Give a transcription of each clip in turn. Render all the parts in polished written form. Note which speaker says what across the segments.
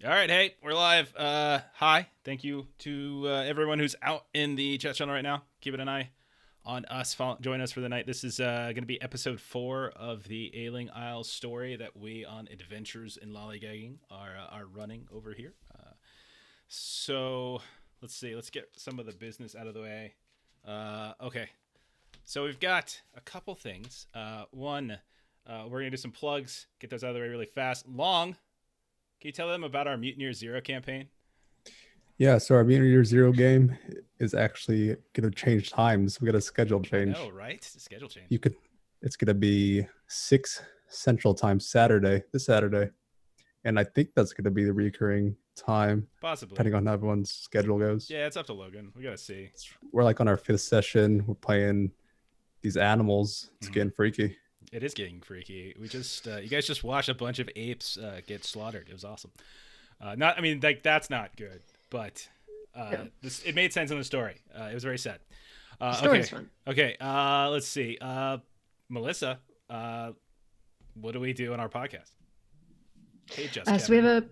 Speaker 1: All right, hey, we're live. Hi, thank you to everyone who's out in the chat channel right now. Keeping an eye on us. Join us for the night. This is going to be episode 4 of the Ailing Isle story that we on Adventures in Lollygagging are running over here. So let's see. Let's get some of the business out of the way. Okay, so we've got a couple things. One, we're going to do some plugs. Get those out of the way really fast. Long. Can you tell them about our Mutineer Zero campaign?
Speaker 2: Yeah, so our Mutineer Zero game is actually going to change times. We got a schedule change.
Speaker 1: Oh, right? Schedule change.
Speaker 2: It's going to be 6 Central Time this Saturday. And I think that's going to be the recurring time.
Speaker 1: Possibly.
Speaker 2: Depending on how everyone's schedule goes.
Speaker 1: Yeah, it's up to Logan. We got to see.
Speaker 2: We're like on our 5th session. We're playing these animals. It's getting freaky.
Speaker 1: It is getting freaky. We just you guys just watched a bunch of apes get slaughtered. It was awesome. That's not good, but it made sense in the story. It was very sad.
Speaker 3: The story's fun.
Speaker 1: Okay. Let's see. Melissa, what do we do on our podcast? Hey, Jessica.
Speaker 3: So we have a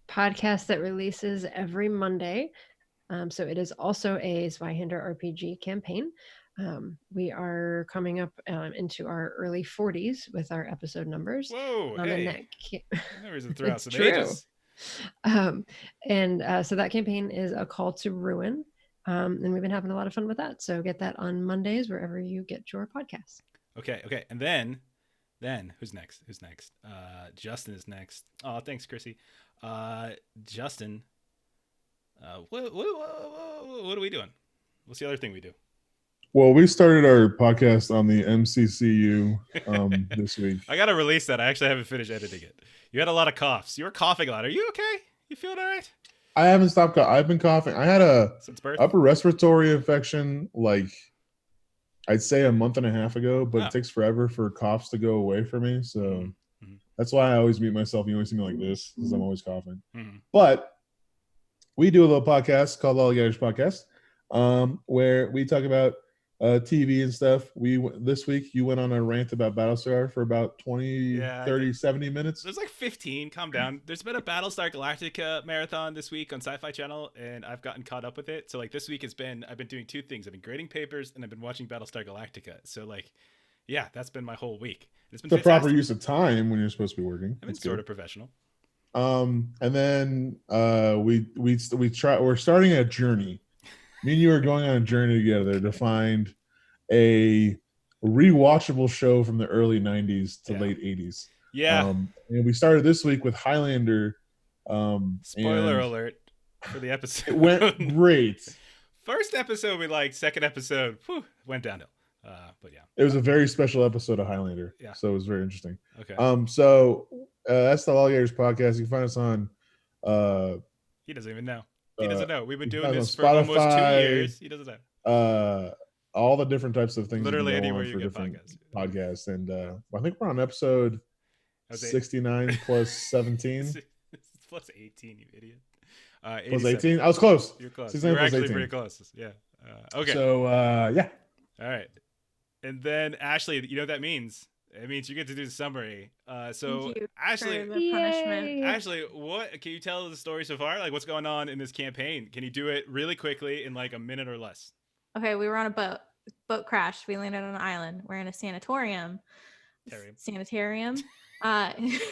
Speaker 3: podcast that releases every Monday. So it is also a Zweihander RPG campaign. We are coming up into our early 40s with our episode numbers.
Speaker 1: Whoa, hey. No reason to throw out some ages.
Speaker 3: So that campaign is A Call to Ruin. And we've been having a lot of fun with that. So get that on Mondays, wherever you get your podcasts.
Speaker 1: Okay. And then who's next? Justin is next. Oh, thanks, Chrissy. Justin, what are we doing? What's the other thing we do?
Speaker 4: Well, we started our podcast on the MCCU this week.
Speaker 1: I got to release that. I actually haven't finished editing it. You had a lot of coughs. You were coughing a lot. Are you okay? You feeling all right?
Speaker 4: I haven't stopped. I've been coughing. I had a upper respiratory infection, I'd say a month and a half ago, but It takes forever for coughs to go away for me. So That's why I always mute myself. You always see me like this because I'm always coughing. But we do a little podcast called Lollygagging Podcast, where we talk about TV and stuff. This week you went on a rant about Battlestar for about 30, 70 minutes.
Speaker 1: There's like 15. Calm down. There's been a Battlestar Galactica marathon this week on Sci-Fi Channel, and I've gotten caught up with it. So this week I've been doing 2 things. I've been grading papers, and I've been watching Battlestar Galactica. So that's been my whole week. It's been
Speaker 4: the proper use of time when you're supposed to be working.
Speaker 1: I've been sort of professional.
Speaker 4: And then we're starting a journey. Me and you are going on a journey together to find a rewatchable show from the early 90s to late 80s.
Speaker 1: Yeah.
Speaker 4: And we started this week with Highlander.
Speaker 1: Spoiler alert for the episode.
Speaker 4: It went great.
Speaker 1: First episode we liked. Second episode, went downhill. But yeah.
Speaker 4: It was a very special episode of Highlander.
Speaker 1: Yeah.
Speaker 4: So it was very interesting.
Speaker 1: Okay.
Speaker 4: So that's the Lollygaggers Podcast. You can find us on
Speaker 1: he doesn't even know. He doesn't know. We've been doing this for
Speaker 4: Spotify,
Speaker 1: almost 2 years. He doesn't know.
Speaker 4: All the different types of things.
Speaker 1: Literally anywhere you get
Speaker 4: podcasts. And I think we're on episode 69 plus 17.
Speaker 1: Plus 18, you idiot.
Speaker 4: Plus 18? I was close.
Speaker 1: You're close. You're actually 18. Pretty close. Yeah. Okay.
Speaker 4: So, yeah.
Speaker 1: All right. And then, Ashley, you know what that means? It means you get to do the summary. So, Ashley,
Speaker 5: the punishment.
Speaker 1: Ashley, what can you tell the story so far? What's going on in this campaign? Can you do it really quickly in a minute or less?
Speaker 5: Okay, we were on a boat. Boat crashed. We landed on an island. We're in a sanitarium.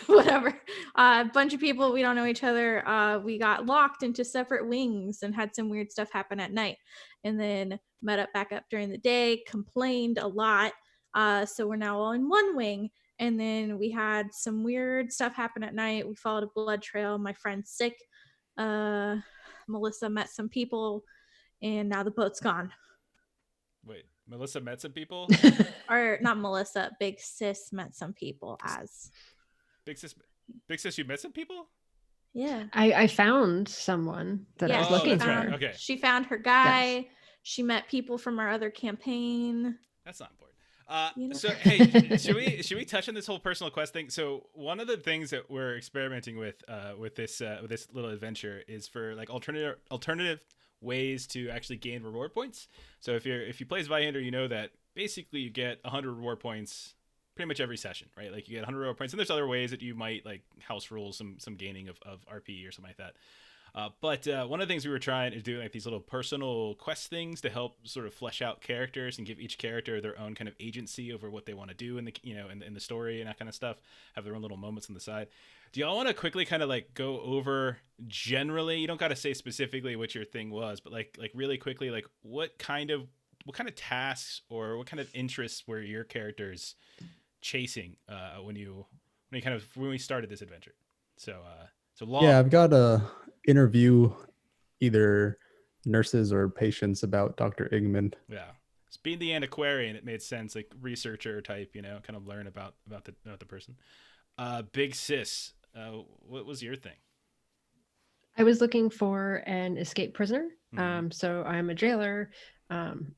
Speaker 5: Whatever. A bunch of people, we don't know each other. We got locked into separate wings and had some weird stuff happen at night. And then met back up during the day, complained a lot. So we're now all in one wing. And then we had some weird stuff happen at night. We followed a blood trail. My friend's sick. Melissa met some people. And now the boat's gone.
Speaker 1: Wait, Melissa met some people?
Speaker 5: Or not Melissa, Big Sis met some people as.
Speaker 1: Big Sis, you met some people?
Speaker 5: Yeah.
Speaker 3: I found someone that I was looking for.
Speaker 1: Right. Okay.
Speaker 5: She found her guy.
Speaker 3: Yes.
Speaker 5: She met people from our other campaign.
Speaker 1: That's not important. So hey, should we touch on this whole personal quest thing? So one of the things that we're experimenting with this little adventure is for alternative ways to actually gain reward points. So if you play Zweihander, you know that basically you get 100 reward points pretty much every session, right? Like you get 100 reward points, and there's other ways that you might like house rules some gaining of RP or something like that. But one of the things we were trying is doing like these little personal quest things to help sort of flesh out characters and give each character their own kind of agency over what they want to do in the in the story and that kind of stuff. Have their own little moments on the side. Do y'all want to quickly kind of like go over generally? You don't got to say specifically what your thing was, but like really quickly, like what kind of tasks or what kind of interests were your characters chasing when we started this adventure? So long.
Speaker 2: Yeah, I've got to interview either nurses or patients about Dr. Igman.
Speaker 1: Yeah, it's being the antiquarian, it made sense, like researcher type, kind of learn about the person. Big Sis, what was your thing?
Speaker 3: I was looking for an escaped prisoner.
Speaker 1: Mm-hmm.
Speaker 3: So I'm a jailer.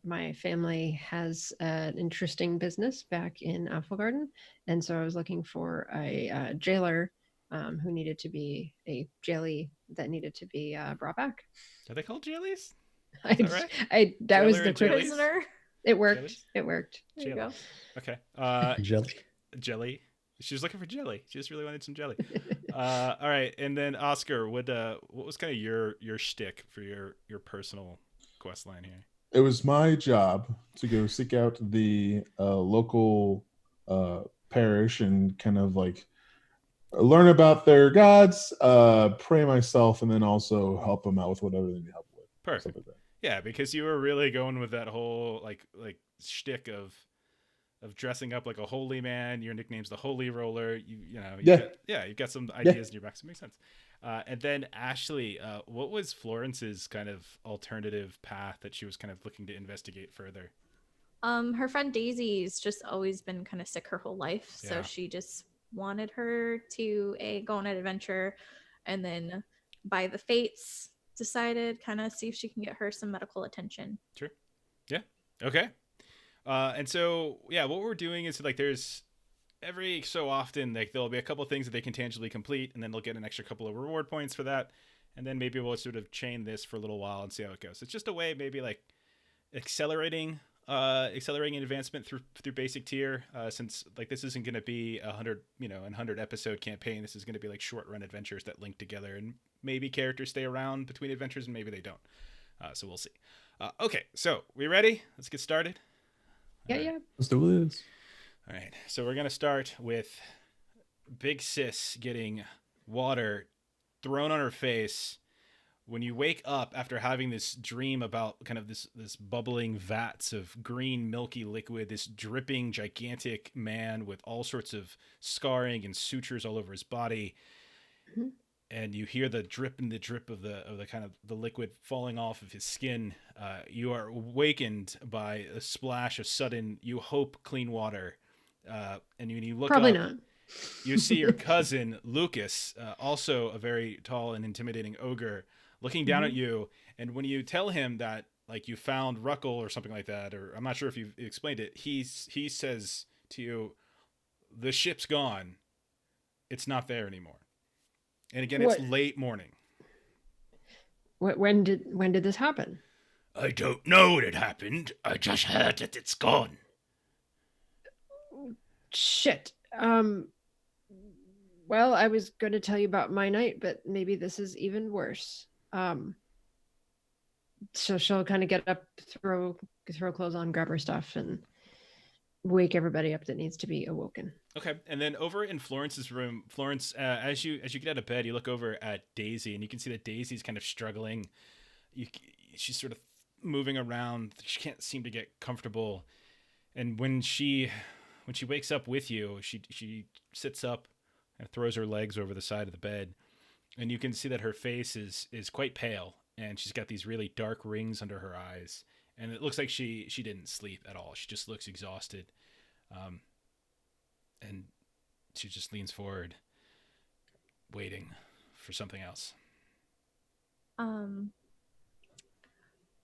Speaker 3: My family has an interesting business back in Apfelgarden, and so I was looking for a jailer who needed to be a jailie that needed to be brought back.
Speaker 1: Are they called jailies?
Speaker 3: That was the
Speaker 5: prisoner.
Speaker 3: It worked.
Speaker 1: Jellies?
Speaker 3: It worked.
Speaker 5: There you go.
Speaker 1: Okay.
Speaker 2: Jelly.
Speaker 1: She was looking for jelly. She just really wanted some jelly. All right, and then Oscar, what was kind of your shtick for your personal quest line here?
Speaker 4: It was my job to go seek out the local parish and kind of like learn about their gods, pray myself, and then also help them out with whatever they need help with.
Speaker 1: Perfect.
Speaker 4: Like that.
Speaker 1: Yeah, because you were really going with that whole like shtick of dressing up like a holy man. Your nickname's the Holy Roller. You've got some ideas in your back, so it makes sense. And then Ashley, what was Florence's kind of alternative path that she was kind of looking to investigate further?
Speaker 5: Her friend Daisy's just always been kind of sick her whole life, so she just wanted her to go on an adventure, and then by the fates decided kind of see if she can get her some medical attention.
Speaker 1: Sure. Yeah. Okay. And so, what we're doing is like there's every so often like there'll be a couple things that they can tangibly complete, and then they'll get an extra couple of reward points for that, and then maybe we'll sort of chain this for a little while and see how it goes. It's just a way of maybe like accelerating advancement through basic tier, since like this isn't going to be 100 episode campaign. This is going to be like short run adventures that link together, and maybe characters stay around between adventures and maybe they don't. So we'll see. Okay, so we ready? Let's get started.
Speaker 3: Yeah.
Speaker 2: Let's do this.
Speaker 1: All right, so we're going to start with Big Sis getting water thrown on her face. When you wake up after having this dream about kind of this bubbling vats of green milky liquid, this dripping gigantic man with all sorts of scarring and sutures all over his body, and you hear the drip of the kind of the liquid falling off of his skin, you are awakened by a splash of sudden, you hope, clean water, and when you look
Speaker 3: Probably
Speaker 1: up,
Speaker 3: not.
Speaker 1: you see your cousin Lucas, also a very tall and intimidating ogre, looking down at you. And when you tell him that like you found Ruckle or something like that, or I'm not sure if you explained it, he says to you, "The ship's gone. It's not there anymore." And again, it's late morning.
Speaker 3: When did this happen?
Speaker 1: I don't know when it happened. I just heard that it's gone.
Speaker 3: Shit. Well, I was going to tell you about my night, but maybe this is even worse. So she'll kind of get up, throw clothes on, grab her stuff, and wake everybody up that needs to be awoken.
Speaker 1: Okay, and then over in Florence's room, Florence, as you get out of bed, you look over at Daisy, and you can see that Daisy's kind of struggling. She's sort of moving around. She can't seem to get comfortable. And when she wakes up with you, she sits up and throws her legs over the side of the bed, and you can see that her face is quite pale, and she's got these really dark rings under her eyes, and it looks like she didn't sleep at all. She just looks exhausted, and she just leans forward, waiting for something else.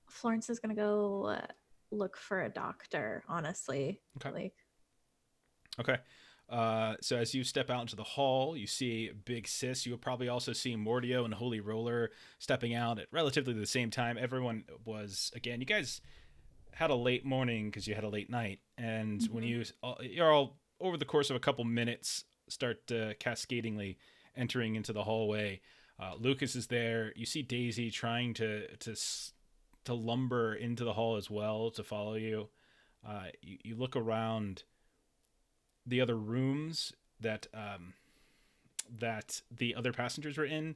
Speaker 5: Florence is gonna go look for a doctor, honestly.
Speaker 1: Okay. Okay. So as you step out into the hall, you see Big Sis. You'll probably also see Mordio and Holy Roller stepping out at relatively the same time. Everyone was, again, you guys had a late morning because you had a late night. And when you're all over the course of a couple minutes, start cascadingly entering into the hallway. Lucas is there. You see Daisy trying to lumber into the hall as well to follow you. You look around the other rooms that the other passengers were in,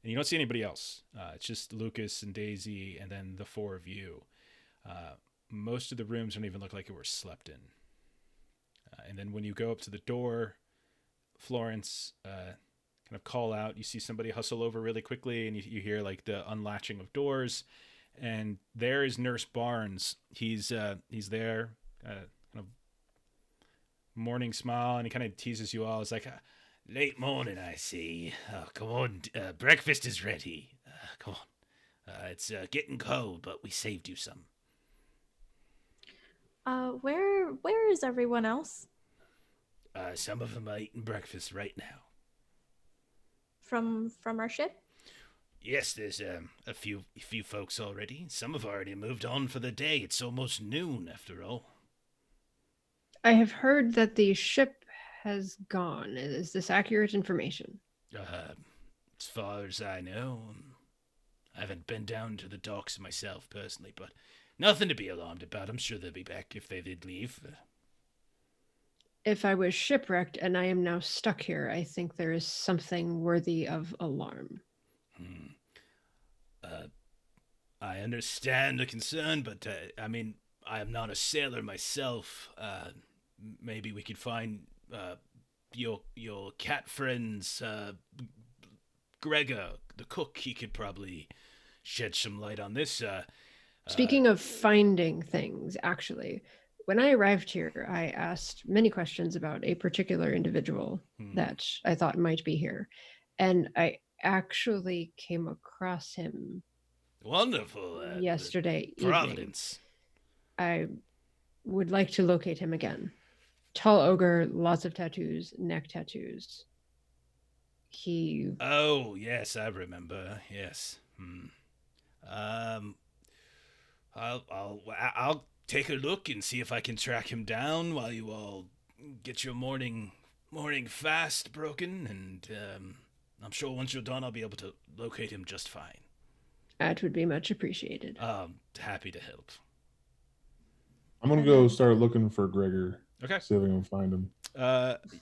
Speaker 1: and you don't see anybody else. It's just Lucas and Daisy, and then the four of you. Most of the rooms don't even look like it were slept in. And then when you go up to the door, Florence kind of call out. You see somebody hustle over really quickly, and you hear like the unlatching of doors. And there is Nurse Barnes. He's there, kind of morning smile, and he kind of teases you all. It's like, late morning, I see. Oh, come on, breakfast is ready. Come on. It's getting cold, but we saved you some.
Speaker 5: Where is everyone else?
Speaker 1: Some of them are eating breakfast right now.
Speaker 5: From our ship?
Speaker 1: Yes, there's a few folks already. Some have already moved on for the day. It's almost noon, after all.
Speaker 3: I have heard that the ship has gone. Is this accurate information?
Speaker 1: As far as I know, I haven't been down to the docks myself personally, but nothing to be alarmed about. I'm sure they'll be back if they did leave.
Speaker 3: If I was shipwrecked and I am now stuck here, I think there is something worthy of alarm.
Speaker 1: I understand the concern, but I mean, I am not a sailor myself. Maybe we could find your cat friend's Gregor, the cook. He could probably shed some light on this.
Speaker 3: Speaking of finding things, actually, when I arrived here, I asked many questions about a particular individual that I thought might be here. And I actually came across him.
Speaker 1: Wonderful.
Speaker 3: Yesterday
Speaker 1: Providence.
Speaker 3: Evening. I would like to locate him again. Tall ogre, lots of tattoos, neck tattoos.
Speaker 1: Oh, yes, I remember. Yes. I'll take a look and see if I can track him down while you all get your morning fast broken, and I'm sure once you're done, I'll be able to locate him just fine.
Speaker 3: That would be much appreciated.
Speaker 1: Happy to help.
Speaker 4: I'm gonna go start looking for Gregor.
Speaker 1: Okay.
Speaker 4: See if I can find him.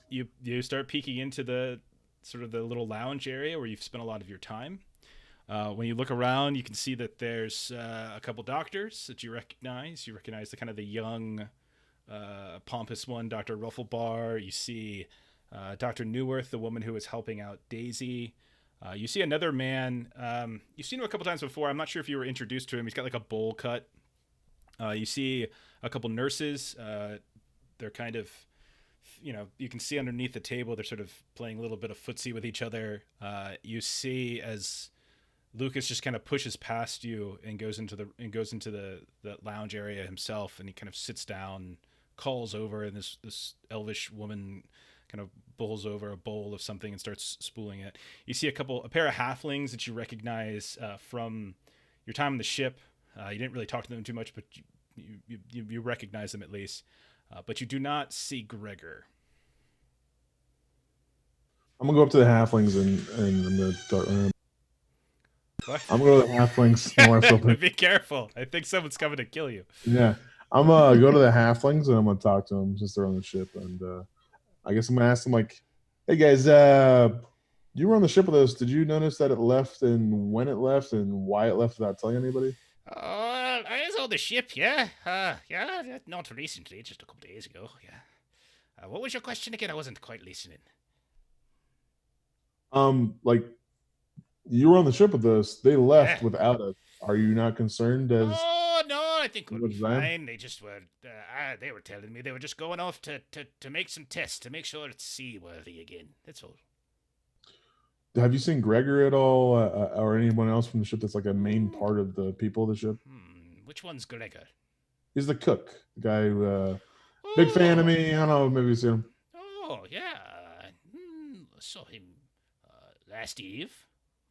Speaker 1: You start peeking into the sort of the little lounge area where you've spent a lot of your time. When you look around, you can see that there's a couple doctors that you recognize. You recognize the kind of the young, pompous one, Dr. Rufflebar. You see Dr. Newworth, the woman who is helping out Daisy. You see another man. You've seen him a couple times before. I'm not sure if you were introduced to him. He's got like a bowl cut. You see a couple nurses. They're kind of, you can see underneath the table, they're sort of playing a little bit of footsie with each other. You see as Lucas just kind of pushes past you and goes into the lounge area himself, and he kind of sits down, calls over, and this elvish woman kind of bowls over a bowl of something and starts spooling it. You see a pair of halflings that you recognize from your time on the ship. You didn't really talk to them too much, but you recognize them at least. But you do not see Gregor.
Speaker 4: I'm gonna go up to the halflings and I'm gonna start. I'm gonna go to the halflings.
Speaker 1: Be careful! I think someone's coming to kill you.
Speaker 4: Yeah, I'm gonna go to the halflings and I'm gonna talk to them since they're on the ship, and I guess I'm gonna ask them like, "Hey guys, you were on the ship with us. Did you notice that it left and when it left and why it left without telling anybody?"
Speaker 1: I was on the ship, yeah. Not recently, just a couple days ago, yeah. What was your question again? I wasn't quite listening.
Speaker 4: Like, you were on the ship with us. They left without us. Are you not concerned as...
Speaker 1: Oh, no, I think we'll be fine. They just were, they were telling me they were just going off to make some tests to make sure it's seaworthy again. That's all.
Speaker 4: Have you seen Gregor at all, or anyone else from the ship that's like a main part of the people of the ship?
Speaker 1: Which one's Gregor?
Speaker 4: He's the cook, the guy who, big fan of me. I don't know, maybe you've seen him.
Speaker 1: Oh, yeah. I saw him last eve.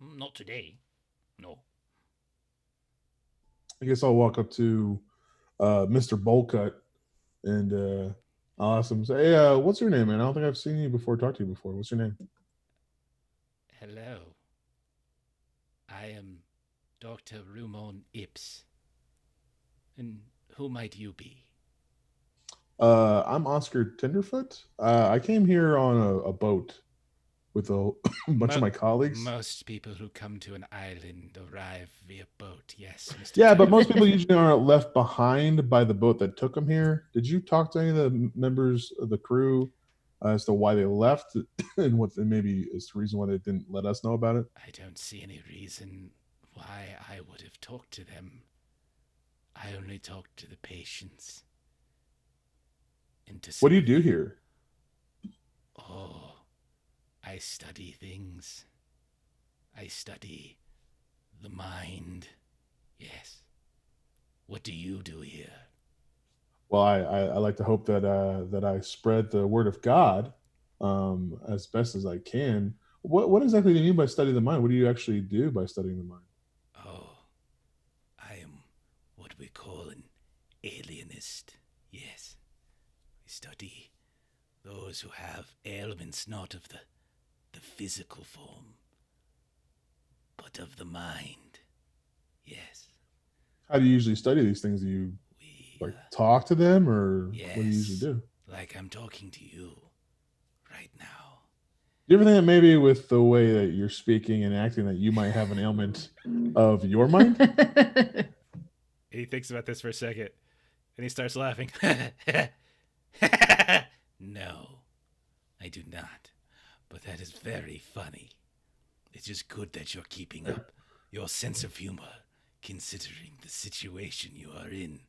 Speaker 1: Not today. No.
Speaker 4: I guess I'll walk up to Mr. Bowlcut and Awesome. So, hey, what's your name, man? I don't think I've seen you before, talked to you before. What's your name?
Speaker 1: Hello. I am Dr. Rumon Ips. And who might you be?
Speaker 4: I'm Oscar Tenderfoot. I came here on a boat with a bunch of my colleagues.
Speaker 1: Most people who come to an island arrive via boat, yes, Mr.
Speaker 4: Yeah, but
Speaker 1: Tenderfoot.
Speaker 4: most people usually aren't left behind by the boat that took them here. Did you talk to any of the members of the crew as to why they left and what maybe is the reason why they didn't let us know about it?
Speaker 1: I don't see any reason why I would have talked to them. I only talked to the patients.
Speaker 4: What do you do here?
Speaker 1: Oh, I study things. I study the mind. Yes. What do you do here?
Speaker 4: Well, I like to hope that that I spread the word of God as best as I can. What exactly do you mean by study the mind? What do you actually do by studying the mind?
Speaker 1: Oh, I am what we call an alienist. Yes. We study those who have ailments not of the physical form, but of the mind. Yes.
Speaker 4: How do you usually study these things? Do you talk to them, or
Speaker 1: yes,
Speaker 4: what do you usually do?
Speaker 1: Like I'm talking to you right now.
Speaker 4: Do you ever think that maybe with the way that you're speaking and acting that you might have an ailment of your mind?
Speaker 1: He thinks about this for a second, and he starts laughing. No, I do not. But that is very funny. It's just good that you're keeping up your sense of humor, considering the situation you are in.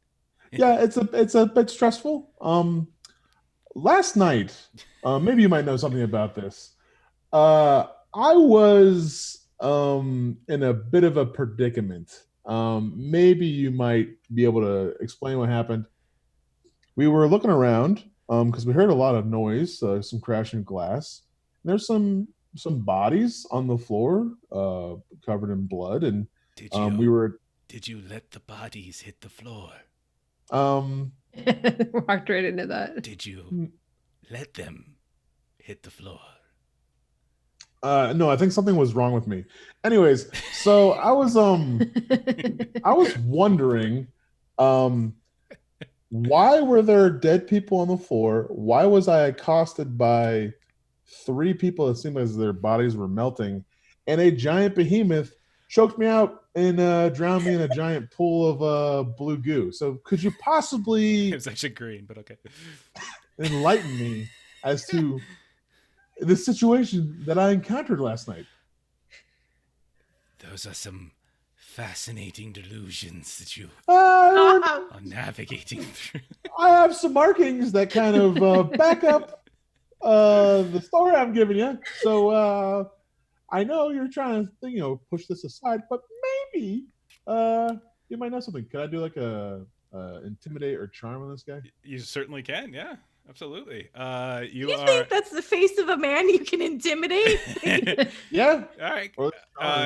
Speaker 4: Yeah, it's a bit stressful. Last night, maybe you might know something about this. I was in a bit of a predicament. Maybe you might be able to explain what happened. We were looking around because we heard a lot of noise, some crashing glass. There's some bodies on the floor, covered in blood, and
Speaker 1: Did you let the bodies hit the floor?
Speaker 3: Walked right into that.
Speaker 1: Did you let them hit the floor?
Speaker 4: No, I think something was wrong with me. Anyways, so I was wondering, why were there dead people on the floor? Why was I accosted by 3 people that seemed as their bodies were melting, and a giant behemoth choked me out and drowned me in a giant pool of blue goo? So could you possibly
Speaker 1: It was actually green, but okay.
Speaker 4: enlighten me as to the situation that I encountered last night?
Speaker 1: Those are some fascinating delusions that you
Speaker 4: are
Speaker 1: navigating through.
Speaker 4: I have some markings that kind of back up the story I'm giving you. So I know you're trying to push this aside, but maybe you might know something. Could I do like a intimidate or charm on this guy?
Speaker 1: You certainly can, yeah. Absolutely. You
Speaker 5: think that's the face of a man you can intimidate?
Speaker 4: Yeah.
Speaker 1: All right.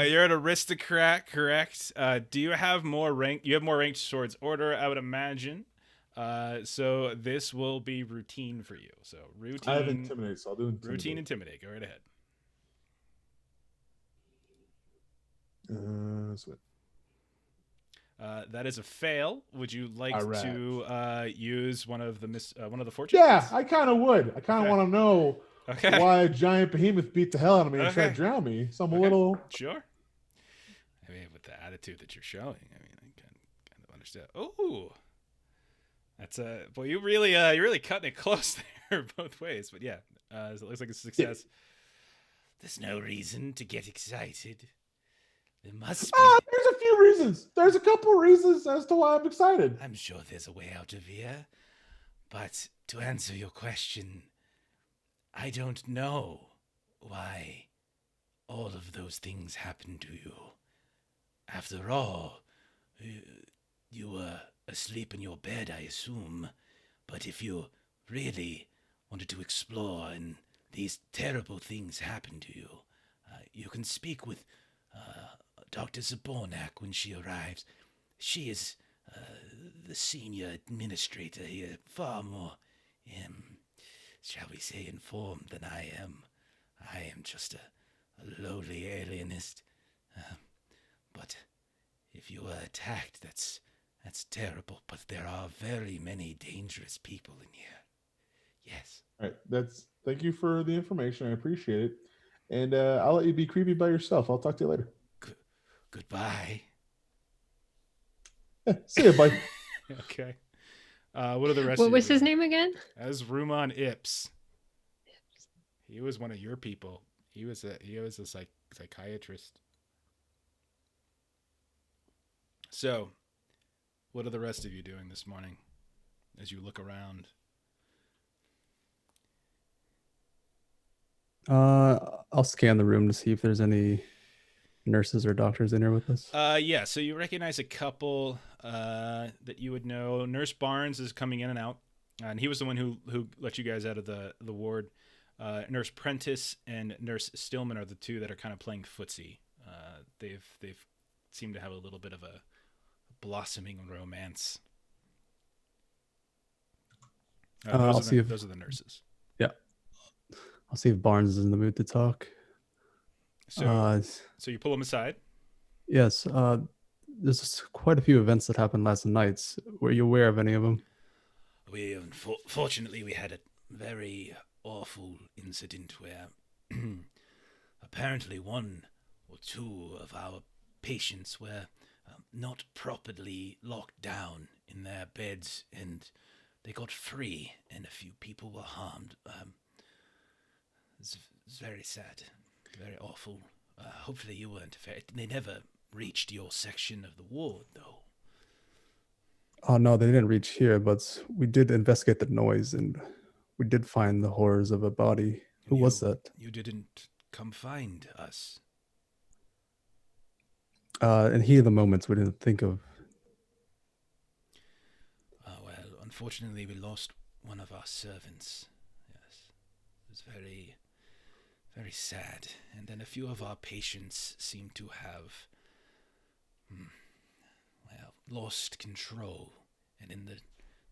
Speaker 1: You're an aristocrat, correct? Do you have more rank? You have more ranked towards order, I would imagine. So this will be routine for you. So routine.
Speaker 4: I have intimidate, so I'll do intimidate.
Speaker 1: Routine intimidate. Go right ahead.
Speaker 4: Sweet.
Speaker 1: That is a fail. Would you like to use one of the fortunes?
Speaker 4: Yeah, I kind of would. I kind of want to know why a giant behemoth beat the hell out of me and tried to drown me. So I'm a little
Speaker 1: sure. I mean, with the attitude that you're showing, I mean, I kind of understand. Oh, that's boy, you're really cutting it close there both ways. But yeah, it looks like a success. Yeah. There's no reason to get excited. There must be.
Speaker 4: There's a few reasons. There's a couple reasons as to why I'm excited.
Speaker 1: I'm sure there's a way out of here. But to answer your question, I don't know why all of those things happened to you. After all, you were asleep in your bed, I assume. But if you really wanted to explore and these terrible things happened to you, you can speak with Dr. Zabornak when she arrives. She is the senior administrator here, far more shall we say, informed than I am. I am just a lowly alienist. But if you were attacked, that's terrible. But there are very many dangerous people in here. Yes.
Speaker 4: All right. Thank you for the information. I appreciate it. And I'll let you be creepy by yourself. I'll talk to you later.
Speaker 1: Goodbye.
Speaker 4: Yeah, see you, bye.
Speaker 1: Okay. What are the rest?
Speaker 3: What was his name again?
Speaker 1: As Ruman Ips. He was one of your people. He was a psychiatrist. So, what are the rest of you doing this morning as you look around?
Speaker 2: I'll scan the room to see if there's any nurses or doctors in here with us.
Speaker 1: Yeah, so you recognize a couple that you would know. Nurse Barnes is coming in and out, and he was the one who let you guys out of the ward. Nurse Prentice and Nurse Stillman are the two that are kind of playing footsie. They've seemed to have a little bit of a blossoming romance. Those are the nurses.
Speaker 2: Yeah, I'll see if Barnes is in the mood to talk.
Speaker 1: So you pull him aside?
Speaker 2: Yes. There's quite a few events that happened last night. Were you aware of any of them?
Speaker 1: Fortunately, we had a very awful incident where apparently one or two of our patients were not properly locked down in their beds, and they got free, and a few people were harmed. It's very sad. Very awful. Hopefully you weren't affected. They never reached your section of the ward, though.
Speaker 2: Oh, no, they didn't reach here, but we did investigate the noise, and we did find the horrors of a body. Who was that?
Speaker 1: You didn't come find us.
Speaker 2: In heat of the moments, we didn't think of.
Speaker 1: Well, unfortunately, we lost one of our servants. Yes. It was very, very sad. And then a few of our patients seem to have, lost control. And in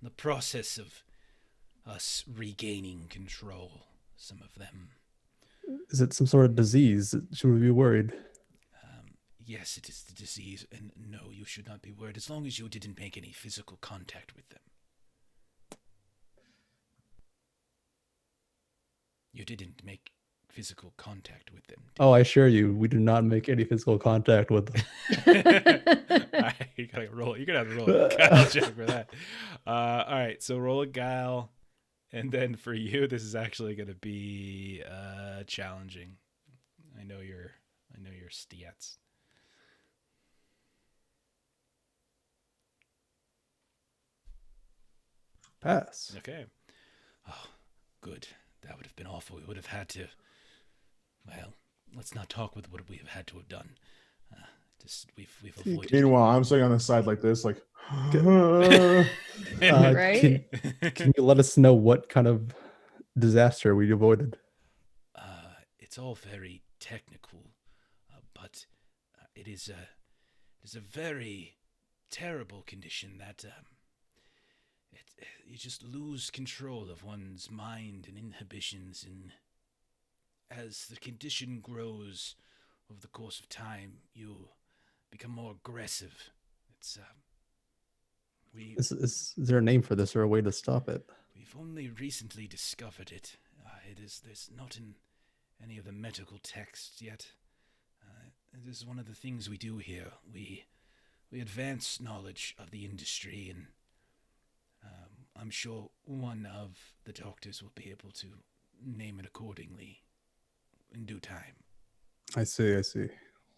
Speaker 1: the process of us regaining control, some of them.
Speaker 2: Is it some sort of disease? Should we be worried?
Speaker 1: Yes, it is the disease, and no, you should not be worried, as long as you didn't make any physical contact with them. You didn't make physical contact with them.
Speaker 2: Oh, I assure you, we do not make any physical contact with them.
Speaker 1: You gotta roll. You're gonna have to roll a guile check for that. All right, so roll a guile, and then for you, this is actually gonna be challenging. I know your stats.
Speaker 2: Pass.
Speaker 1: Okay. Oh, good. That would have been awful. We would have had to. Well, let's not talk with what we have had to have done. We've avoided.
Speaker 4: Meanwhile, I'm sitting on the side like this, like.
Speaker 3: Right?
Speaker 2: Can you let us know what kind of disaster we avoided?
Speaker 1: It's all very technical, but it is a very terrible condition that you just lose control of one's mind and inhibitions, and as the condition grows over the course of time, you become more aggressive.
Speaker 2: Is there a name for this or a way to stop it?
Speaker 1: We've only recently discovered it. There's not in any of the medical texts yet. This is one of the things we do here. We advance knowledge of the industry, and I'm sure one of the doctors will be able to name it accordingly in due time.
Speaker 2: I see.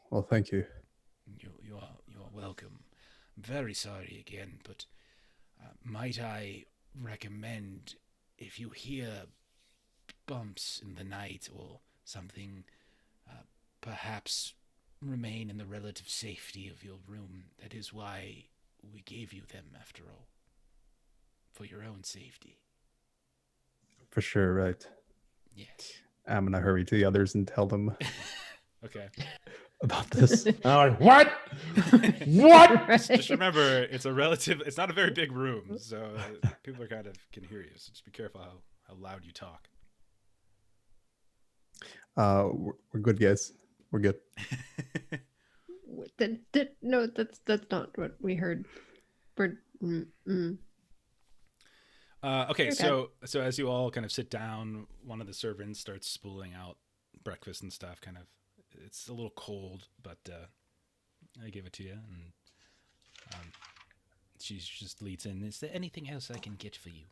Speaker 2: Well, thank you.
Speaker 1: You are welcome. I'm very sorry again, but might I recommend, if you hear bumps in the night or something, perhaps remain in the relative safety of your room. That is why we gave you them, after all. For your own safety.
Speaker 2: For sure, right.
Speaker 1: Yes.
Speaker 2: I'm gonna hurry to the others and tell them
Speaker 1: okay.
Speaker 2: about this.
Speaker 4: I'm like, what? What?
Speaker 3: Right.
Speaker 1: Just remember, it's not a very big room, so people can hear you. So just be careful how how loud you talk.
Speaker 2: We're good, guys. We're good.
Speaker 3: No, that's not what we heard. We're
Speaker 1: okay, so as you all kind of sit down, one of the servants starts spooling out breakfast and stuff. Kind of, it's a little cold, but I give it to you, and she just leads in. Is there anything else I can get for you?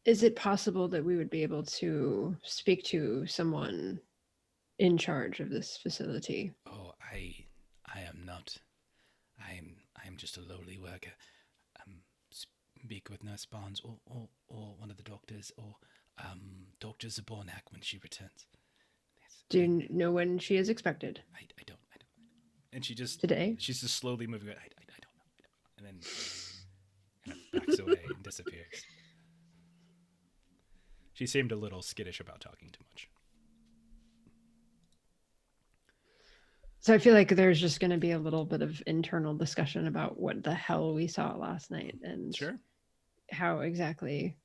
Speaker 3: Is it possible that we would be able to speak to someone in charge of this facility?
Speaker 1: Oh, I am not. I'm just a lowly worker. Speak with Nurse Barnes or one of the doctors, or Dr. Zabornak when she returns. Yes.
Speaker 3: Do you know when she is expected?
Speaker 1: I don't. And she just
Speaker 3: today.
Speaker 1: She's just slowly moving. I don't know. And then kind of backs away and disappears. She seemed a little skittish about talking too much.
Speaker 3: So I feel like there's just going to be a little bit of internal discussion about what the hell we saw last night and
Speaker 1: sure.
Speaker 3: How exactly,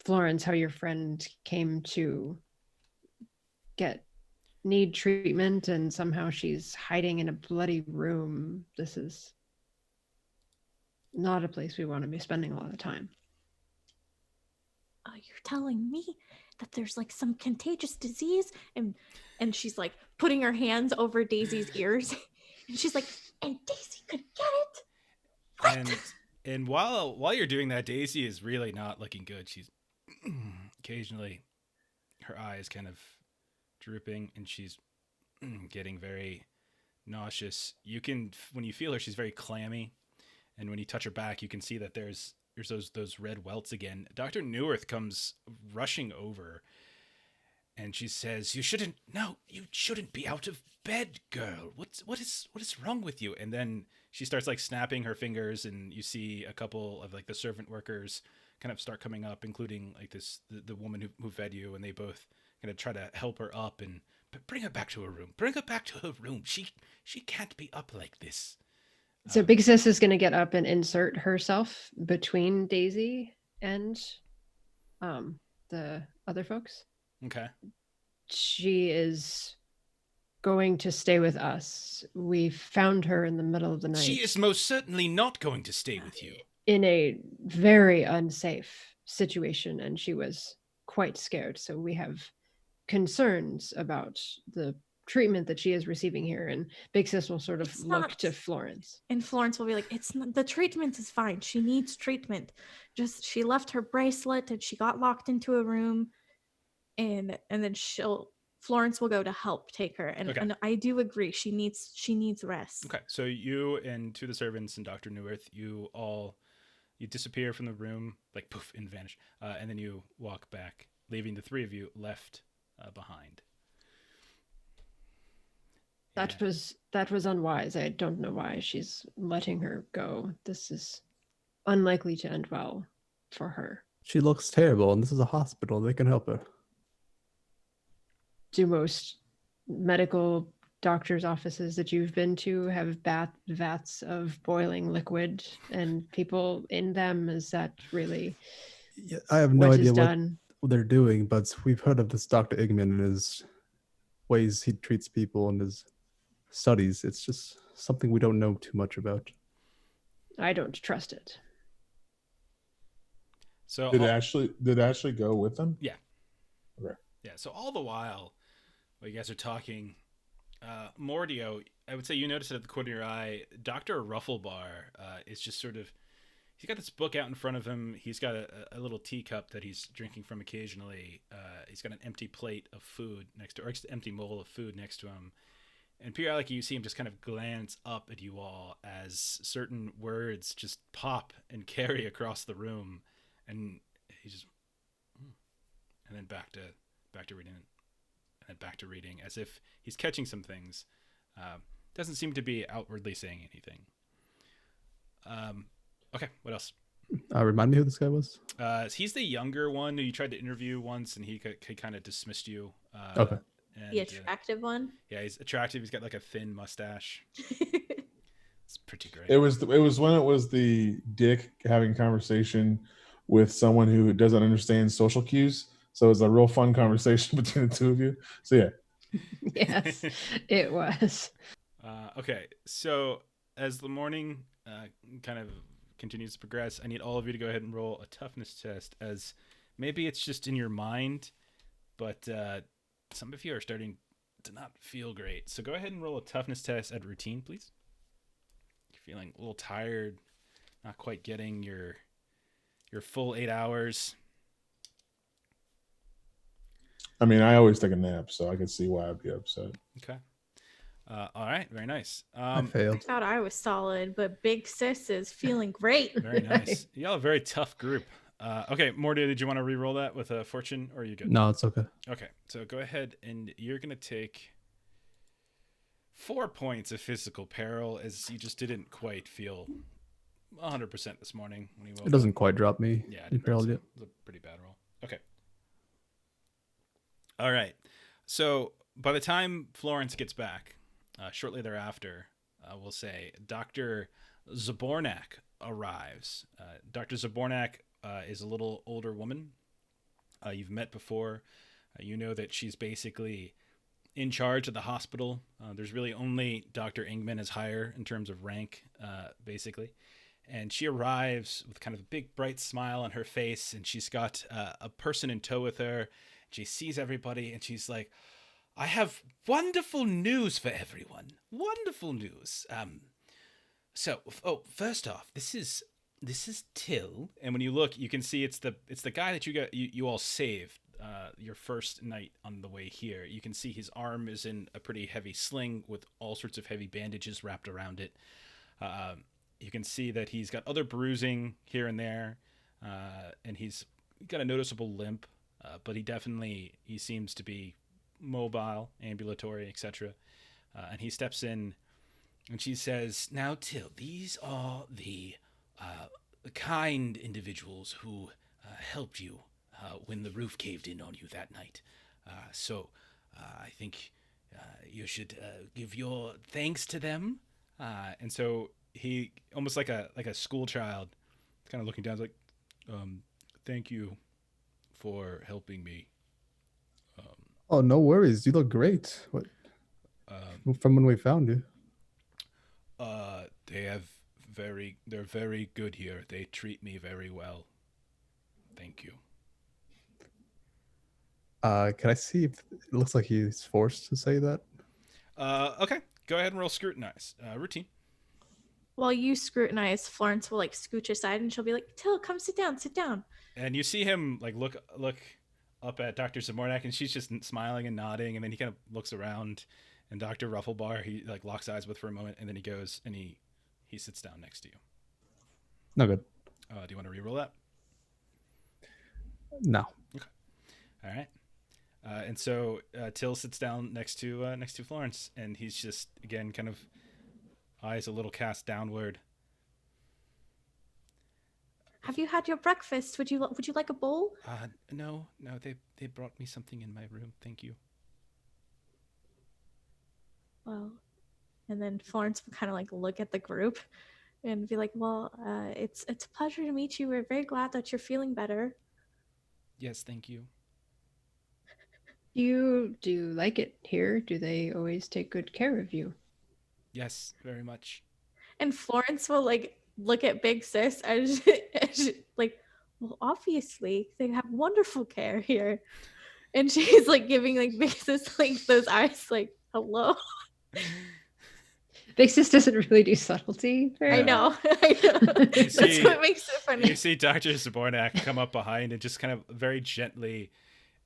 Speaker 3: Florence, how your friend came to need treatment and somehow she's hiding in a bloody room. This is not a place we want to be spending a lot of time.
Speaker 5: You're telling me that there's like some contagious disease, and she's like putting her hands over Daisy's ears, and she's like, and Daisy could get it. What?
Speaker 1: And while you're doing that, Daisy is really not looking good. She's occasionally, her eyes kind of drooping, and she's getting very nauseous. You can, when you feel her, she's very clammy, and when you touch her back, you can see that there's those red welts again. Dr. Neworth comes rushing over, and she says, "You shouldn't be out of bed, girl. What is wrong with you?" And then she starts like snapping her fingers, and you see a couple of like the servant workers kind of start coming up, including like the woman who fed you, and they both kind of try to help her up and bring her back to her room. Bring her back to her room. She can't be up like this.
Speaker 3: So Big Sis is going to get up and insert herself between Daisy and the other folks.
Speaker 1: Okay.
Speaker 3: She is going to stay with us. We found her in the middle of the night.
Speaker 1: She is most certainly not going to stay with you.
Speaker 3: In a very unsafe situation, and she was quite scared. So we have concerns about the treatment that she is receiving here, and Big Sis will sort of look to Florence,
Speaker 5: and Florence will be like, "It's not, the treatment is fine. She needs treatment. Just she left her bracelet and she got locked into a room, and then Florence will go to help take her, and,
Speaker 1: okay.
Speaker 5: And I do agree she needs rest."
Speaker 1: Okay, so you and two of the servants and Dr. Neworth, you disappear from the room, like poof, and vanish, and then you walk back, leaving the three of you left behind.
Speaker 3: That was unwise. I don't know why she's letting her go. This is unlikely to end well for her.
Speaker 2: She looks terrible, and this is a hospital. They can help her.
Speaker 3: Do most medical doctors' offices that you've been to have vats of boiling liquid and people in them? Is that really?
Speaker 2: Yeah, I have no idea what they're doing, but we've heard of this Dr. Igman and his ways he treats people and his studies. It's just something we don't know too much about.
Speaker 3: I don't trust it.
Speaker 1: So
Speaker 4: did Ashley go with them?
Speaker 1: Yeah.
Speaker 4: Okay.
Speaker 1: Yeah. So all the while you guys are talking, Mordio, I would say you notice it at the corner of your eye. Dr. Rufflebar is just sort of, he's got this book out in front of him. He's got a little teacup that he's drinking from occasionally. He's got an empty plate of food next to, or an empty bowl of food next to him. And periodically you see him just kind of glance up at you all as certain words just pop and carry across the room. And he just, and then back to reading, and then back to reading, as if he's catching some things. Doesn't seem to be outwardly saying anything. Okay, what else?
Speaker 2: Remind me who this guy was.
Speaker 1: He's the younger one who you tried to interview once, and he kind of dismissed you.
Speaker 2: Okay.
Speaker 5: The attractive one?
Speaker 1: Yeah, he's attractive. He's got like a thin mustache. It's pretty great.
Speaker 4: It was when it was the dick having a conversation with someone who doesn't understand social cues. So it was a real fun conversation between the two of you. So yeah.
Speaker 3: Yes, it was.
Speaker 1: Okay, so as the morning kind of continues to progress, I need all of you to go ahead and roll a toughness test, as maybe it's just in your mind, but some of you are starting to not feel great. So go ahead and roll a toughness test at routine, please. You're feeling a little tired, not quite getting your full 8 hours.
Speaker 4: I mean, I always take a nap, so I can see why I'd be upset.
Speaker 1: Okay. All right. Very nice.
Speaker 2: I failed.
Speaker 5: I thought I was solid, but Big Sis is feeling great.
Speaker 1: Very nice. Y'all a very tough group. Okay, Morty, did you want to re-roll that with a fortune, or are you good?
Speaker 2: No, it's okay.
Speaker 1: Okay, so go ahead, and you're going to take 4 points of physical peril, as you just didn't quite feel 100% this morning when you woke
Speaker 2: It doesn't
Speaker 1: up.
Speaker 2: quite drop me.
Speaker 1: Yeah,
Speaker 2: in peril yet.
Speaker 1: It was a pretty bad roll. Okay. All right. So by the time Florence gets back, shortly thereafter, we'll say Dr. Zabornak arrives. Dr. Zabornak is a little older woman. You've met before. You know that she's basically in charge of the hospital. There's really only Dr. Ingman is higher in terms of rank, basically. And she arrives with kind of a big, bright smile on her face, and she's got a person in tow with her. She sees everybody, and she's like, I have wonderful news for everyone. Wonderful news. First off, this is Till, and when you look, you can see it's the guy that you all saved your first night on the way here. You can see his arm is in a pretty heavy sling with all sorts of heavy bandages wrapped around it. You can see that he's got other bruising here and there, and he's got a noticeable limp, but he seems to be mobile, ambulatory, etc. And he steps in, and she says, "Now, Till, these are the kind individuals who helped you when the roof caved in on you that night. So I think you should give your thanks to them." And so he, almost like a school child, kind of looking down, like, "Thank you for helping me."
Speaker 2: Oh, no worries. You look great. What? From when we found you.
Speaker 1: They're very good here. They treat me very well. Thank you.
Speaker 2: Can I see if it looks like he's forced to say that?
Speaker 1: Okay. Go ahead and roll scrutinize. Routine.
Speaker 5: While you scrutinize, Florence will scooch aside, and she'll be like, Till, come sit down.
Speaker 1: And you see him look up at Dr. Zabornak, and she's just smiling and nodding, and then he kind of looks around, and Dr. Rufflebar, he locks eyes with for a moment, and then he goes and he sits down next to you.
Speaker 2: No good.
Speaker 1: Do you want to re-roll that?
Speaker 2: No.
Speaker 1: Okay. All right. And so Till sits down next to Florence, and he's just, again, kind of eyes a little cast downward.
Speaker 5: Have you had your breakfast? Would you like a bowl?
Speaker 1: No. They brought me something in my room. Thank you.
Speaker 5: Well, and then Florence will kind of look at the group and be like, well, it's a pleasure to meet you. We're very glad that you're feeling better.
Speaker 1: Yes, thank you.
Speaker 3: Do you like it here? Do they always take good care of you?
Speaker 1: Yes, very much.
Speaker 5: And Florence will look at Big Sis as well, obviously they have wonderful care here. And she's giving Big Sis those eyes hello.
Speaker 3: Big Sis doesn't really do subtlety.
Speaker 5: I know. That's what makes it funny.
Speaker 1: You see Dr. Zabornak come up behind and just kind of very gently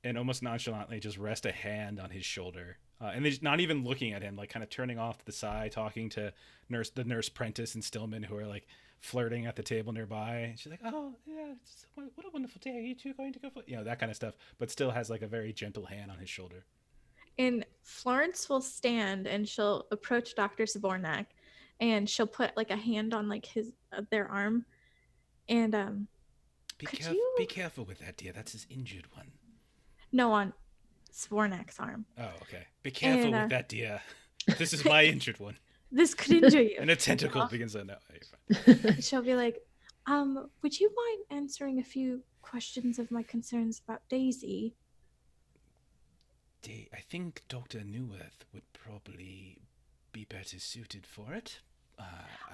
Speaker 1: and almost nonchalantly just rest a hand on his shoulder. And they're not even looking at him, kind of turning off to the side, talking to the nurse Prentice and Stillman, who are flirting at the table nearby. She's like, "Oh yeah, what a wonderful day. Are you two going to go for?" That kind of stuff, but still has a very gentle hand on his shoulder.
Speaker 5: And Florence will stand and she'll approach Dr. Zabornak, and she'll put a hand on their arm, and
Speaker 1: Be careful with that, dear. That's his injured one.
Speaker 5: No, on Zabornak's arm.
Speaker 1: Oh, okay. Be careful with that, dear. This is my injured one.
Speaker 5: This could injure you.
Speaker 1: And a tentacle begins to... No,
Speaker 5: She'll be like, would you mind answering a few questions of my concerns about Daisy?
Speaker 1: I think Dr. Newworth would probably be better suited for it.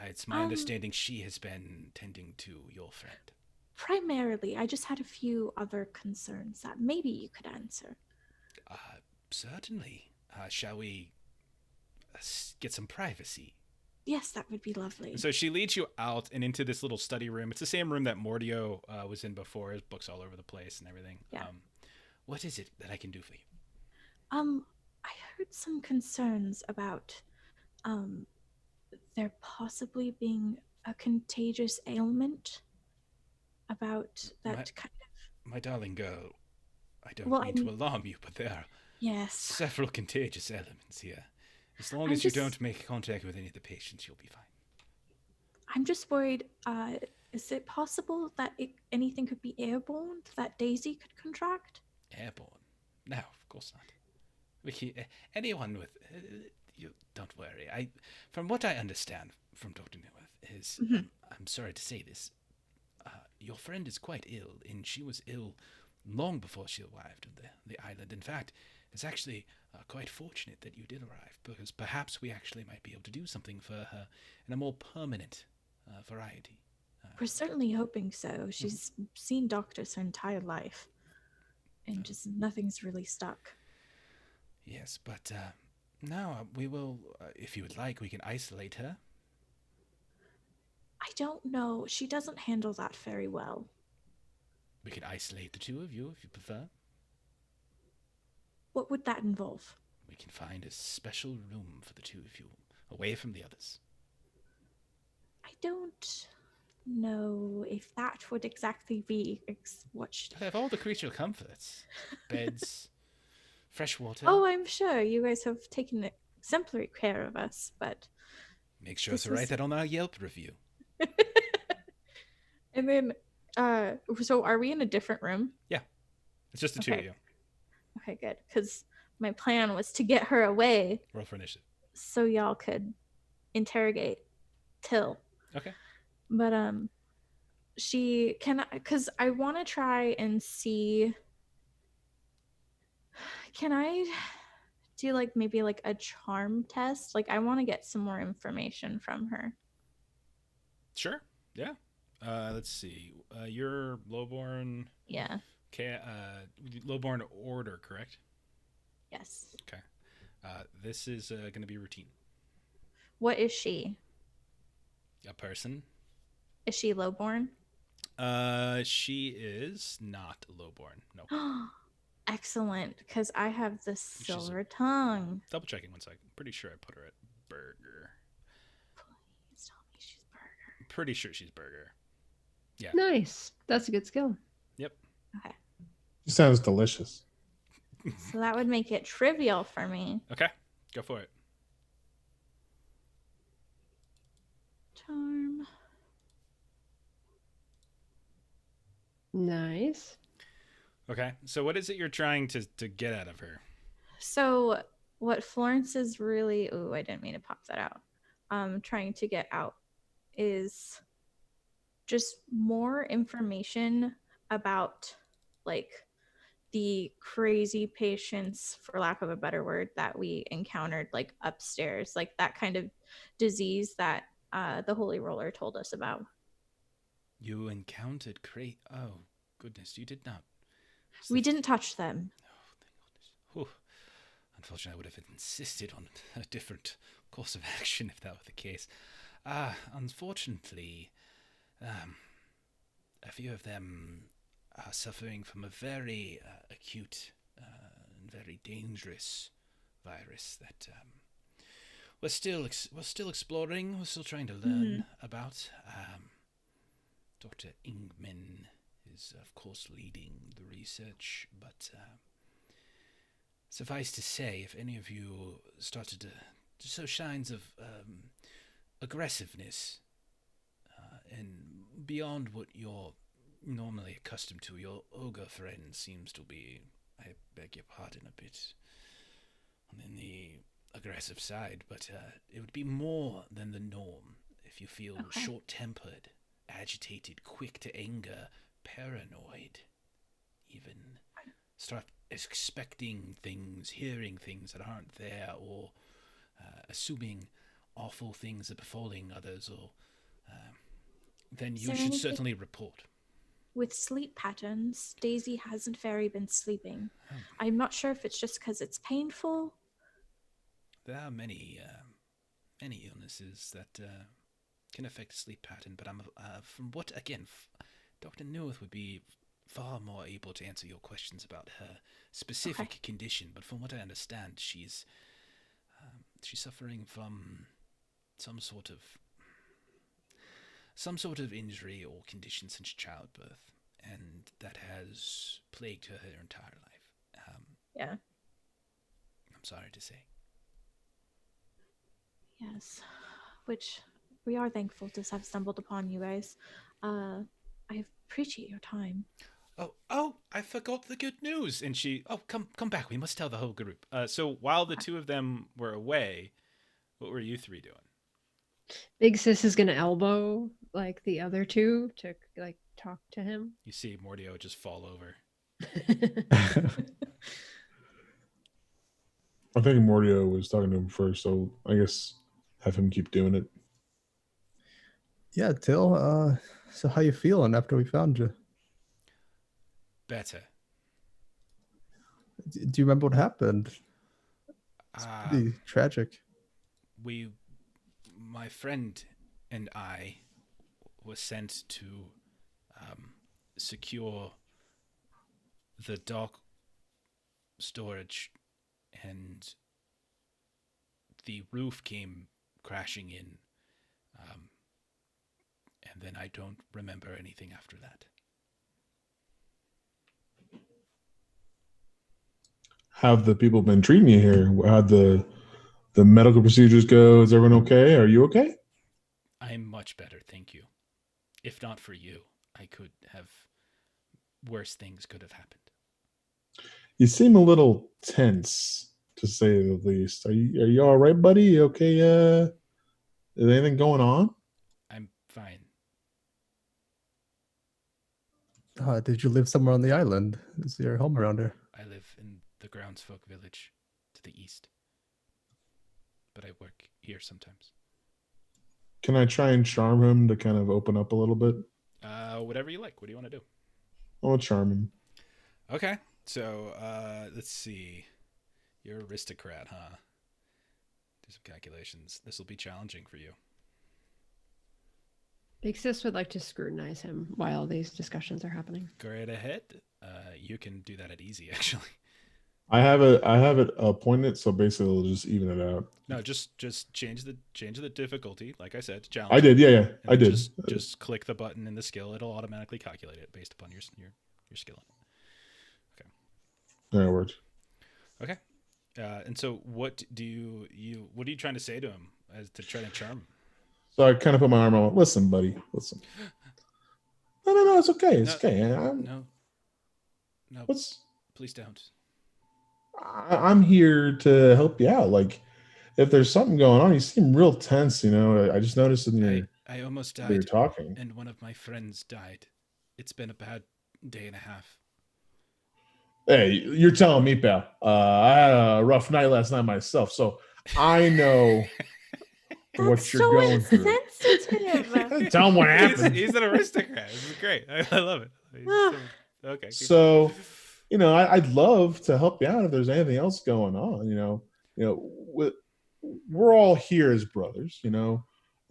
Speaker 1: It's my understanding she has been tending to your friend.
Speaker 5: Primarily, I just had a few other concerns that maybe you could answer.
Speaker 1: Certainly. Shall we get some privacy?
Speaker 5: Yes, that would be lovely.
Speaker 1: And so she leads you out and into this little study room. It's the same room that Mordio was in before. His books all over the place and everything.
Speaker 5: Yeah.
Speaker 1: What is it that I can do for you?
Speaker 5: I heard some concerns about there possibly being a contagious ailment about that kind of...
Speaker 1: My darling girl, I don't mean to alarm you, but there are several contagious elements here. As long as you don't make contact with any of the patients, you'll be fine.
Speaker 5: I'm just worried, is it possible that anything could be airborne that Daisy could contract?
Speaker 1: Airborne? No, of course not. Anyone with... you don't worry. From what I understand from Dr. Newworth is... I'm sorry to say this. Your friend is quite ill, and she was ill long before she arrived on the island. In fact, it's actually quite fortunate that you did arrive, because perhaps we actually might be able to do something for her in a more permanent variety.
Speaker 5: We're certainly hoping so. She's seen doctors her entire life, and just nothing's really stuck.
Speaker 1: Yes, but now we will, if you would like, we can isolate her.
Speaker 5: I don't know. She doesn't handle that very well.
Speaker 1: We can isolate the two of you if you prefer.
Speaker 5: What would that involve?
Speaker 1: We can find a special room for the two of you, away from the others.
Speaker 5: I don't know if that would exactly be what should...
Speaker 1: They have all the creature comforts. Beds, fresh water.
Speaker 5: Oh, I'm sure you guys have taken exemplary care of us, but...
Speaker 1: Make sure to write that on our Yelp review.
Speaker 5: And then, so are we in a different room?
Speaker 1: Yeah. It's just the two of you.
Speaker 5: Okay, good. Because my plan was to get her away.
Speaker 1: Roll for initiative.
Speaker 5: So y'all could interrogate Till.
Speaker 1: Okay.
Speaker 5: But, because I want to try and see, can I do maybe a charm test? I want to get some more information from her.
Speaker 1: Sure. Yeah. Let's see. You're lowborn.
Speaker 5: Yeah.
Speaker 1: Okay. Lowborn order, correct?
Speaker 5: Yes.
Speaker 1: Okay. This is going to be routine.
Speaker 5: What is she?
Speaker 1: A person.
Speaker 5: Is she lowborn?
Speaker 1: She is not lowborn. No.
Speaker 5: Excellent, because I have the silver tongue.
Speaker 1: Double checking 1 second. Pretty sure I put her at Burger.
Speaker 5: Please tell me she's Burger.
Speaker 1: Pretty sure she's Burger. Yeah.
Speaker 3: Nice. That's a good skill.
Speaker 1: Yep.
Speaker 5: Okay.
Speaker 4: She sounds delicious.
Speaker 5: So that would make it trivial for me.
Speaker 1: Okay. Go for it.
Speaker 5: Charm.
Speaker 3: Nice.
Speaker 1: Okay. So what is it you're trying to get out of her?
Speaker 5: So what Florence is really... Ooh, I didn't mean to pop that out. Trying to get out is just more information about the crazy patients, for lack of a better word, that we encountered upstairs, that kind of disease that the Holy Roller told us about.
Speaker 1: You encountered oh goodness, you did not.
Speaker 5: We didn't touch them.
Speaker 1: Oh, thank goodness. Unfortunately, I would have insisted on a different course of action if that were the case. Unfortunately, a few of them are suffering from a very acute and very dangerous virus that we're still exploring. We're still trying to learn about. Dr. Ingman is, of course, leading the research, but suffice to say, if any of you started to show signs of aggressiveness and beyond what you're normally accustomed to, your ogre friend seems to be, I beg your pardon, a bit on the aggressive side, but it would be more than the norm if you feel short-tempered, agitated, quick to anger, paranoid, even start expecting things, hearing things that aren't there, or assuming awful things are befalling others, or then you should certainly report.
Speaker 5: With sleep patterns, Daisy hasn't very been sleeping. I'm not sure if it's just because it's painful.
Speaker 1: There are many illnesses that can affect sleep pattern, but I'm from what again, Dr. Newith would be far more able to answer your questions about her specific condition. But from what I understand, she's suffering from some sort of injury or condition since childbirth, and that has plagued her entire life.
Speaker 5: Yeah.
Speaker 1: I'm sorry to say.
Speaker 5: Yes, which we are thankful to have stumbled upon you guys. I appreciate your time.
Speaker 1: Oh! I forgot the good news. And she, come back. We must tell the whole group. So while the two of them were away, what were you three doing?
Speaker 3: Big Sis is gonna elbow like the other two to like talk to him.
Speaker 1: You see Mordio just fall over.
Speaker 4: I think Mordio was talking to him first, so I guess have him keep doing it.
Speaker 2: Yeah, Till, so how you feeling after we found you?
Speaker 1: Better.
Speaker 2: Do you remember what happened? It's pretty tragic.
Speaker 1: My friend and I were sent to secure the dock storage, and the roof came crashing in, and then I don't remember anything after that.
Speaker 4: How have the people been treating you here? How'd the medical procedures go? Is everyone okay? Are you okay?
Speaker 1: I'm much better, thank you. If not for you, I could have... worse things could have happened.
Speaker 4: You seem a little tense, to say the least. Are you all right, buddy? You okay? Is anything going on?
Speaker 1: I'm fine.
Speaker 2: Did you live somewhere on the island? Is your home around here?
Speaker 1: I live in the Groundsfolk village to the east, but I work here sometimes.
Speaker 4: Can I try and charm him to kind of open up a little bit?
Speaker 1: Whatever you like. What do you want to do?
Speaker 4: I'll charm him.
Speaker 1: Okay, so let's see. You're an aristocrat, huh? Do some calculations. This will be challenging for you.
Speaker 3: Big Sis would like to scrutinize him while these discussions are happening.
Speaker 1: Go right ahead. You can do that at easy, actually.
Speaker 4: I have it appointed, so basically it'll just even it out.
Speaker 1: No, just change the difficulty. Like I said, challenge.
Speaker 4: I did, yeah. I did.
Speaker 1: Just click the button in the skill. It'll automatically calculate it based upon your skill. Okay.
Speaker 4: That works.
Speaker 1: Okay. And so, what are you trying to say to him as to try to charm him?
Speaker 4: So I kind of put my arm on. Listen, buddy. Listen. No. It's okay. It's okay.
Speaker 1: No. Please don't.
Speaker 4: I'm here to help you out. Like, if there's something going on, you seem real tense. You know, I just noticed in your.
Speaker 1: I almost died.
Speaker 4: You're talking,
Speaker 1: and one of my friends died. It's been a bad day and a half.
Speaker 4: Hey, you're telling me, pal. I had a rough night last night myself, so I know what you're going through. Tell him what happened.
Speaker 1: He's an aristocrat. This is great. I love it. Okay.
Speaker 4: So, I'd love to help you out if there's anything else going on. We're all here as brothers.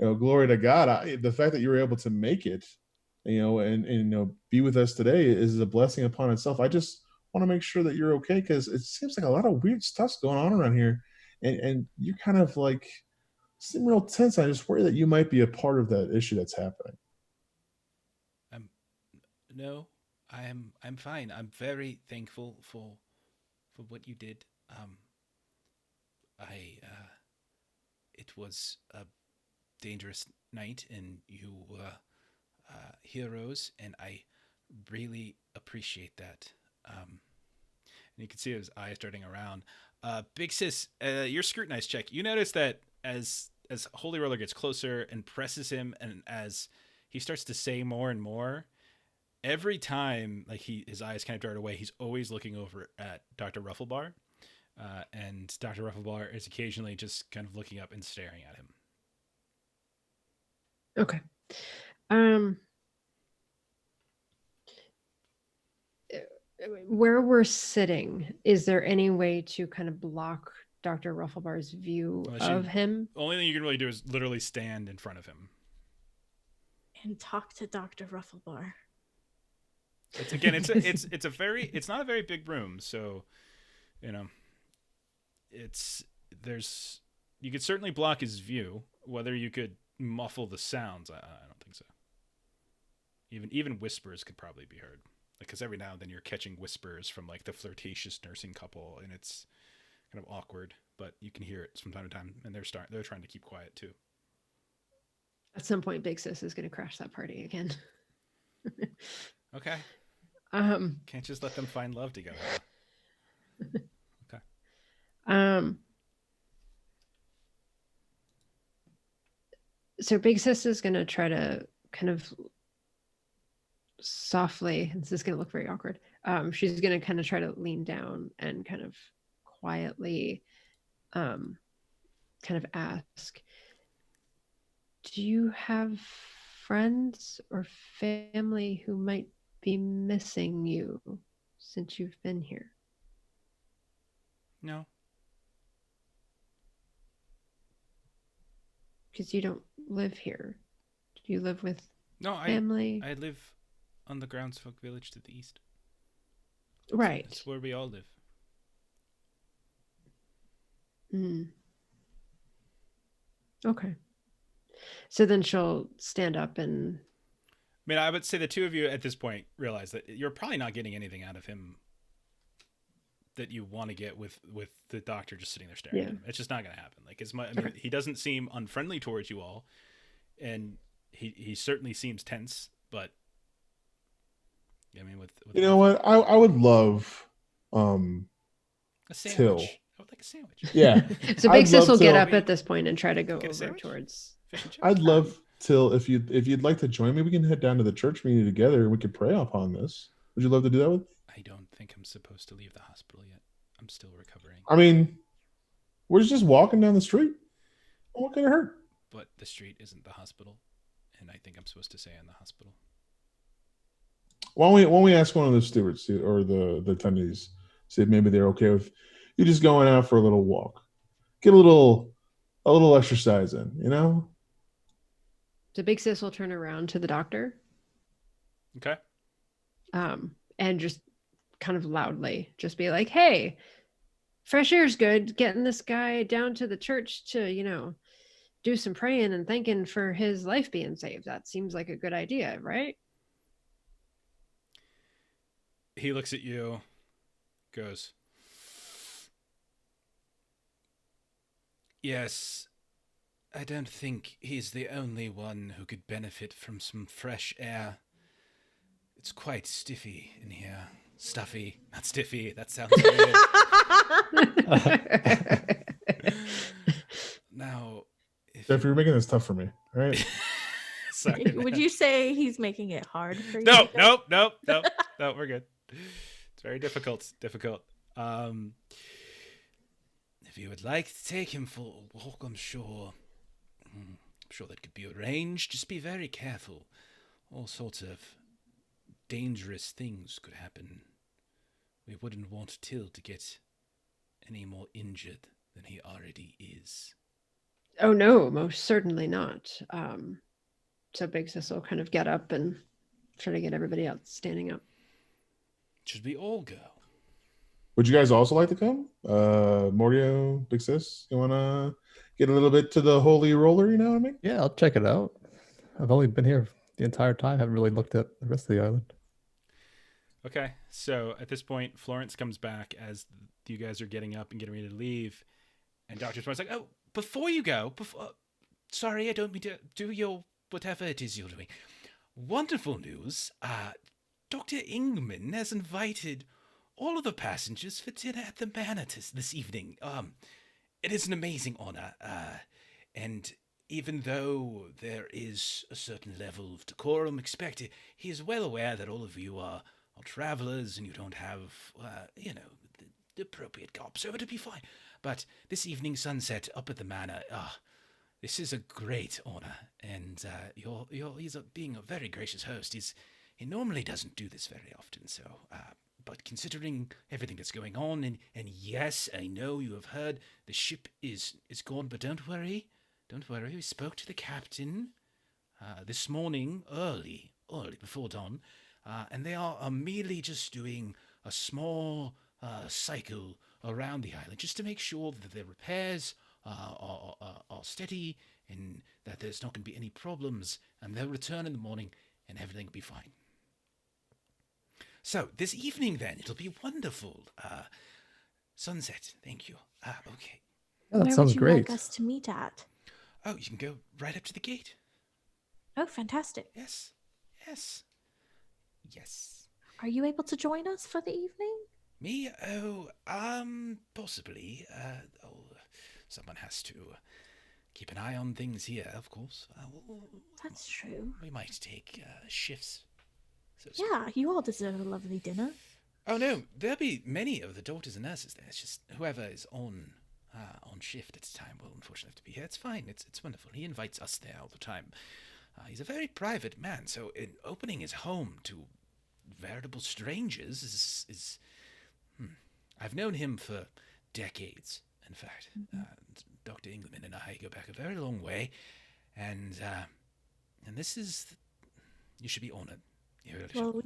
Speaker 4: Glory to God. The fact that you were able to make it, and be with us today is a blessing upon itself. I just want to make sure that you're okay, because it seems like a lot of weird stuff's going on around here, and you kind of like seem real tense. I just worry that you might be a part of that issue that's happening.
Speaker 1: No, I'm fine. I'm very thankful for what you did. It was a dangerous night, and you were heroes, and I really appreciate that. And you can see his eyes darting around. Big Sis, your scrutinized check. You notice that as Holy Roller gets closer and presses him, and as he starts to say more and more, every time like his eyes kind of dart away, he's always looking over at Dr. Rufflebar. And Dr. Rufflebar is occasionally just kind of looking up and staring at him.
Speaker 3: Okay. Where we're sitting, is there any way to kind of block Dr. Rufflebar's view of him?
Speaker 1: The only thing you can really do is literally stand in front of him
Speaker 5: and talk to Dr. Rufflebar.
Speaker 1: It's not a very big room, so you could certainly block his view. Whether you could muffle the sounds, I don't think so. Even whispers could probably be heard, because every now and then you're catching whispers from like the flirtatious nursing couple, and it's kind of awkward, but you can hear it from time to time, and they're trying to keep quiet too.
Speaker 3: At some point, Big Sis is going to crash that party again.
Speaker 1: Okay. Can't just let them find love together. Okay.
Speaker 3: So Big Sis is going to try to kind of softly, this is going to look very awkward. She's going to kind of try to lean down and kind of quietly kind of ask, do you have friends or family who might be missing you since you've been here?
Speaker 1: No.
Speaker 3: Because you don't live here. Do you live with
Speaker 1: family? I live on the Groundsfolk village to the east.
Speaker 3: Right.
Speaker 1: That's where we all live.
Speaker 3: Okay. So then she'll stand up and...
Speaker 1: I mean, I would say the two of you at this point realize that you're probably not getting anything out of him that you want to get with the doctor just sitting there staring at him. It's just not going to happen. Like, he doesn't seem unfriendly towards you all, and he certainly seems tense. But I mean, with
Speaker 4: you know what, I would love
Speaker 1: a sandwich.
Speaker 4: Till.
Speaker 1: I would like a sandwich.
Speaker 4: Yeah.
Speaker 3: So Big Sis will get up at this point and try to go over towards.
Speaker 4: I'd love Till, if you'd like to join me, we can head down to the church meeting together and we could pray upon this. Would you love to do that with me?
Speaker 1: I don't think I'm supposed to leave the hospital yet. I'm still recovering.
Speaker 4: I mean, we're just walking down the street. What can it hurt?
Speaker 1: But the street isn't the hospital, and I think I'm supposed to stay in the hospital.
Speaker 4: Why don't we ask one of the stewards or the attendees, see if maybe they're okay with you just going out for a little walk, get a little exercise in, you know?
Speaker 3: So Big Sis will turn around to the doctor.
Speaker 1: Okay.
Speaker 3: And just kind of loudly just be like, hey, fresh air's good. Getting this guy down to the church to, do some praying and thanking for his life being saved. That seems like a good idea, right?
Speaker 1: He looks at you, goes, yes, I don't think he's the only one who could benefit from some fresh air. It's quite stiffy in here. Stuffy, not stiffy. That sounds weird. Now,
Speaker 4: Jeff, you're making this tough for me, right?
Speaker 1: Sorry.
Speaker 5: Would you say he's making it hard for you?
Speaker 1: No, we're good. It's very difficult. If you would like to take him for a walk, I'm sure that could be arranged. Just be very careful. All sorts of dangerous things could happen. We wouldn't want Till to get any more injured than he already is.
Speaker 3: Oh no, most certainly not. So Big Sis will kind of get up and try to get everybody else standing up.
Speaker 1: Should we all go?
Speaker 4: Would you guys also like to come? Mordio, Big Sis, you want to get a little bit to the Holy Roller, you know what I mean?
Speaker 2: Yeah, I'll check it out. I've only been here the entire time. Haven't really looked at the rest of the island.
Speaker 1: Okay, so at this point, Florence comes back as you guys are getting up and getting ready to leave. And Dr. Smart's like, oh, before you go, sorry, I don't mean to do your whatever it is you're doing. Wonderful news. Dr. Ingman has invited all of the passengers for dinner at the manor this evening. It is an amazing honor, and even though there is a certain level of decorum expected, he is well aware that all of you are travelers and you don't have, the appropriate garb, so it'll be fine. But this evening sunset up at the manor, this is a great honor, and he's being a very gracious host. He normally doesn't do this very often, so, but considering everything that's going on, and yes, I know you have heard the ship is gone, but don't worry. Don't worry, we spoke to the captain this morning, early before dawn, and they are merely just doing a small cycle around the island just to make sure that the repairs are steady and that there's not going to be any problems, and they'll return in the morning and everything will be fine. So, this evening then, it'll be wonderful. Sunset, thank you. Okay.
Speaker 2: Yeah, that
Speaker 5: Where
Speaker 2: sounds
Speaker 5: would you
Speaker 2: great.
Speaker 5: like us to meet at?
Speaker 1: Oh, you can go right up to the gate.
Speaker 5: Oh, fantastic.
Speaker 1: Yes.
Speaker 5: Are you able to join us for the evening?
Speaker 1: Me? Oh, possibly. Someone has to keep an eye on things here, of course.
Speaker 5: That's true.
Speaker 1: We might take shifts. So
Speaker 5: Yeah, you all deserve a lovely dinner.
Speaker 1: Oh no, there'll be many of the doctors and nurses there. It's just whoever is on shift at a time will unfortunately have to be here. It's fine. It's wonderful. He invites us there all the time. He's a very private man, so opening his home to veritable strangers is I've known him for decades. In fact, Dr. Engleman and I go back a very long way, and this is you should be honored.
Speaker 5: Well, we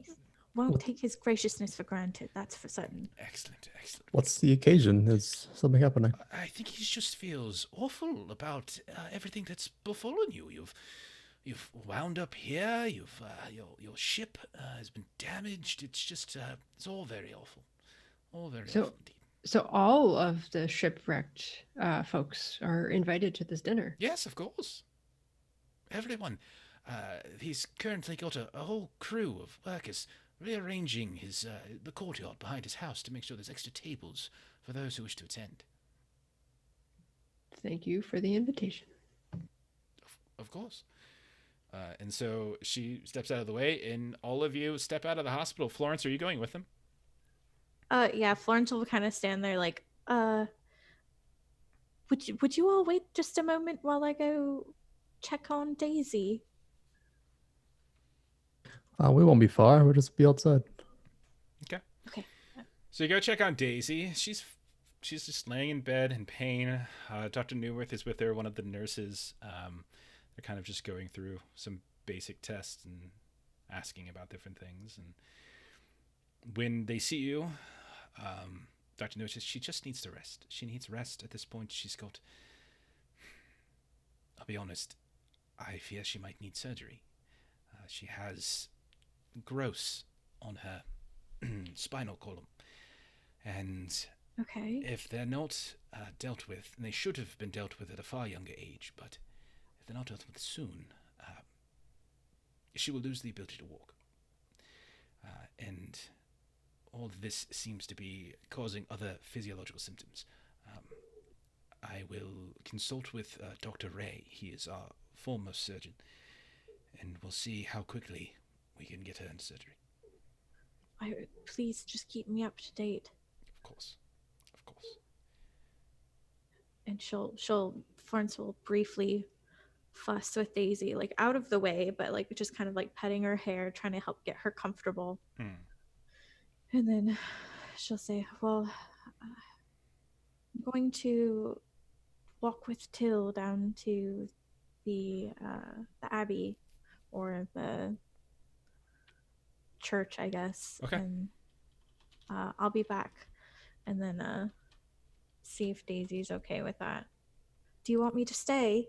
Speaker 5: won't take his graciousness for granted, that's for certain.
Speaker 1: Excellent.
Speaker 2: What's the occasion? Is something happening?
Speaker 1: I think he just feels awful about everything that's befallen you. You've wound up here. Your ship has been damaged. It's just it's all very awful. All very awful indeed.
Speaker 3: So all of the shipwrecked folks are invited to this dinner?
Speaker 1: Yes, of course. Everyone. He's currently got a whole crew of workers rearranging the courtyard behind his house to make sure there's extra tables for those who wish to attend.
Speaker 3: Thank you for the invitation.
Speaker 1: Of course. And so she steps out of the way, and all of you step out of the hospital. Florence, are you going with them?
Speaker 5: Yeah, Florence will kind of stand there like, would you all wait just a moment while I go check on Daisy?
Speaker 2: We won't be far. We'll just be outside.
Speaker 1: Okay. So you go check on Daisy. She's just laying in bed in pain. Dr. Newworth is with her, one of the nurses. They're kind of just going through some basic tests and asking about different things. And when they see you, Dr. Newworth says she just needs to rest. She needs rest at this point. I'll be honest, I fear she might need surgery. She has growths on her spinal column. And if they're not dealt with, and they should have been dealt with at a far younger age, but if they're not dealt with soon, she will lose the ability to walk. And all of this seems to be causing other physiological symptoms. I will consult with Dr. Ray. He is our foremost surgeon, and we'll see how quickly we can get her into surgery.
Speaker 5: Please just keep me up to date.
Speaker 1: Of course.
Speaker 5: And Florence will briefly fuss with Daisy, like out of the way, but like just kind of like petting her hair, trying to help get her comfortable. And then she'll say, well, I'm going to walk with Till down to the Abbey or the church, I guess.
Speaker 1: Okay.
Speaker 5: And I'll be back and then see if Daisy's okay with that. Do you want me to stay?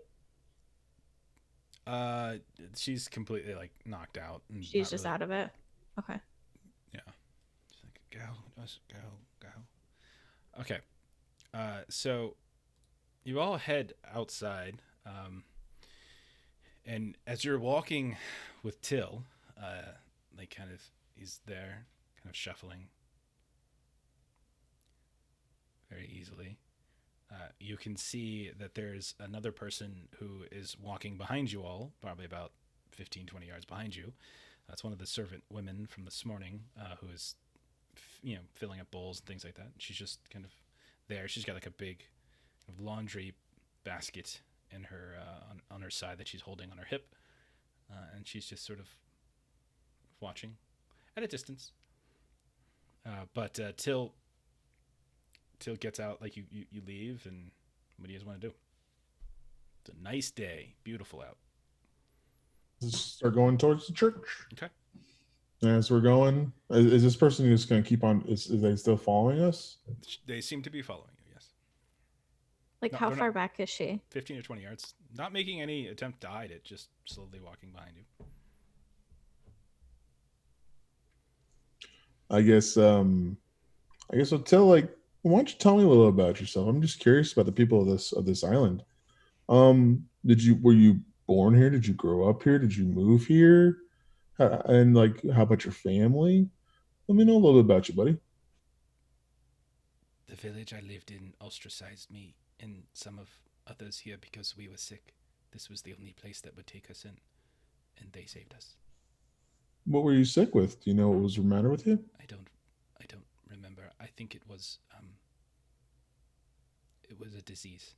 Speaker 1: She's completely like knocked out. And
Speaker 5: she's just out of it. Okay.
Speaker 1: Yeah. She's like, go. Okay. So you all head outside, and as you're walking with Till, like kind of he's there, kind of shuffling, very easily. You can see that there's another person who is walking behind you all, probably about 15, 20 yards behind you. That's one of the servant women from this morning who is, filling up bowls and things like that. She's just kind of there. She's got like a big laundry basket in her on her side that she's holding on her hip, and she's just sort of watching at a distance. But Till gets out, like you leave, and what do you guys want to do? It's a nice day, beautiful out.
Speaker 4: Let's start going towards the church.
Speaker 1: Okay.
Speaker 4: As we're going, is this person just going to keep on? Is they still following us?
Speaker 1: They seem to be following you. Yes.
Speaker 5: Like, how far back is she?
Speaker 1: 15 or 20 yards. Not making any attempt to hide it, just slowly walking behind you.
Speaker 4: I guess so. Till, like, why don't you tell me a little about yourself? I'm just curious about the people of this island. Were you born here? Did you grow up here? Did you move here? And like, how about your family? Let me know a little bit about you, buddy.
Speaker 1: The village I lived in ostracized me and some of others here because we were sick. This was the only place that would take us in, and they saved us.
Speaker 4: What were you sick with? Do you know what was the matter with you?
Speaker 1: I don't remember. I think it was a disease.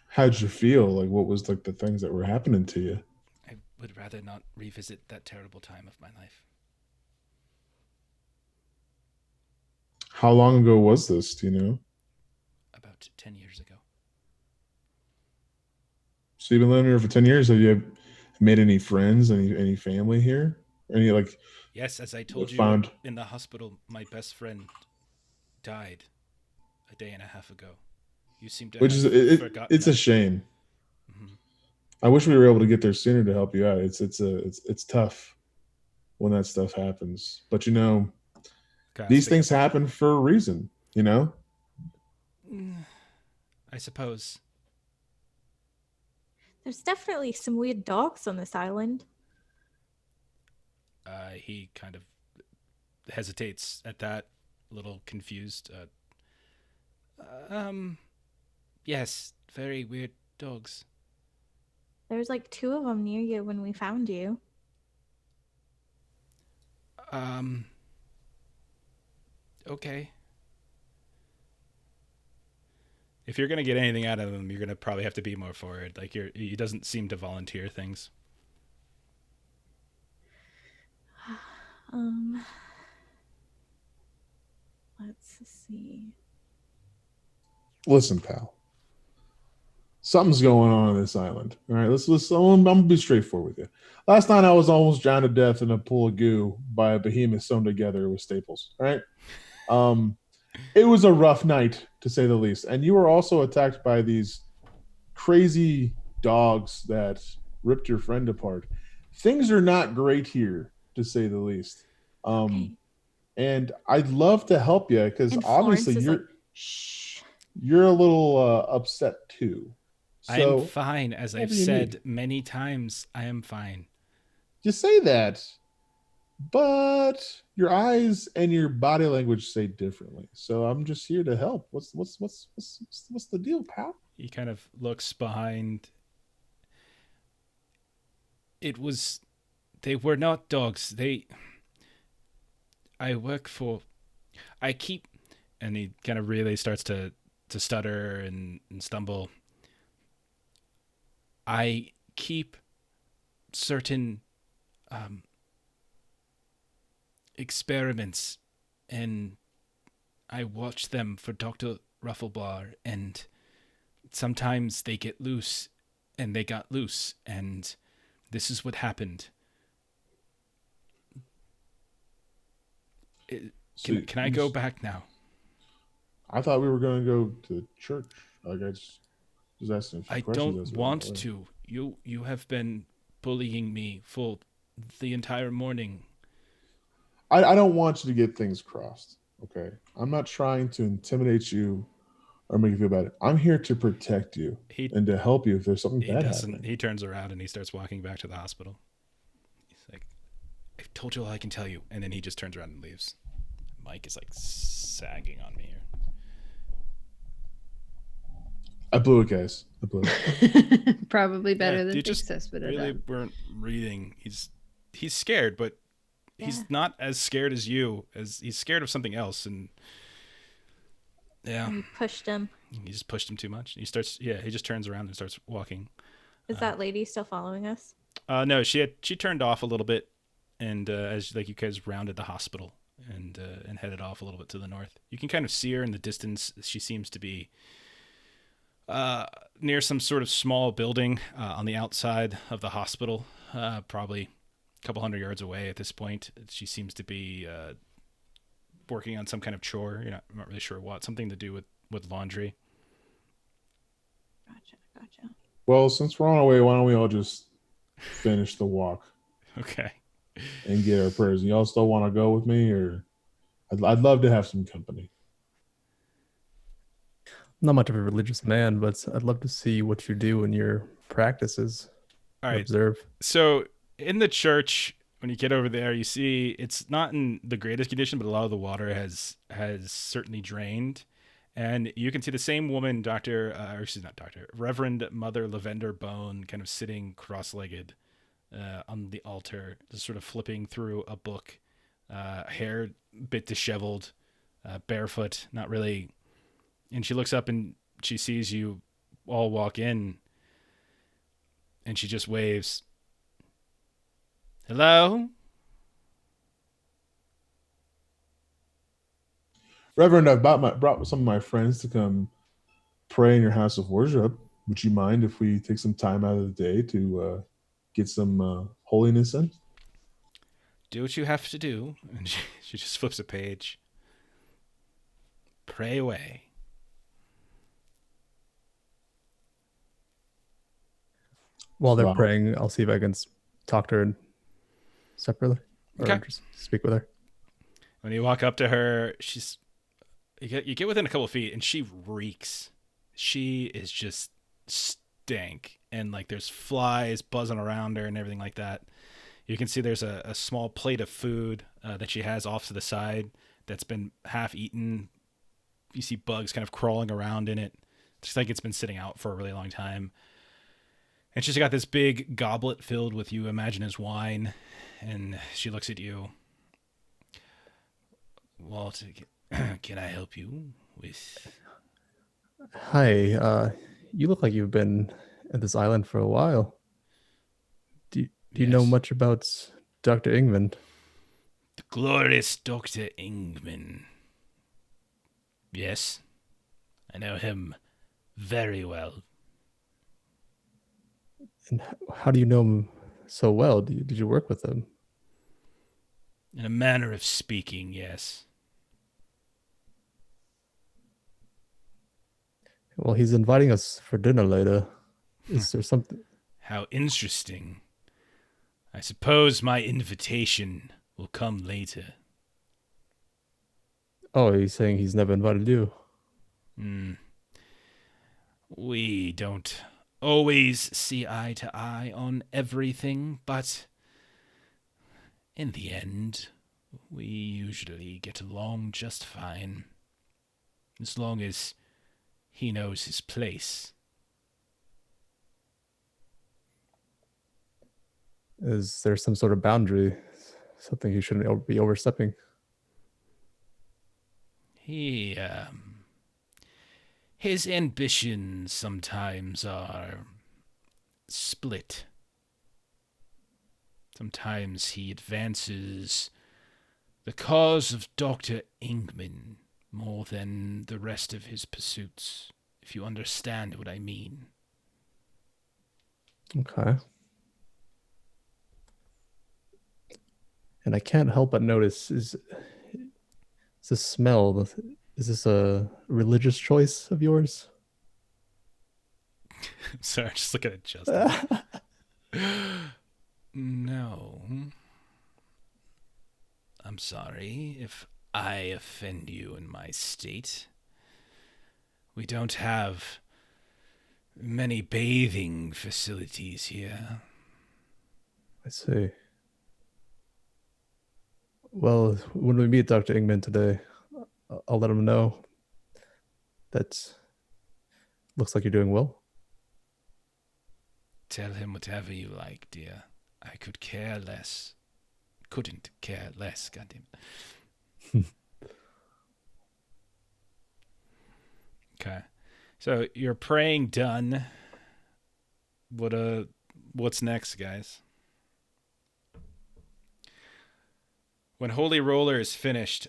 Speaker 4: How'd you feel? Like, what was like the things that were happening to you?
Speaker 1: I would rather not revisit that terrible time of my life.
Speaker 4: How long ago was this? Do you know?
Speaker 1: About 10 years ago.
Speaker 4: So you've been living here for 10 years. Have you made any friends, any family here? Any like?
Speaker 1: Yes, as I told you in the hospital, my best friend died a day and a half ago. You seem to have forgotten.
Speaker 4: It's a shame. Mm-hmm. I wish we were able to get there sooner to help you out. It's tough when that stuff happens. But these things happen for a reason,
Speaker 1: I suppose.
Speaker 5: There's definitely some weird dogs on this island.
Speaker 1: He kind of hesitates at that, a little confused. Yes, very weird dogs.
Speaker 5: There's like 2 of them near you when we found you.
Speaker 1: Okay. If you're gonna get anything out of him, you're gonna probably have to be more forward. Like he doesn't seem to volunteer things.
Speaker 5: Let's see.
Speaker 4: Listen, pal. Something's going on this island. All right, I'm gonna be straightforward with you. Last night I was almost drowned to death in a pool of goo by a behemoth sewn together with staples. All right. It was a rough night, to say the least. And you were also attacked by these crazy dogs that ripped your friend apart. Things are not great here, to say the least. Okay. And I'd love to help you because obviously you're a little upset too. So,
Speaker 1: I'm fine, as I've said many times. I am fine.
Speaker 4: You say that, but your eyes and your body language say differently. So I'm just here to help. What's the deal, pal?
Speaker 1: He kind of looks behind. They were not dogs. And he kind of really starts to stutter and stumble. I keep certain experiments, and I watch them for Dr. Rufflebar, and sometimes they get loose, and they got loose, and this is what happened. Can I go back now?
Speaker 4: I thought we were going to go to church. Like I just asking a few questions.
Speaker 1: I don't want to. You have been bullying me for the entire morning.
Speaker 4: I don't want you to get things crossed. Okay, I'm not trying to intimidate you or make you feel bad. I'm here to protect you and to help you if there's something bad happening.
Speaker 1: He turns around and he starts walking back to the hospital. He's like, I've told you all I can tell you. And then he just turns around and leaves. mic is like sagging on me here.
Speaker 4: I blew it, guys. I blew it.
Speaker 3: Probably better than
Speaker 1: just really weren't reading. He's scared, but he's not as scared as you. As he's scared of something else, and
Speaker 5: you pushed him.
Speaker 1: You just pushed him too much. He starts. Yeah, he just turns around and starts walking.
Speaker 5: Is that lady still following us?
Speaker 1: No, she turned off a little bit, and as like you guys rounded the hospital and headed off a little bit to the north, you can kind of see her in the distance. She seems to be near some sort of small building on the outside of the hospital, probably a couple 100 yards away at this point. She seems to be working on some kind of chore. I'm not really sure what. Something to do with laundry.
Speaker 5: Gotcha.
Speaker 4: Well, since we're on our way, why don't we all just finish the walk?
Speaker 1: Okay.
Speaker 4: And get our prayers. Y'all still want to go with me, or I'd love to have some company.
Speaker 2: Not much of a religious man, but I'd love to see what you do in your practices.
Speaker 1: All right.
Speaker 2: Observe.
Speaker 1: So in the church, when you get over there, you see it's not in the greatest condition, but a lot of the water has certainly drained. And you can see the same woman, Reverend Mother Lavender Bone, kind of sitting cross-legged on the altar, just sort of flipping through a book, hair a bit disheveled, barefoot, not really. And she looks up and she sees you all walk in, and she just waves. Hello?
Speaker 4: Reverend, I've brought some of my friends to come pray in your house of worship. Would you mind if we take some time out of the day to get some holiness in?
Speaker 1: Do what you have to do. And she just flips a page. Pray away.
Speaker 2: While they're praying, I'll see if I can talk to her separately. Or just speak with her.
Speaker 1: When you walk up to her, you get within a couple of feet, and she reeks. She is just stank, and like there's flies buzzing around her and everything like that. You can see there's a small plate of food that she has off to the side that's been half eaten. You see bugs kind of crawling around in it. It's like it's been sitting out for a really long time. And she's got this big goblet filled with you imagine as wine, and she looks at you. Walter, can I help you with?
Speaker 2: Hi, you look like you've been at this island for a while. Do you know much about Dr. Ingman?
Speaker 1: The glorious Dr. Ingman. Yes, I know him very well.
Speaker 2: And how do you know him so well? Did you work with him?
Speaker 1: In a manner of speaking, yes.
Speaker 2: Well, he's inviting us for dinner later. Is there something?
Speaker 1: How interesting. I suppose my invitation will come later.
Speaker 2: Oh, he's saying he's never invited you.
Speaker 1: We don't always see eye to eye on everything, but in the end, we usually get along just fine. As long as he knows his place.
Speaker 2: Is there some sort of boundary? Something he shouldn't be overstepping?
Speaker 1: His ambitions sometimes are split. Sometimes he advances the cause of Dr. Ingman more than the rest of his pursuits, if you understand what I mean.
Speaker 2: Okay. And I can't help but notice, is this smell, is this a religious choice of yours?
Speaker 1: Sorry, just look at it, Justin. No. I'm sorry if I offend you in my state. We don't have many bathing facilities here.
Speaker 2: I see. Well, when we meet Dr. Ingman today, I'll let him know that looks like you're doing well.
Speaker 1: Tell him whatever you like, dear. I could care less. Couldn't care less, goddamn. Okay. So your praying done. What's next, guys? When Holy Roller is finished,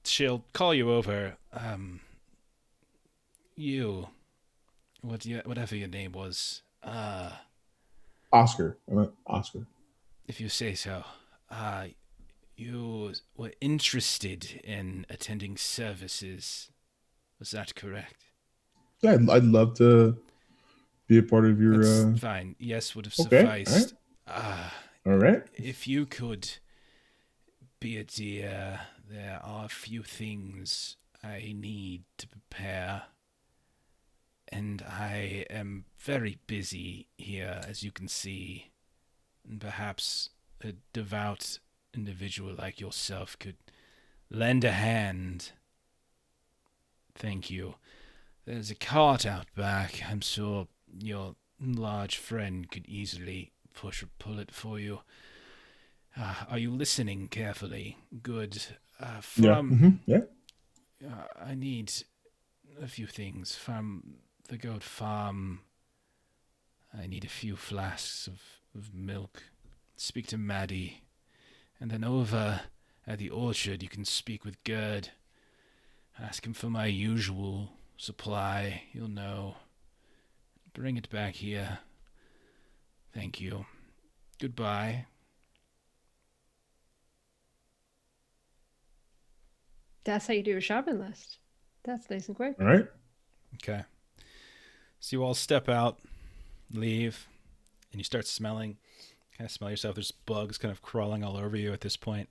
Speaker 1: she'll call you over. Whatever your name was.
Speaker 4: Oscar. I meant Oscar.
Speaker 1: If you say so. You were interested in attending services. Was that correct?
Speaker 4: Yeah, I'd love to be a part of your...
Speaker 1: That's fine. Yes, would have sufficed.
Speaker 4: All right.
Speaker 1: If you could be a dear, there are a few things I need to prepare. And I am very busy here, as you can see. And perhaps a devout individual like yourself could lend a hand. Thank you. There's a cart out back. I'm sure your large friend could easily push or pull it for you. Are you listening carefully? Good.
Speaker 4: Yeah.
Speaker 1: I need a few things. From the goat farm, I need a few flasks of milk. Speak to Maddie. And then over at the orchard, you can speak with Gerd. Ask him for my usual supply. You'll know. Bring it back here. Thank you. Goodbye.
Speaker 3: That's how you do a shopping list. That's nice and quick.
Speaker 4: All right.
Speaker 1: Okay. So you all step out, leave, and you start smelling. Kind of smell yourself. There's bugs kind of crawling all over you at this point.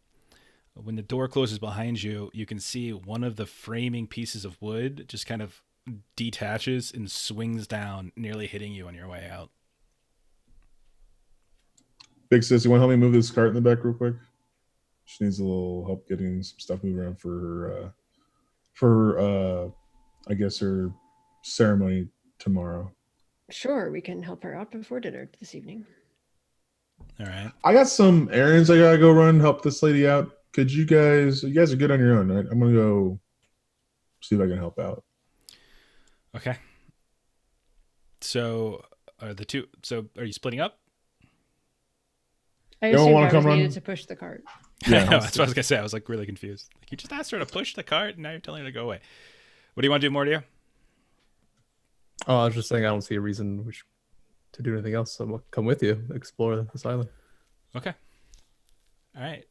Speaker 1: When the door closes behind you, you can see one of the framing pieces of wood just kind of detaches and swings down, nearly hitting you on your way out.
Speaker 4: Big sis, you want to help me move this cart in the back real quick? She needs a little help getting some stuff moved around for I guess her ceremony tomorrow.
Speaker 3: Sure, we can help her out before dinner this evening.
Speaker 1: All right.
Speaker 4: I got some errands I gotta go run, help this lady out. Could you guys are good on your own, right? I'm gonna go see if I can help out.
Speaker 1: Okay. So are you splitting up?
Speaker 3: I assumed I was needed to push the cart.
Speaker 1: Yeah, no, that's what I was gonna say. I was like really confused. Like, you just asked her to push the cart, and now you're telling her to go away. What do you want to do, Mordia?
Speaker 2: Oh, I was just saying I don't see a reason to do anything else. So I'll come with you, explore this island.
Speaker 1: Okay. All right.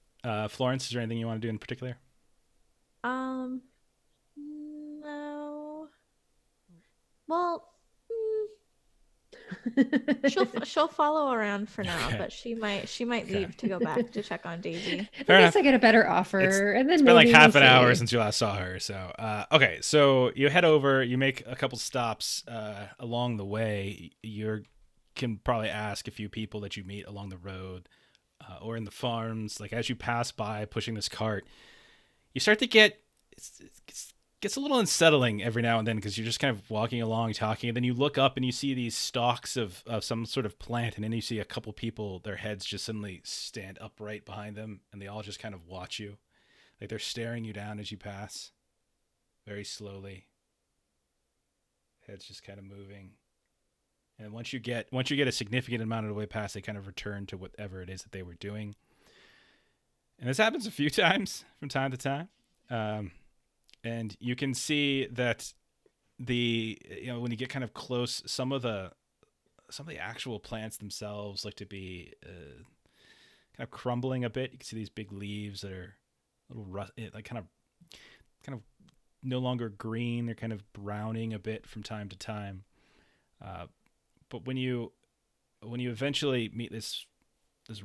Speaker 1: Florence, is there anything you want to do in particular?
Speaker 5: No. Well, she'll follow around for now, okay. But she might leave to go back to check on Daisy.
Speaker 3: I guess I get a better offer, and then
Speaker 1: it's been like half an hour since you last saw her. So okay, so you head over, you make a couple stops along the way. You can probably ask a few people that you meet along the road or in the farms. Like as you pass by pushing this cart, you start to get gets a little unsettling every now and then because you're just kind of walking along talking, and then you look up and you see these stalks of some sort of plant, and then you see a couple people, their heads just suddenly stand upright behind them, and they all just kind of watch you, like they're staring you down as you pass very slowly, heads just kind of moving. And once you get a significant amount of the way past, they kind of return to whatever it is that they were doing. And this happens a few times from time to time. And you can see that when you get kind of close, some of the actual plants themselves look to be kind of crumbling a bit. You can see these big leaves that are a little like kind of no longer green. They're kind of browning a bit from time to time. But when you eventually meet this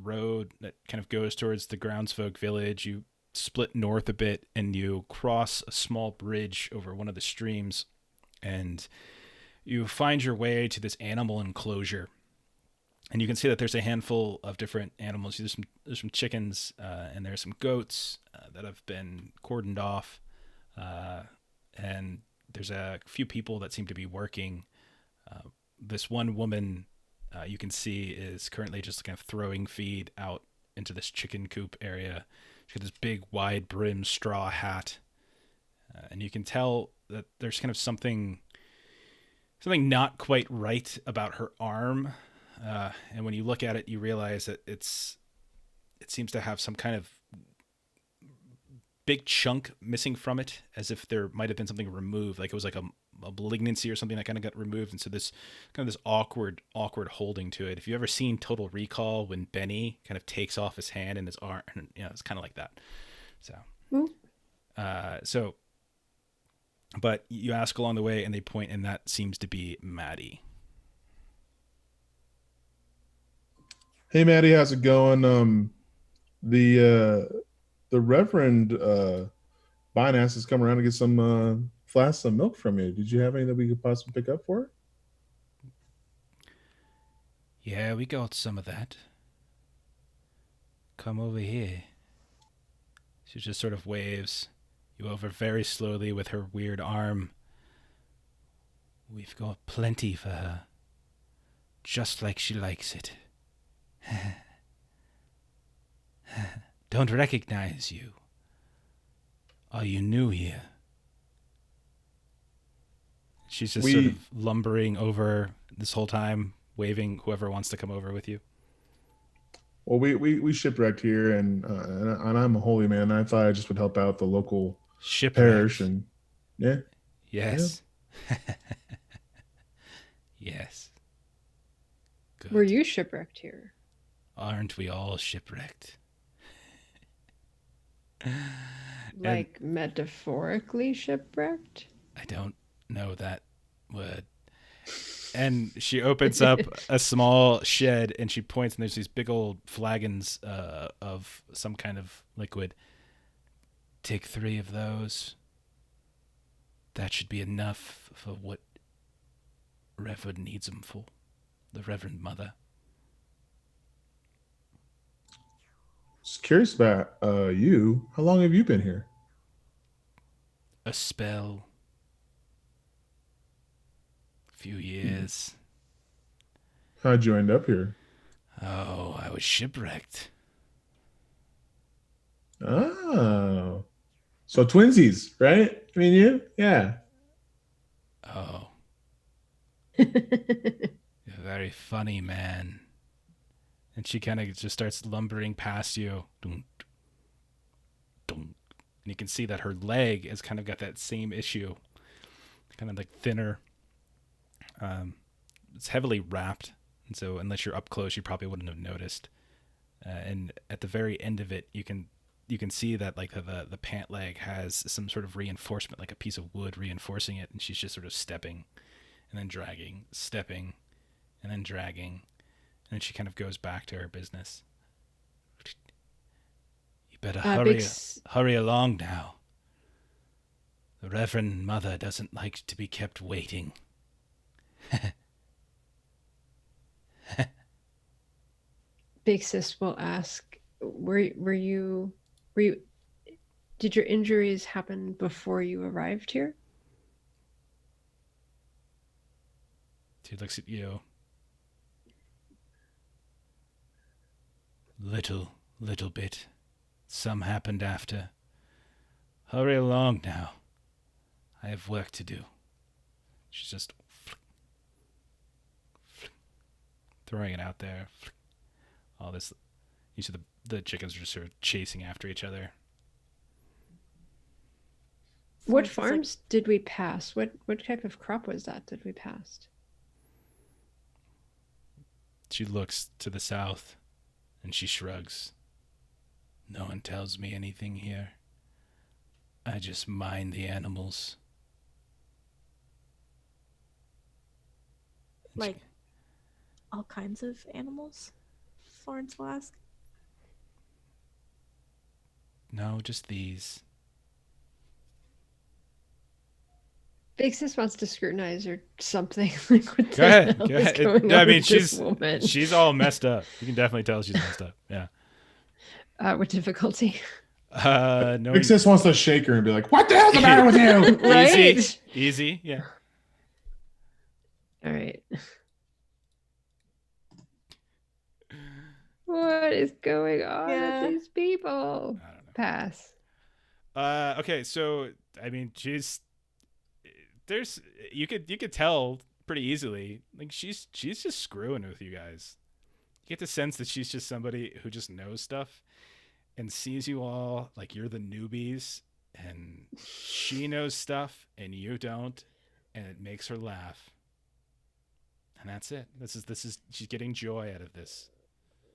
Speaker 1: road that kind of goes towards the Groundsfolk village, you split north a bit and you cross a small bridge over one of the streams, and you find your way to this animal enclosure. And you can see that there's a handful of different animals. There's some chickens, and there's some goats that have been cordoned off. And there's a few people that seem to be working. This one woman you can see is currently just kind of throwing feed out into this chicken coop area. She's got this big, wide brim straw hat. And you can tell that there's kind of something not quite right about her arm. And when you look at it, you realize that it seems to have some kind of big chunk missing from it, as if there might have been something removed, like it was like a malignancy or something that kind of got removed. And so this awkward holding to it. If you've ever seen Total Recall, when Benny kind of takes off his hand and his arm, it's kind of like that. So, but you ask along the way and they point, and that seems to be Maddie.
Speaker 4: Hey Maddie, how's it going? The Reverend Bine asked us to come around to get some flasks of milk from you. Did you have any that we could possibly pick up for her?
Speaker 1: Yeah, we got some of that. Come over here. She just sort of waves you over very slowly with her weird arm. We've got plenty for her. Just like she likes it. Don't recognize you. Are you new here? She's just sort of lumbering over this whole time, waving whoever wants to come over with you.
Speaker 4: Well, we shipwrecked here, and I'm a holy man. I thought I just would help out the local parish, and
Speaker 1: yeah. Yes. Yeah. Yes. Good.
Speaker 3: Were you shipwrecked here?
Speaker 1: Aren't we all shipwrecked?
Speaker 3: Like metaphorically shipwrecked?
Speaker 1: I don't know that word. And she opens up a small shed and she points, and there's these big old flagons of some kind of liquid. Take 3 of those. That should be enough for what Reverend needs them for. The Reverend Mother.
Speaker 4: Just curious about you. How long have you been here?
Speaker 1: A spell. A few years.
Speaker 4: How'd you end up here?
Speaker 1: Oh, I was shipwrecked.
Speaker 4: Oh. So twinsies, right? I mean, you? Yeah.
Speaker 1: Oh. You're a very funny man. And she kind of just starts lumbering past you. Dun, dun. And you can see that her leg has kind of got that same issue. Kind of like thinner. It's heavily wrapped. And so unless you're up close, you probably wouldn't have noticed. And at the very end of it, you can see that like the pant leg has some sort of reinforcement, like a piece of wood reinforcing it. And she's just sort of stepping and then dragging, stepping and then dragging. And then she kind of goes back to her business. You better hurry along now. The Reverend Mother doesn't like to be kept waiting.
Speaker 3: Big Sis will ask, did your injuries happen before you arrived here?
Speaker 1: She looks at you. Little bit. Some happened after. Hurry along now. I have work to do. She's just throwing it out there. All this. Each of the chickens are just sort of chasing after each other.
Speaker 3: What farms did we pass? What type of crop was that we passed?
Speaker 1: She looks to the south. And she shrugs. No one tells me anything here. I just mind the animals.
Speaker 5: Like all kinds of animals? Florence will ask.
Speaker 1: No, just these.
Speaker 3: Big Sis wants to scrutinize or something. Like, what
Speaker 1: Go ahead.
Speaker 3: Go ahead.
Speaker 1: I mean, she's all messed up. You can definitely tell she's messed up. Yeah.
Speaker 3: With difficulty.
Speaker 1: No.
Speaker 4: Big Sis wants to shake her and be like, "What the hell's the matter with you?"
Speaker 3: Right?
Speaker 1: Easy. Yeah.
Speaker 3: All right. What is going on with these people?
Speaker 1: I don't know.
Speaker 3: Pass.
Speaker 1: Okay, so I mean, you could tell pretty easily, like she's just screwing with you guys. You get the sense that she's just somebody who just knows stuff and sees you all like you're the newbies, and she knows stuff and you don't, and it makes her laugh. And that's it. This is she's getting joy out of this.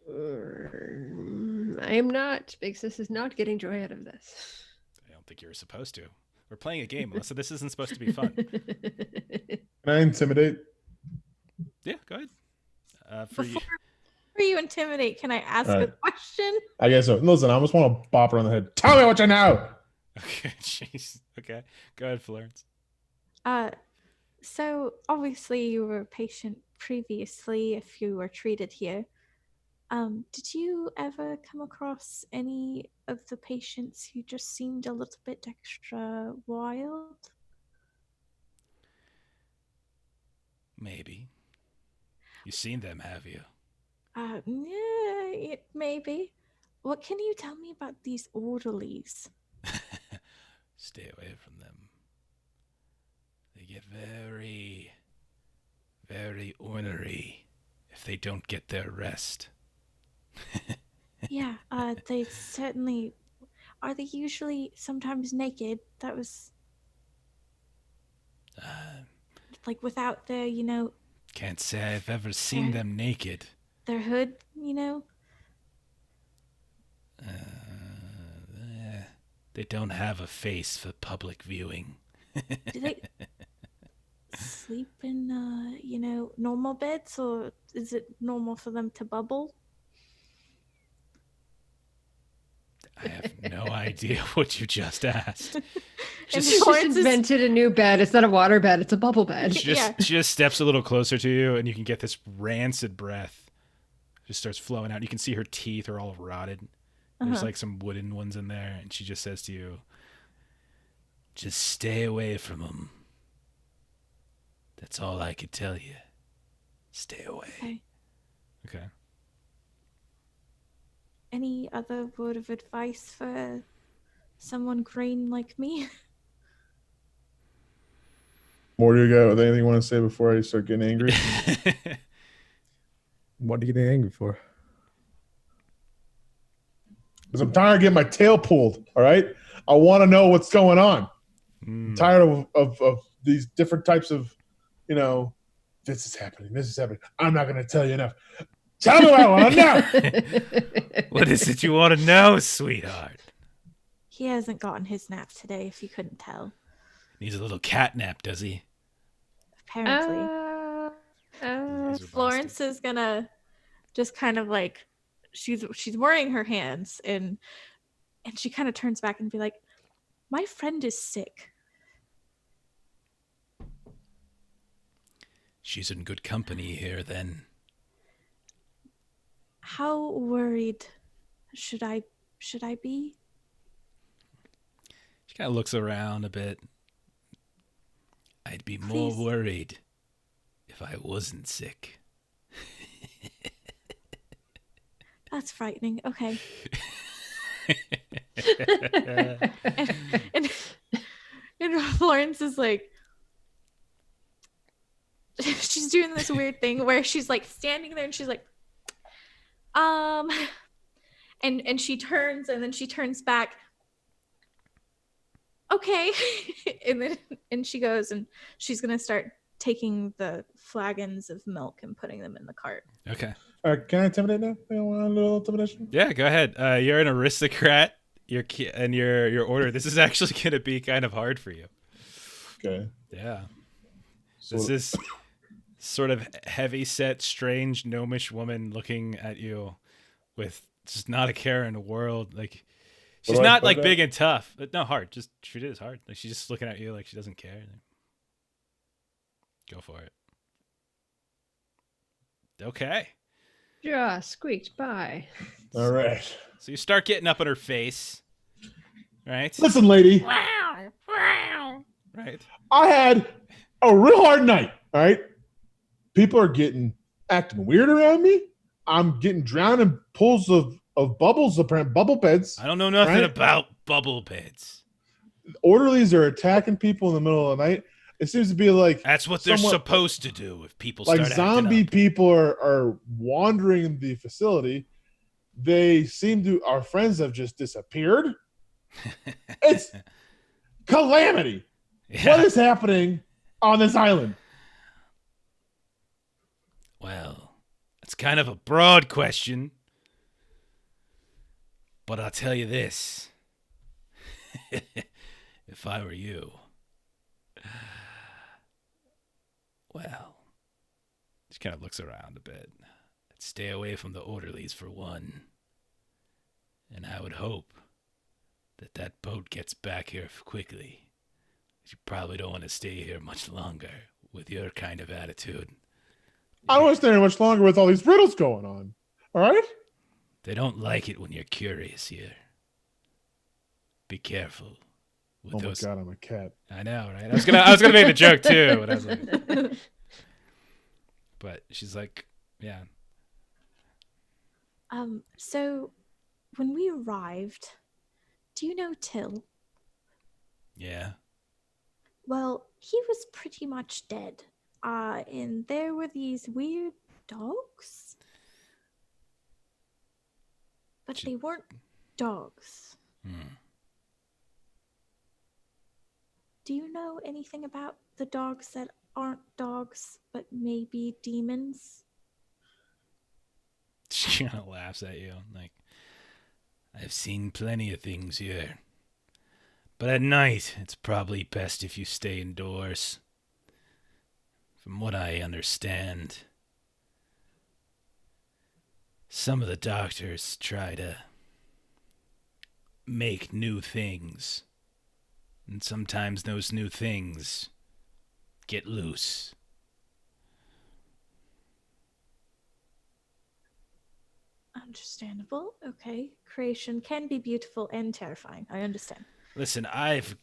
Speaker 3: I am not. Big Sis is not getting joy out of this.
Speaker 1: I don't think you're supposed to. We're playing a game, Melissa. This isn't supposed to be fun.
Speaker 4: Can I intimidate?
Speaker 1: Yeah, go ahead.
Speaker 5: Before you intimidate, can I ask a question?
Speaker 4: I guess so. Listen, I almost want to bop her on the head. Tell me what you know.
Speaker 1: Okay, jeez. Okay, go ahead, Florence.
Speaker 5: So obviously you were a patient previously if you were treated here. Did you ever come across any of the patients who just seemed a little bit extra wild?
Speaker 1: Maybe. You've seen them, have you?
Speaker 5: Yeah, maybe. What can you tell me about these orderlies?
Speaker 1: Stay away from them. They get very, very ornery if they don't get their rest.
Speaker 5: Yeah, they certainly... Are they usually sometimes naked? That was... like without their,
Speaker 1: Can't say I've ever seen them naked.
Speaker 5: Their hood,
Speaker 1: They don't have a face for public viewing.
Speaker 5: Do they sleep in, normal beds, or is it normal for them to bubble?
Speaker 1: I have no idea what you just asked.
Speaker 3: She just invented a new bed. It's not a water bed. It's a bubble bed.
Speaker 1: She just steps a little closer to you, and you can get this rancid breath. Just starts flowing out. You can see her teeth are all rotted. There's like some wooden ones in there, and she just says to you, "Just stay away from them. That's all I could tell you. Stay away." Okay.
Speaker 5: Any other word of advice for someone green like me?
Speaker 4: More do you got? Anything you want to say before I start getting angry?
Speaker 2: What are you getting angry for?
Speaker 4: Because I'm tired of getting my tail pulled. All right, I want to know what's going on. I'm tired of these different types of, this is happening. This is happening. I'm not going to tell you enough. Tell me what I want to know.
Speaker 1: What is it you want to know, sweetheart?
Speaker 5: He hasn't gotten his nap today, if you couldn't tell.
Speaker 1: Needs a little cat nap, does he?
Speaker 5: Apparently. Florence is gonna just kind of like, she's worrying her hands, and she kind of turns back and be like, "My friend is sick."
Speaker 1: She's in good company here, then.
Speaker 5: How worried should I be?
Speaker 1: She kind of looks around a bit. I'd be more worried if I wasn't sick.
Speaker 5: That's frightening. Okay. and Florence is like, she's doing this weird thing where she's like standing there and she's like, and she turns, and then she turns back. Okay. and she goes, and she's gonna start taking the flagons of milk and putting them in the cart.
Speaker 1: Okay.
Speaker 4: All right, can I intimidate now? You want a little intimidation?
Speaker 1: Yeah, go ahead. You're an aristocrat. Your order. This is actually gonna be kind of hard for you.
Speaker 4: Okay.
Speaker 1: Yeah. This is sort of heavy-set, strange, gnomish woman looking at you with just not a care in the world. Like, she's not like big and tough, but no, hard. Just treat it as hard. Like, she's just looking at you like she doesn't care. Go for it. Okay.
Speaker 3: Just squeaked by.
Speaker 4: All right.
Speaker 1: So you start getting up in her face, right?
Speaker 4: Listen, lady.
Speaker 1: Right.
Speaker 4: I had a real hard night. All right. People are acting weird around me. I'm getting drowned in pools of bubbles, bubble beds.
Speaker 1: I don't know nothing about bubble beds.
Speaker 4: Orderlies are attacking people in the middle of the night. It seems to be like
Speaker 1: that's what they're supposed to do if people
Speaker 4: like
Speaker 1: start
Speaker 4: zombie
Speaker 1: acting up.
Speaker 4: people are wandering the facility. They seem to. Our friends have just disappeared. It's calamity. Yeah. What is happening on this island?
Speaker 1: Well, it's kind of a broad question, but I'll tell you this. If I were you, well, she kind of looks around a bit. I'd stay away from the orderlies for one. And I would hope that boat gets back here quickly. You probably don't want to stay here much longer with your kind of attitude.
Speaker 4: I don't want to stay here much longer with all these riddles going on. All right?
Speaker 1: They don't like it when you're curious here. Be careful.
Speaker 4: Oh my God, I'm a cat.
Speaker 1: I know, right? I was gonna make the joke too, but I was like, but she's like, yeah.
Speaker 5: So when we arrived, do you know Till?
Speaker 1: Yeah.
Speaker 5: Well, he was pretty much dead. And there were these weird dogs. But they weren't dogs. Do you know anything about the dogs that aren't dogs, but maybe demons?
Speaker 1: She kind of laughs at you. Like, I've seen plenty of things here. But at night, it's probably best if you stay indoors. From what I understand, some of the doctors try to make new things. And sometimes those new things get loose.
Speaker 5: Understandable. Okay. Creation can be beautiful and terrifying. I understand.
Speaker 1: Listen, I've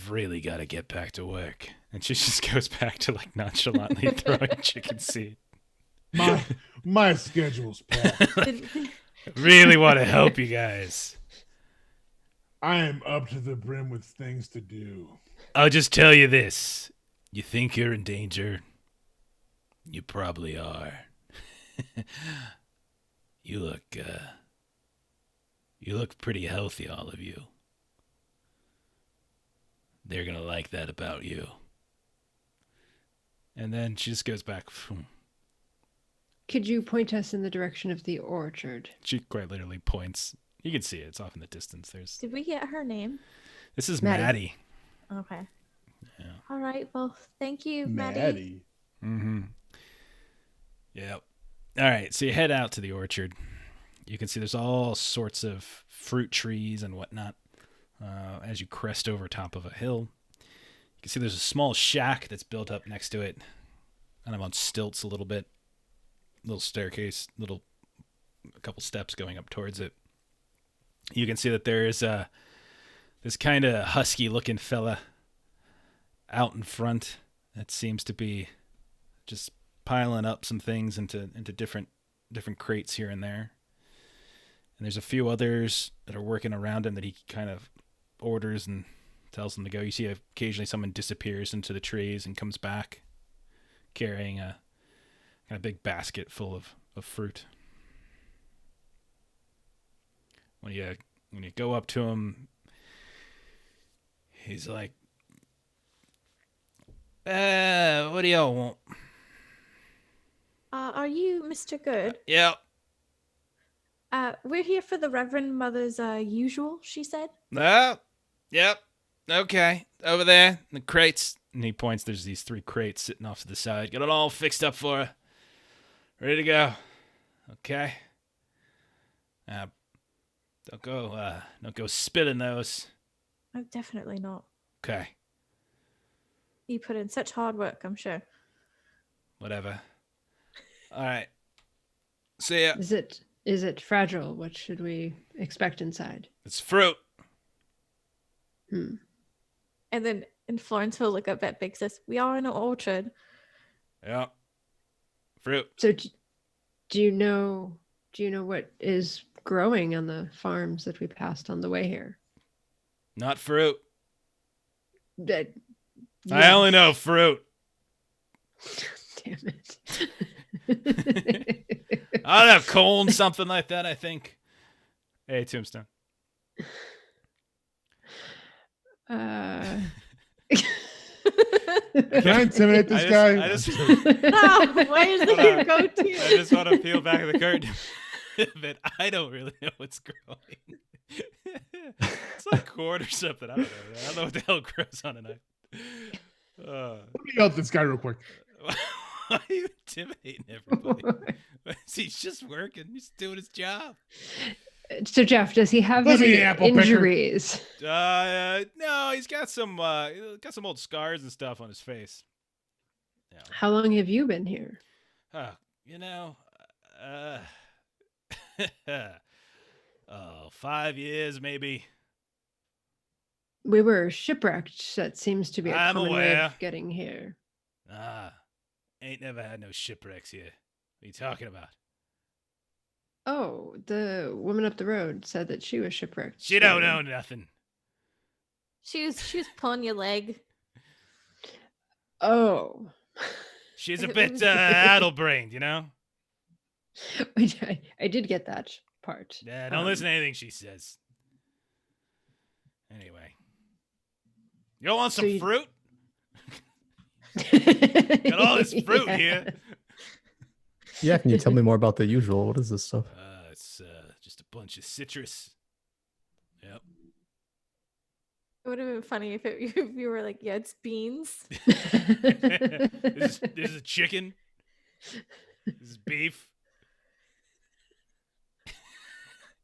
Speaker 1: really got to get back to work. And she just goes back to like nonchalantly throwing chicken seed.
Speaker 4: My schedule's packed.
Speaker 1: Really want to help you guys.
Speaker 4: I am up to the brim with things to do.
Speaker 1: I'll just tell you this. You think you're in danger? You probably are. You look pretty healthy, all of you. They're going to like that about you. And then she just goes back.
Speaker 3: Could you point us in the direction of the orchard?
Speaker 1: She quite literally points. You can see it. It's off in the distance.
Speaker 5: Did we get her name?
Speaker 1: This is Maddie.
Speaker 5: Okay.
Speaker 1: Yeah.
Speaker 5: All right. Well, thank you,
Speaker 4: Maddie.
Speaker 1: Mm-hmm. Yep. All right. So you head out to the orchard. You can see there's all sorts of fruit trees and whatnot. As you crest over top of a hill, you can see there's a small shack that's built up next to it, kind of on stilts a little bit. Little staircase, a couple steps going up towards it. You can see that there is this kind of husky-looking fella out in front that seems to be just piling up some things into different crates here and there. And there's a few others that are working around him that he kind of orders and tells them to go. You see occasionally someone disappears into the trees and comes back carrying a kind of big basket full of fruit. When you go up to him, he's like, what do y'all want?
Speaker 5: Are you Mr. Good?
Speaker 1: Yeah.
Speaker 5: We're here for the Reverend Mother's usual, she said.
Speaker 1: Oh, yep. Okay. Over there, the crates. And he points, there's these 3 crates sitting off to the side. Got it all fixed up for her. Ready to go. Okay. Don't go spilling those.
Speaker 5: Oh, definitely not.
Speaker 1: Okay.
Speaker 5: You put in such hard work, I'm sure.
Speaker 1: whatever. All right. So yeah.
Speaker 3: Is it fragile? What should we expect inside?
Speaker 1: It's fruit.
Speaker 5: And then Florence will look up at Big Sis. We are in an orchard.
Speaker 1: Yeah. Fruit.
Speaker 3: So do you know what is growing on the farms that we passed on the way here?
Speaker 1: Not fruit.
Speaker 3: Yes.
Speaker 1: I only know fruit.
Speaker 3: Damn it.
Speaker 1: I'd have cone, something like that, I think. Hey, Tombstone.
Speaker 4: Can I intimidate this guy?
Speaker 5: No, why is this your go-to?
Speaker 1: I just want to peel back the curtain. But I don't really know what's growing. It's like corn or something. I don't know what the hell grows on a knife.
Speaker 4: Let me help this guy real quick.
Speaker 1: Why are you intimidating everybody? He's just working. He's doing his job.
Speaker 3: So Jeff, does he have any injuries?
Speaker 1: No, he's got some old scars and stuff on his face. Yeah.
Speaker 3: How long have you been here?
Speaker 1: 5 years maybe.
Speaker 3: We were shipwrecked. That seems to be a common way
Speaker 1: aware.
Speaker 3: of getting here.
Speaker 1: Ain't never had no shipwrecks here. What are you talking about?
Speaker 3: Oh, the woman up the road said that she was shipwrecked.
Speaker 1: She don't know nothing.
Speaker 5: She was pulling your leg.
Speaker 3: Oh.
Speaker 1: She's a bit addle-brained, you know?
Speaker 3: I did get that part.
Speaker 1: Yeah, don't listen to anything she says. Anyway. You want some fruit? Got all this fruit here.
Speaker 2: Yeah, can you tell me more about the usual? What is this stuff?
Speaker 1: It's just a bunch of citrus. Yep.
Speaker 5: It would have been funny if you were like, yeah, it's beans.
Speaker 1: This is a chicken. This is beef.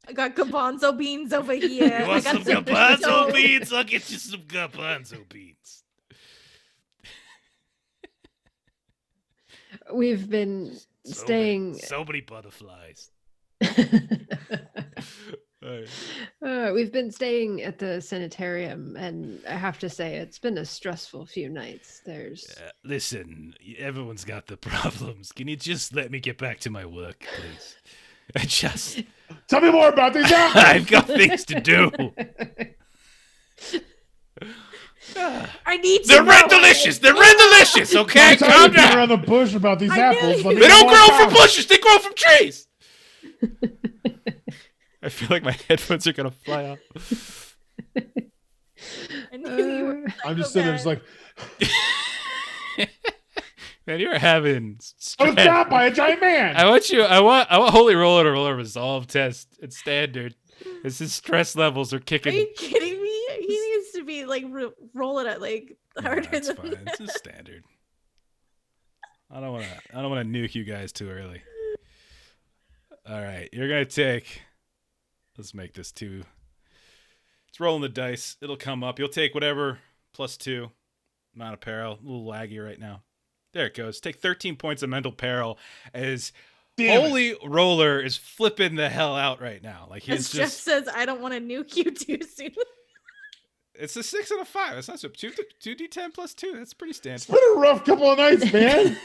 Speaker 5: I got garbanzo beans over here.
Speaker 1: You want some garbanzo beans? I'll get you some garbanzo beans.
Speaker 3: We've been staying.
Speaker 1: So many butterflies.
Speaker 3: We've been staying at the sanitarium, and I have to say it's been a stressful few nights.
Speaker 1: Listen, everyone's got the problems. Can you just let me get back to my work, please?
Speaker 4: Tell me more about these apples.
Speaker 1: I've got things to do.
Speaker 5: I need to
Speaker 1: They're red delicious. They're red delicious. Okay, calm down.
Speaker 4: Around the bush about these apples.
Speaker 1: They don't grow from bushes. They grow from trees. I feel like my headphones are gonna fly off.
Speaker 4: I'm just sitting there, just like.
Speaker 1: Man, you're having stress.
Speaker 4: I was dropped by a giant man.
Speaker 1: I want Holy Roller to roll a resolve test. It's standard. His stress levels are kicking.
Speaker 5: Are you kidding me? He needs to be like rolling it like harder
Speaker 1: That's
Speaker 5: than
Speaker 1: fine.
Speaker 5: that.
Speaker 1: It's just standard. I don't want to nuke you guys too early. All right, you're gonna take. Let's make this 2. It's rolling the dice. It'll come up. You'll take whatever +2 amount of peril. A little laggy right now. There it goes. Take 13 points of mental peril as Holy Roller is flipping the hell out right now. Like he's
Speaker 5: Jeff says, I don't want to nuke you too soon.
Speaker 1: It's a 6 and a 5. That's not so 2d10 + 2. That's pretty standard.
Speaker 4: It's been a rough couple of nights, man.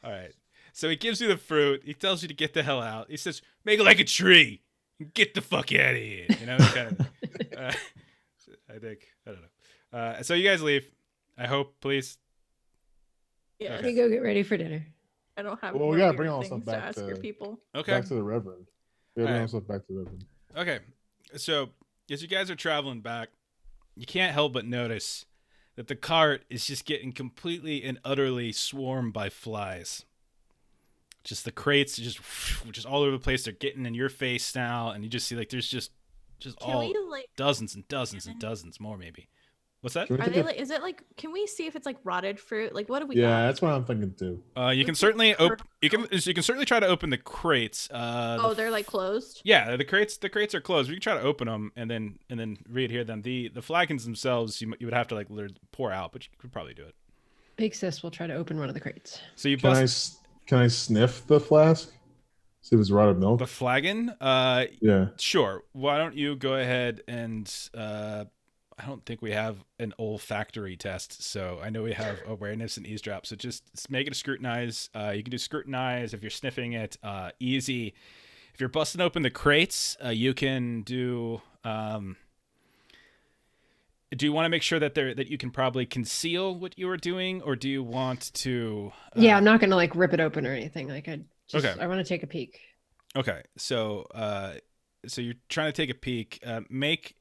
Speaker 1: All right. So he gives you the fruit. He tells you to get the hell out. He says, "Make it like a tree. Get the fuck out of here." You know, kind of. I don't know. So you guys leave. I hope, please.
Speaker 5: Yeah.
Speaker 3: Okay. Go get ready for dinner.
Speaker 5: I don't have.
Speaker 4: Well, we gotta bring all stuff back
Speaker 5: to ask your people.
Speaker 1: Okay.
Speaker 4: Back to the Reverend. Yeah, bring all stuff back to the Reverend.
Speaker 1: Okay. So as you guys are traveling back, you can't help but notice that the cart is just getting completely and utterly swarmed by flies. Just the crates, just all over the place. They're getting in your face now, and you just see like there's just dozens and dozens and dozens more maybe. What's that?
Speaker 5: Are they like? Is it like? Can we see if it's like rotted fruit? Like, what do we?
Speaker 4: Yeah,
Speaker 5: got?
Speaker 4: that's what I'm thinking too.
Speaker 1: You can certainly you can certainly try to open the crates.
Speaker 5: They're like closed.
Speaker 1: Yeah, the crates are closed. We can try to open them and then readhere them. The flagons themselves you would have to like pour out, but you could probably do it.
Speaker 3: Big Sis will try to open one of the crates.
Speaker 1: So you
Speaker 4: can I sniff the flask? See if it's rotted milk.
Speaker 1: The flagon?
Speaker 4: Yeah.
Speaker 1: Sure. Why don't you go ahead and I don't think we have an olfactory test, so I know we have awareness and eavesdrop. So just make it a scrutinize. You can do scrutinize if you're sniffing it. Easy. If you're busting open the crates, you can do. Do you want to make sure that you can probably conceal what you are doing, or do you want to?
Speaker 3: Yeah, I'm not gonna like rip it open or anything. Like I want to take a peek.
Speaker 1: Okay, so you're trying to take a peek. Make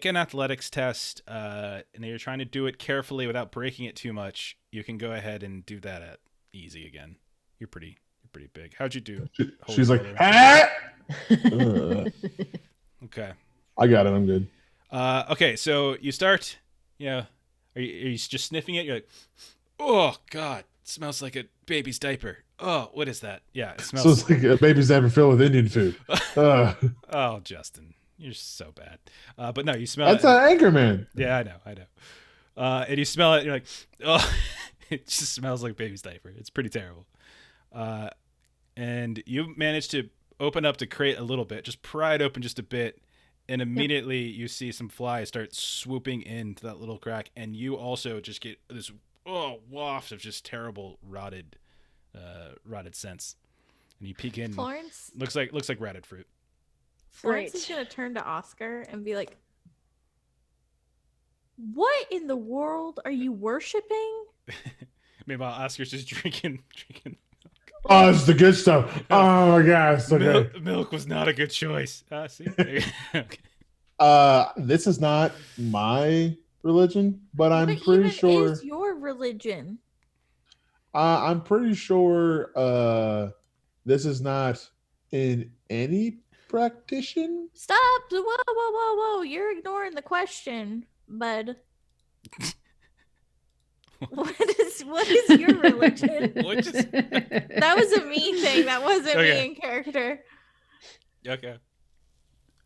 Speaker 1: an athletics test, and you're trying to do it carefully without breaking it too much. You can go ahead and do that at easy again. You're pretty big. How'd you do?
Speaker 4: She's like, ah!
Speaker 1: Okay.
Speaker 4: I got it. I'm good.
Speaker 1: Okay, so you start. Yeah, are you just sniffing it? You're like, oh God, it smells like a baby's diaper. Oh, what is that? Yeah, it smells.
Speaker 4: So it's like a baby's diaper filled with Indian food.
Speaker 1: Oh, Justin, you're so bad. But no, you smell.
Speaker 4: That's an Anchorman.
Speaker 1: Yeah, I know. And you smell it. And you're like, oh, it just smells like baby's diaper. It's pretty terrible. And you manage to open up the crate a little bit, just pry it open just a bit. And immediately you see some flies start swooping into that little crack, and you also just get this waft of just terrible rotted scents. And you peek in.
Speaker 5: Florence
Speaker 1: looks like rotted fruit.
Speaker 5: Florence is gonna turn to Oscar and be like, "What in the world are you worshiping?"
Speaker 1: Meanwhile, Oscar's just drinking.
Speaker 4: Oh, it's the good stuff. Oh my gosh. Okay.
Speaker 1: Milk was not a good choice. See? Okay.
Speaker 4: This is not my religion, but I'm pretty sure.
Speaker 5: Is your religion?
Speaker 4: I'm pretty sure this is not in any practitioner.
Speaker 5: Stop! Whoa! You're ignoring the question, bud. What is your religion? That was a me thing. That wasn't me in character.
Speaker 1: Okay.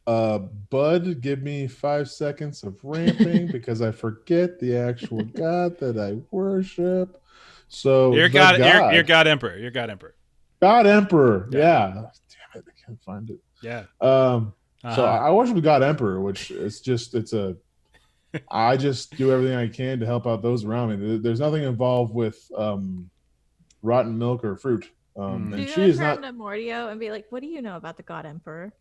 Speaker 4: Bud, give me 5 seconds of ramping because I forget the actual god that I worship. So
Speaker 1: your God Emperor. Your God Emperor.
Speaker 4: God Emperor. Yeah. Damn it, I can't find it.
Speaker 1: Yeah.
Speaker 4: So I worship the God Emperor, which is just I just do everything I can to help out those around me. There's nothing involved with rotten milk or fruit. And
Speaker 5: do
Speaker 4: she
Speaker 5: you
Speaker 4: is
Speaker 5: turn
Speaker 4: not.
Speaker 5: to Mordio and be like, "What do you know about the God Emperor?"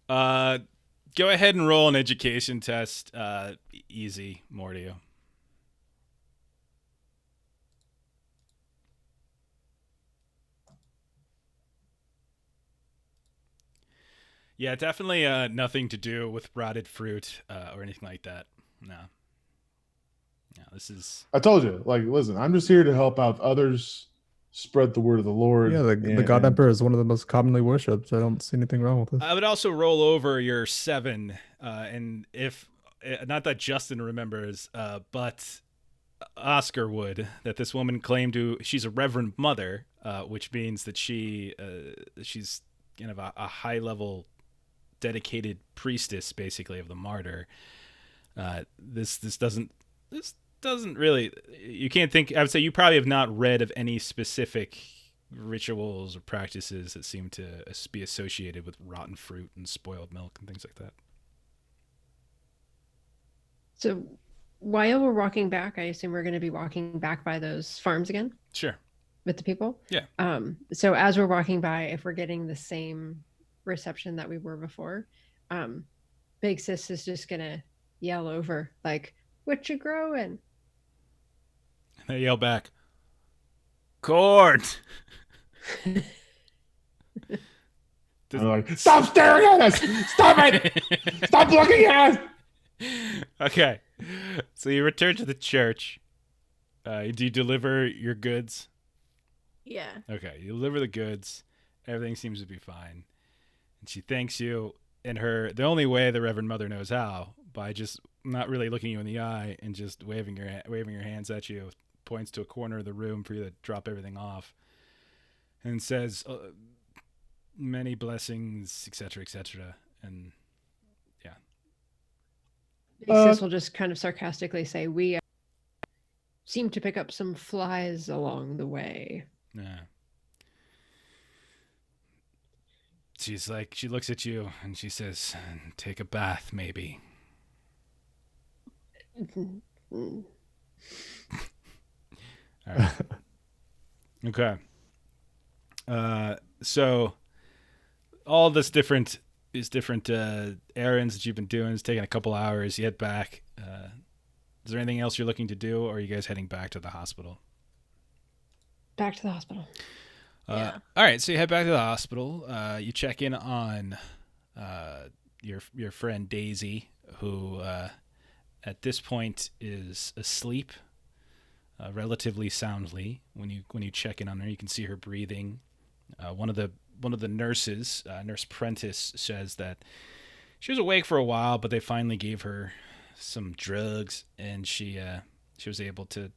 Speaker 1: Go ahead and roll an education test. Easy, Mordio. Yeah, definitely nothing to do with rotted fruit or anything like that. No, this is...
Speaker 4: I told you, listen, I'm just here to help out others, spread the word of the Lord.
Speaker 2: Yeah, the God Emperor is one of the most commonly worshipped. So I don't see anything wrong with this.
Speaker 1: I would also roll over your 7, and if... Not that Justin remembers, but Oscar would, that this woman claimed she's a reverend mother, which means that she's kind of a high-level dedicated priestess, basically, of the martyr. This doesn't really, you can't think, I would say you probably have not read of any specific rituals or practices that seem to be associated with rotten fruit and spoiled milk and things like that.
Speaker 3: So while we're walking back, I assume we're going to be walking back by those farms again?
Speaker 1: Sure.
Speaker 3: With the people?
Speaker 1: Yeah.
Speaker 3: So as we're walking by, if we're getting the same reception that we were before, Big Sis is just going to yell over, like, "What you growing?"
Speaker 1: And they yell back, "Corn!"
Speaker 4: I'm like, "Stop staring at us! Stop it! Stop looking at us!"
Speaker 1: Okay. So you return to the church. Do you deliver your goods?
Speaker 5: Yeah.
Speaker 1: Okay. You deliver the goods. Everything seems to be fine. And she thanks you in the only way the Reverend Mother knows how, by just not really looking you in the eye and just waving your hands at you, points to a corner of the room for you to drop everything off, and says, "Many blessings, etc., etc." And yeah.
Speaker 3: Big Sis will just kind of sarcastically say, "We seem to pick up some flies along the way.
Speaker 1: Yeah. She's like, she looks at you and she says, take a bath, maybe.
Speaker 3: Mm.
Speaker 1: All right. Okay. So all these different errands that you've been doing, it's taking a couple hours. You head back. Is there anything else you're looking to do, or are you guys heading back to the hospital?
Speaker 3: Back to the hospital.
Speaker 5: Yeah.
Speaker 1: All right, so you head back to the hospital. You check in on your friend Daisy, who at this point is asleep, relatively soundly. When you check in on her, you can see her breathing. One of the nurses, Nurse Prentice, says that she was awake for a while, but they finally gave her some drugs, and she was able to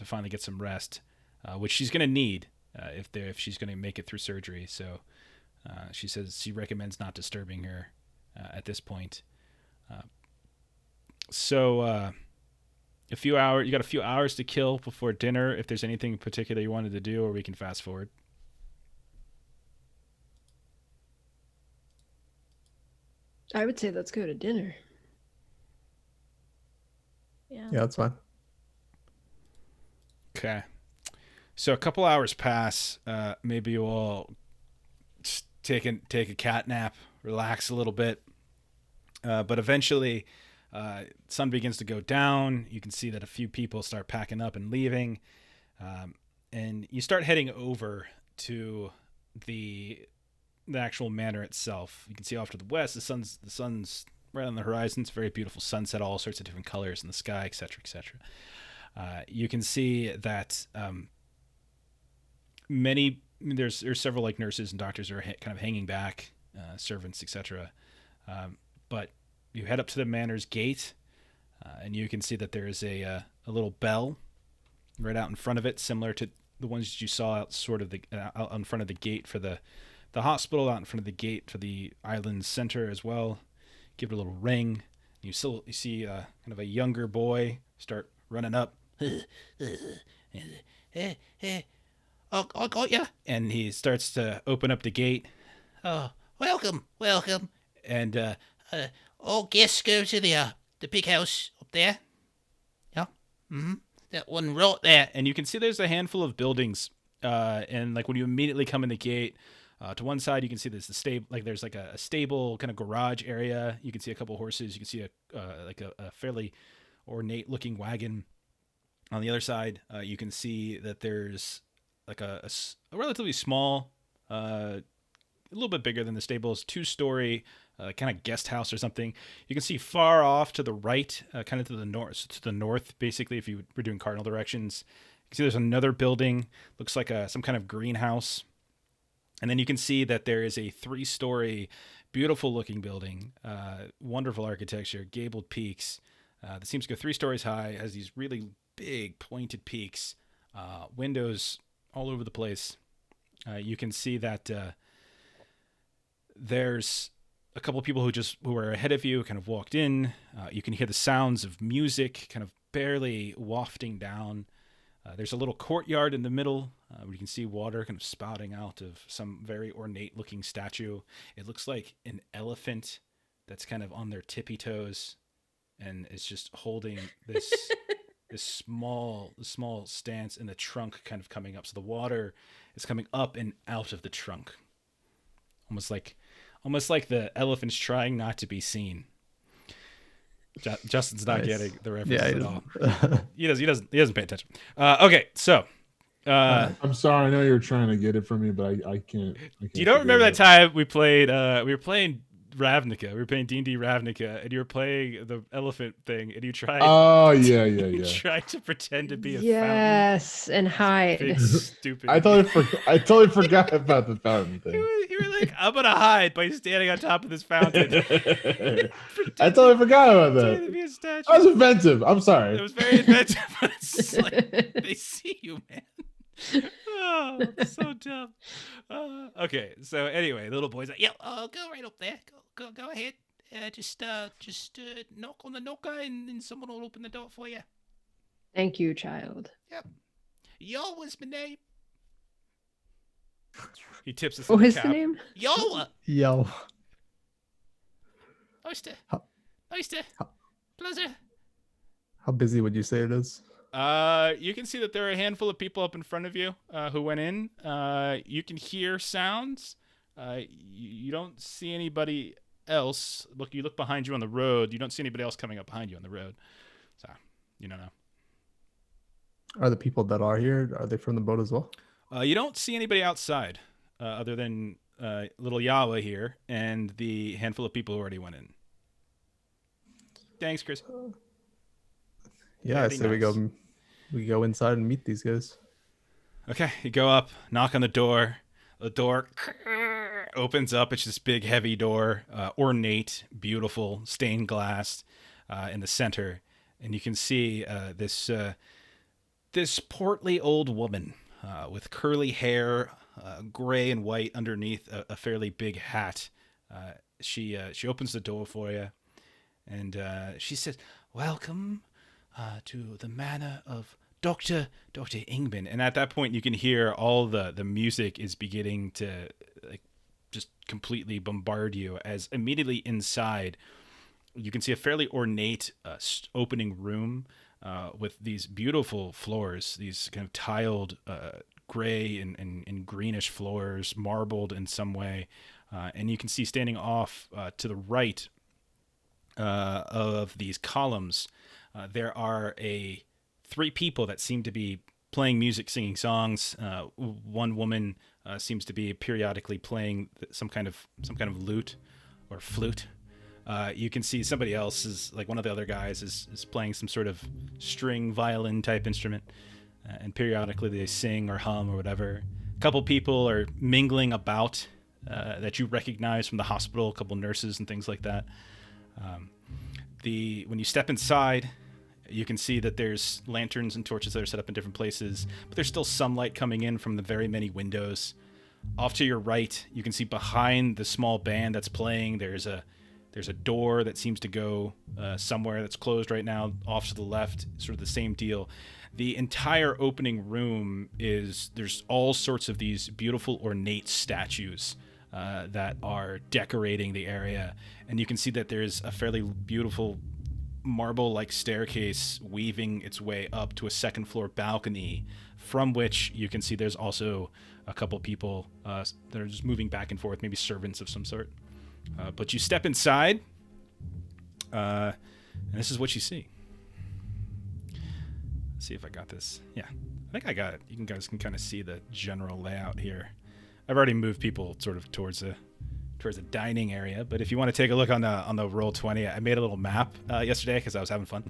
Speaker 1: finally get some rest, which she's going to need if she's going to make it through surgery. So she says she recommends not disturbing her at this point. So you got a few hours to kill before dinner. If there's anything in particular you wanted to do, or we can fast forward.
Speaker 3: I would say let's go to dinner.
Speaker 5: Yeah.
Speaker 2: Yeah, that's fine.
Speaker 1: Okay. So a couple hours pass. Maybe you all just take a cat nap, relax a little bit. But eventually, sun begins to go down. You can see that a few people start packing up and leaving. And you start heading over to the actual manor itself. You can see off to the west, the sun's right on the horizon. It's a very beautiful sunset, all sorts of different colors in the sky, etc., etc. You can see that there's several like nurses and doctors are kind of hanging back, servants, etc. But you head up to the manor's gate, and you can see that there is a little bell right out in front of it, similar to the ones that you saw out out in front of the gate for the hospital, out in front of the gate for the island center as well. Give it a little ring. You see kind of a younger boy start running up. I got you. And he starts to open up the gate. Oh, welcome. And all guests go to the big house up there. Yeah. Mm-hmm. That one right there. And you can see there's a handful of buildings. And like when you immediately come in the gate, to one side you can see there's there's like a stable kind of garage area. You can see a couple horses. You can see a fairly ornate looking wagon. On the other side, you can see that there's like a relatively small, a little bit bigger than the stables, 2-story kind of guest house or something. You can see far off to the right, kind of to the north, basically, if you were doing cardinal directions. You can see there's another building, looks like some kind of greenhouse. And then you can see that there is a 3-story, beautiful-looking building, wonderful architecture, gabled peaks. That seems to go 3 stories high, has these really big, pointed peaks, windows all over the place. You can see that there's a couple of people who were ahead of you, kind of walked in. You can hear the sounds of music kind of barely wafting down. There's a little courtyard in the middle where you can see water kind of spouting out of some very ornate looking statue. It looks like an elephant that's kind of on their tippy toes and is just holding this this small stance, and the trunk kind of coming up. So the water is coming up and out of the trunk. Almost like the elephant's trying not to be seen. Justin's not getting the reference at all. He doesn't pay attention. Okay, so
Speaker 4: I'm sorry. I know you're trying to get it from me, but I can't.
Speaker 1: You don't remember that time we played? We were playing Ravnica. We were playing D&D Ravnica, and you were playing the elephant thing, and you tried.
Speaker 4: Oh yeah.
Speaker 1: You tried to pretend to be a
Speaker 3: fountain. And hide.
Speaker 1: Big, stupid.
Speaker 4: I totally forgot about the fountain thing.
Speaker 1: You were like, I'm gonna hide by standing on top of this fountain.
Speaker 4: I totally forgot about that.
Speaker 1: To be a statue.
Speaker 4: That was inventive. I'm sorry.
Speaker 1: It was very inventive, but it's like they see you, man. Oh, so dumb. Okay, so anyway, the little boy's like, "Yeah, go right up there. Go ahead. Just knock on the knocker, and then someone will open the door for you."
Speaker 3: Thank you, child.
Speaker 1: Yep. Yo was my name. He tips us.
Speaker 3: What was
Speaker 1: cap.
Speaker 3: the name?
Speaker 1: Yo.
Speaker 2: Yo.
Speaker 1: Oyster.
Speaker 2: How,
Speaker 1: Oyster. Pleasure.
Speaker 2: How busy would you say it is?
Speaker 1: You can see that there are a handful of people up in front of you who went in. You can hear sounds. You don't see anybody else. You look behind you on the road. You don't see anybody else coming up behind you on the road. So, you don't know.
Speaker 2: Are the people that are here, are they from the boat as well?
Speaker 1: You don't see anybody outside other than little Yawa here and the handful of people who already went in. Thanks, Chris.
Speaker 2: Yeah, I say nice. we go inside and meet these guys.
Speaker 1: Okay, you go up, knock on the door. The door opens up. It's this big, heavy door, ornate, beautiful, stained glass in the center, and you can see this portly old woman with curly hair, gray and white underneath a fairly big hat. She opens the door for you, and she says, "Welcome to the manor of Dr. Ingman." And at that point, you can hear all the music is beginning to just completely bombard you, as immediately inside, you can see a fairly ornate opening room with these beautiful floors, these kind of tiled gray and greenish floors, marbled in some way. And you can see standing off to the right of these columns, there are three people that seem to be playing music, singing songs. One woman seems to be periodically playing some kind of lute or flute. You can see somebody else is one of the other guys is playing some sort of string violin type instrument, and periodically they sing or hum or whatever. A couple people are mingling about that you recognize from the hospital, a couple nurses and things like that. When you step inside, you can see that there's lanterns and torches that are set up in different places, but there's still sunlight coming in from the very many windows. Off to your right, you can see behind the small band that's playing, there's a door that seems to go somewhere that's closed right now. Off to the left, sort of the same deal. The entire opening room there's all sorts of these beautiful ornate statues that are decorating the area. And you can see that there's a fairly beautiful marble-like staircase weaving its way up to a second floor balcony, from which you can see there's also a couple people that are just moving back and forth, maybe servants of some sort. But you step inside, and this is what you see. Let's see if I got this. Yeah, I think I got it. You guys can kind of see the general layout here. I've already moved people sort of towards the dining area, but if you want to take a look on the Roll20, I made a little map yesterday because I was having fun,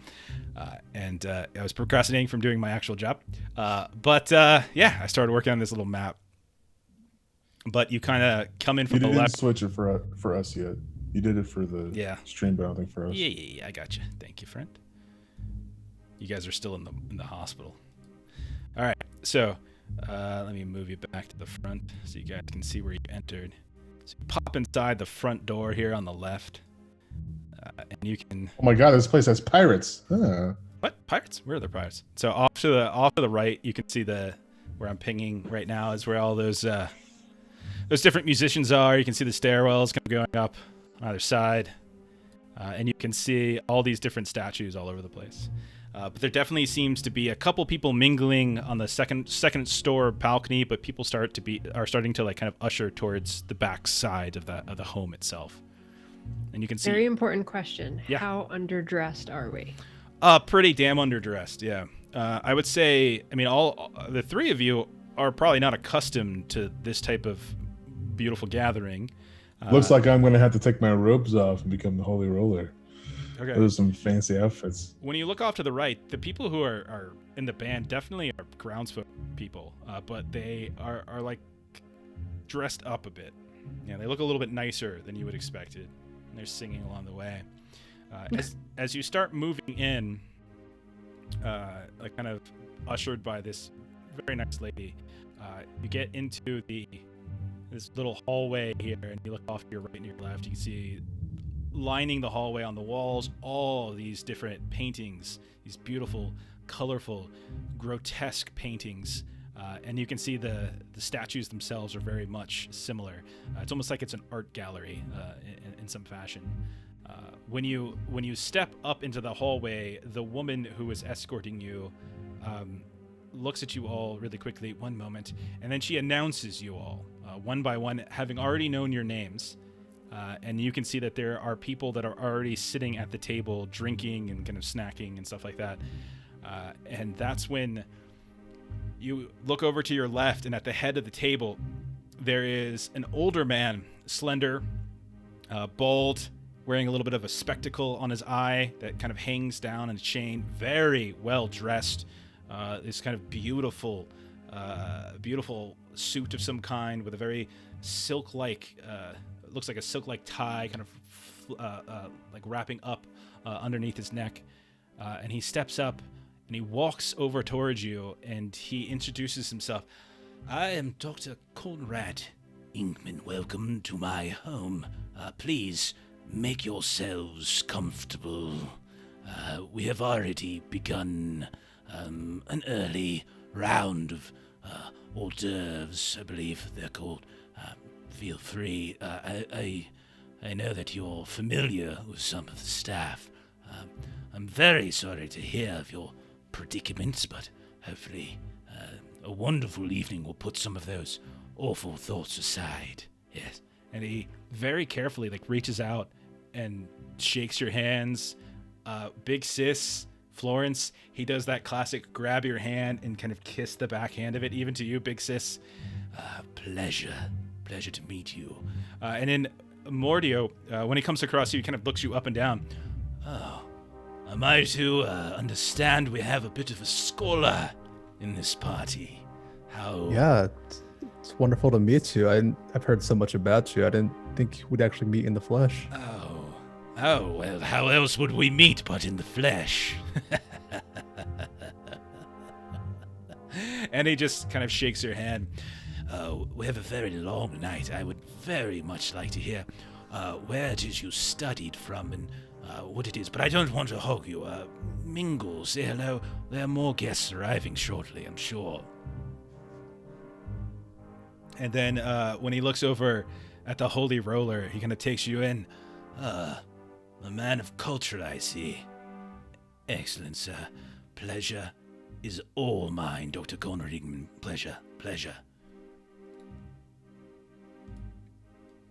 Speaker 1: and I was procrastinating from doing my actual job. But I started working on this little map. But you kind of come in from the left. You
Speaker 4: didn't switch it for us yet. You did it for the stream, but I don't think for us.
Speaker 1: Yeah, I got you. Thank you, friend. You guys are still in the hospital. All right, so let me move you back to the front so you guys can see where you entered. So you pop inside the front door here on the left, and you can.
Speaker 4: Oh my God! This place has pirates.
Speaker 1: What pirates? Where are the pirates? So off to the right, you can see where I'm pinging right now is where all those different musicians are. You can see the stairwells kind of going up on either side, and you can see all these different statues all over the place. But there definitely seems to be a couple people mingling on the second store balcony, but people are starting to kind of usher towards the back side of the home itself. And you can see.
Speaker 3: Very important question.
Speaker 1: Yeah.
Speaker 3: How underdressed are we?
Speaker 1: Pretty damn underdressed. Yeah. I would say. I mean, all the three of you are probably not accustomed to this type of beautiful gathering.
Speaker 4: Looks like I'm going to have to take my robes off and become the Holy Roller.
Speaker 1: Okay.
Speaker 4: Those are some fancy outfits.
Speaker 1: When you look off to the right, the people who are in the band definitely are groundsfolk people, but they are like dressed up a bit. Yeah, they look a little bit nicer than you would expect it. And they're singing along the way. As you start moving in, like kind of ushered by this very nice lady, you get into this little hallway here, and you look off to your right and your left. You can see lining the hallway on the walls all these different paintings, these beautiful colorful, grotesque paintings. And you can see the statues themselves are very much similar. It's almost like it's an art gallery in some fashion. When you step up into the hallway, the woman who is escorting you looks at you all really quickly, one moment, and then she announces you all one by one, having already known your names. And you can see that there are people that are already sitting at the table drinking and kind of snacking and stuff like that. And that's when you look over to your left, and at the head of the table, there is an older man, slender, bald, wearing a little bit of a spectacle on his eye that kind of hangs down in a chain, very well dressed. This kind of beautiful suit of some kind with a very silk-like, looks like a silk-like tie, kind of like wrapping up underneath his neck. And he steps up and he walks over towards you and he introduces himself. I am Dr. Conrad Inkman. Welcome to my home. Please make yourselves comfortable. We have already begun an early round of hors d'oeuvres, I believe they're called. Feel free. I know that you're familiar with some of the staff. I'm very sorry to hear of your predicament, but hopefully a wonderful evening will put some of those awful thoughts aside. Yes. And he very carefully reaches out and shakes your hands. Big sis, Florence, he does that classic grab your hand and kind of kiss the backhand of it, even to you, big sis. Pleasure to meet you. And then Mordio, when he comes across you, he kind of looks you up and down. Oh, am I to understand we have a bit of a scholar in this party? How?
Speaker 2: Yeah, it's wonderful to meet you. I've heard so much about you. I didn't think we'd actually meet in the flesh.
Speaker 1: Oh, well, how else would we meet but in the flesh? And he just kind of shakes your hand. We have a very long night. I would very much like to hear where it is you studied from and what it is. But I don't want to hog you. Mingle, say hello. There are more guests arriving shortly, I'm sure. And then when he looks over at the Holy Roller, he kind of takes you in. A man of culture, I see. Excellent, sir. Pleasure is all mine, Dr. Conrad Inkman. Pleasure.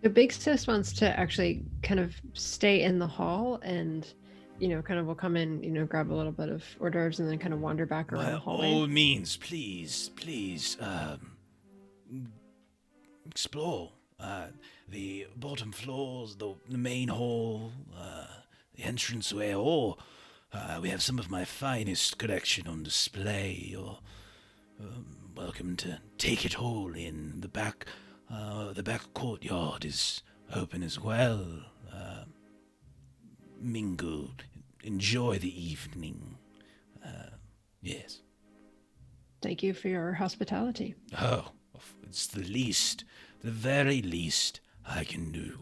Speaker 3: The big sis wants to actually kind of stay in the hall and, kind of will come in, grab a little bit of hors d'oeuvres and then kind of wander back around the hallway.
Speaker 1: By all means, please, explore. The bottom floors, the main hall, the entranceway, or we have some of my finest collection on display. You're welcome to take it all in. The back courtyard is open as well. Mingle, enjoy the evening. Yes.
Speaker 3: Thank you for your hospitality.
Speaker 1: Oh, it's the very least I can do.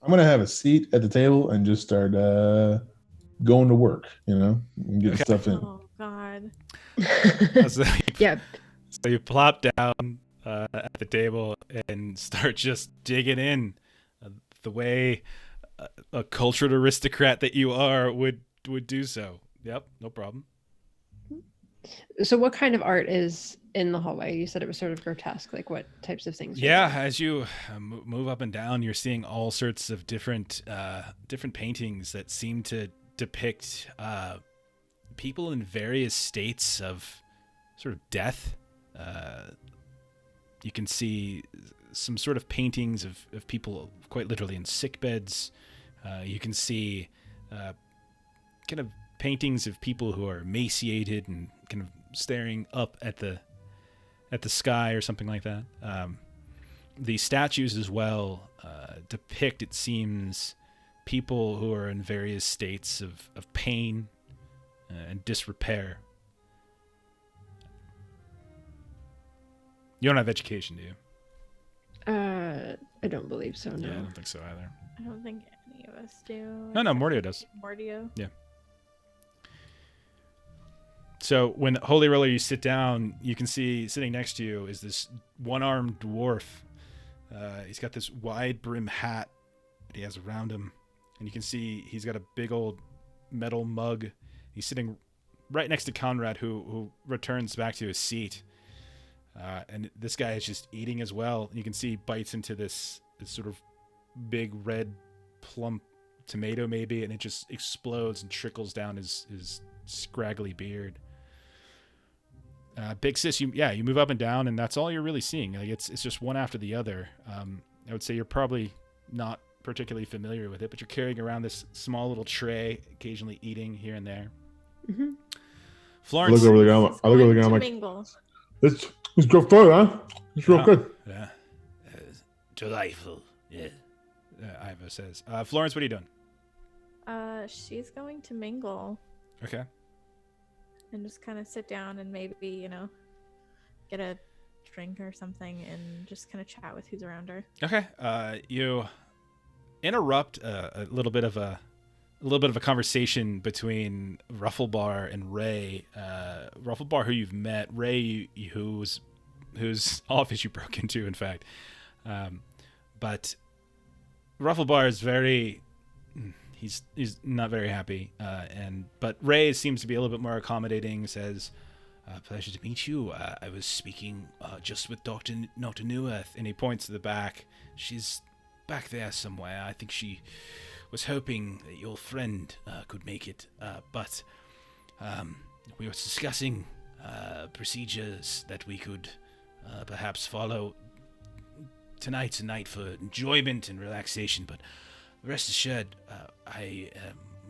Speaker 4: I'm going to have a seat at the table and just start going to work, and get stuff in.
Speaker 5: Oh, God.
Speaker 3: Yeah.
Speaker 1: So you plop down at the table and start just digging in the way a cultured aristocrat that you are would do so. Yep, no problem.
Speaker 3: So what kind of art is in the hallway? You said it was sort of grotesque. Like what types of things?
Speaker 1: Yeah, as you move up and down, you're seeing all sorts of different paintings that seem to depict people in various states of sort of death. You can see some sort of paintings of people quite literally in sick beds. You can see kind of paintings of people who are emaciated and kind of staring up at the sky or something like that. The statues as well depict, it seems, people who are in various states of pain and disrepair. You don't have education, do you?
Speaker 3: I don't believe so, no.
Speaker 1: Yeah, I don't think so either.
Speaker 5: I don't think any of us do.
Speaker 1: No, Mordio does.
Speaker 5: Mordio?
Speaker 1: Yeah. So when Holy Roller, you sit down, you can see sitting next to you is this one-armed dwarf. He's got this wide brim hat that he has around him. And you can see he's got a big old metal mug. He's sitting right next to Conrad, who returns back to his seat. And this guy is just eating as well. You can see he bites into this sort of big red plump tomato maybe, and it just explodes and trickles down his scraggly beard. Big Sis, you move up and down, and that's all you're really seeing. Like it's just one after the other. I would say you're probably not particularly familiar with it, but you're carrying around this small little tray, occasionally eating here and there.
Speaker 3: Mm-hmm.
Speaker 1: Florence,
Speaker 4: I look over the guy. I'm like, let's go further, huh? It's real good.
Speaker 1: Yeah. Delightful. Yeah. Ivo says. Florence, what are you doing?
Speaker 5: She's going to mingle.
Speaker 1: Okay.
Speaker 5: And just kind of sit down and maybe, get a drink or something and just kind of chat with who's around her.
Speaker 1: Okay. You interrupt a little bit of a conversation between Rufflebar and Ray. Rufflebar, who you've met, Ray, whose office you broke into, in fact. But Rufflebar is he's not very happy. But Ray seems to be a little bit more accommodating. Says, "Pleasure to meet you. I was speaking just with Dr. Newearth," and he points to the back. She's back there somewhere. I think she was hoping that your friend could make it, but we were discussing procedures that we could perhaps follow. Tonight's a night for enjoyment and relaxation, but rest assured,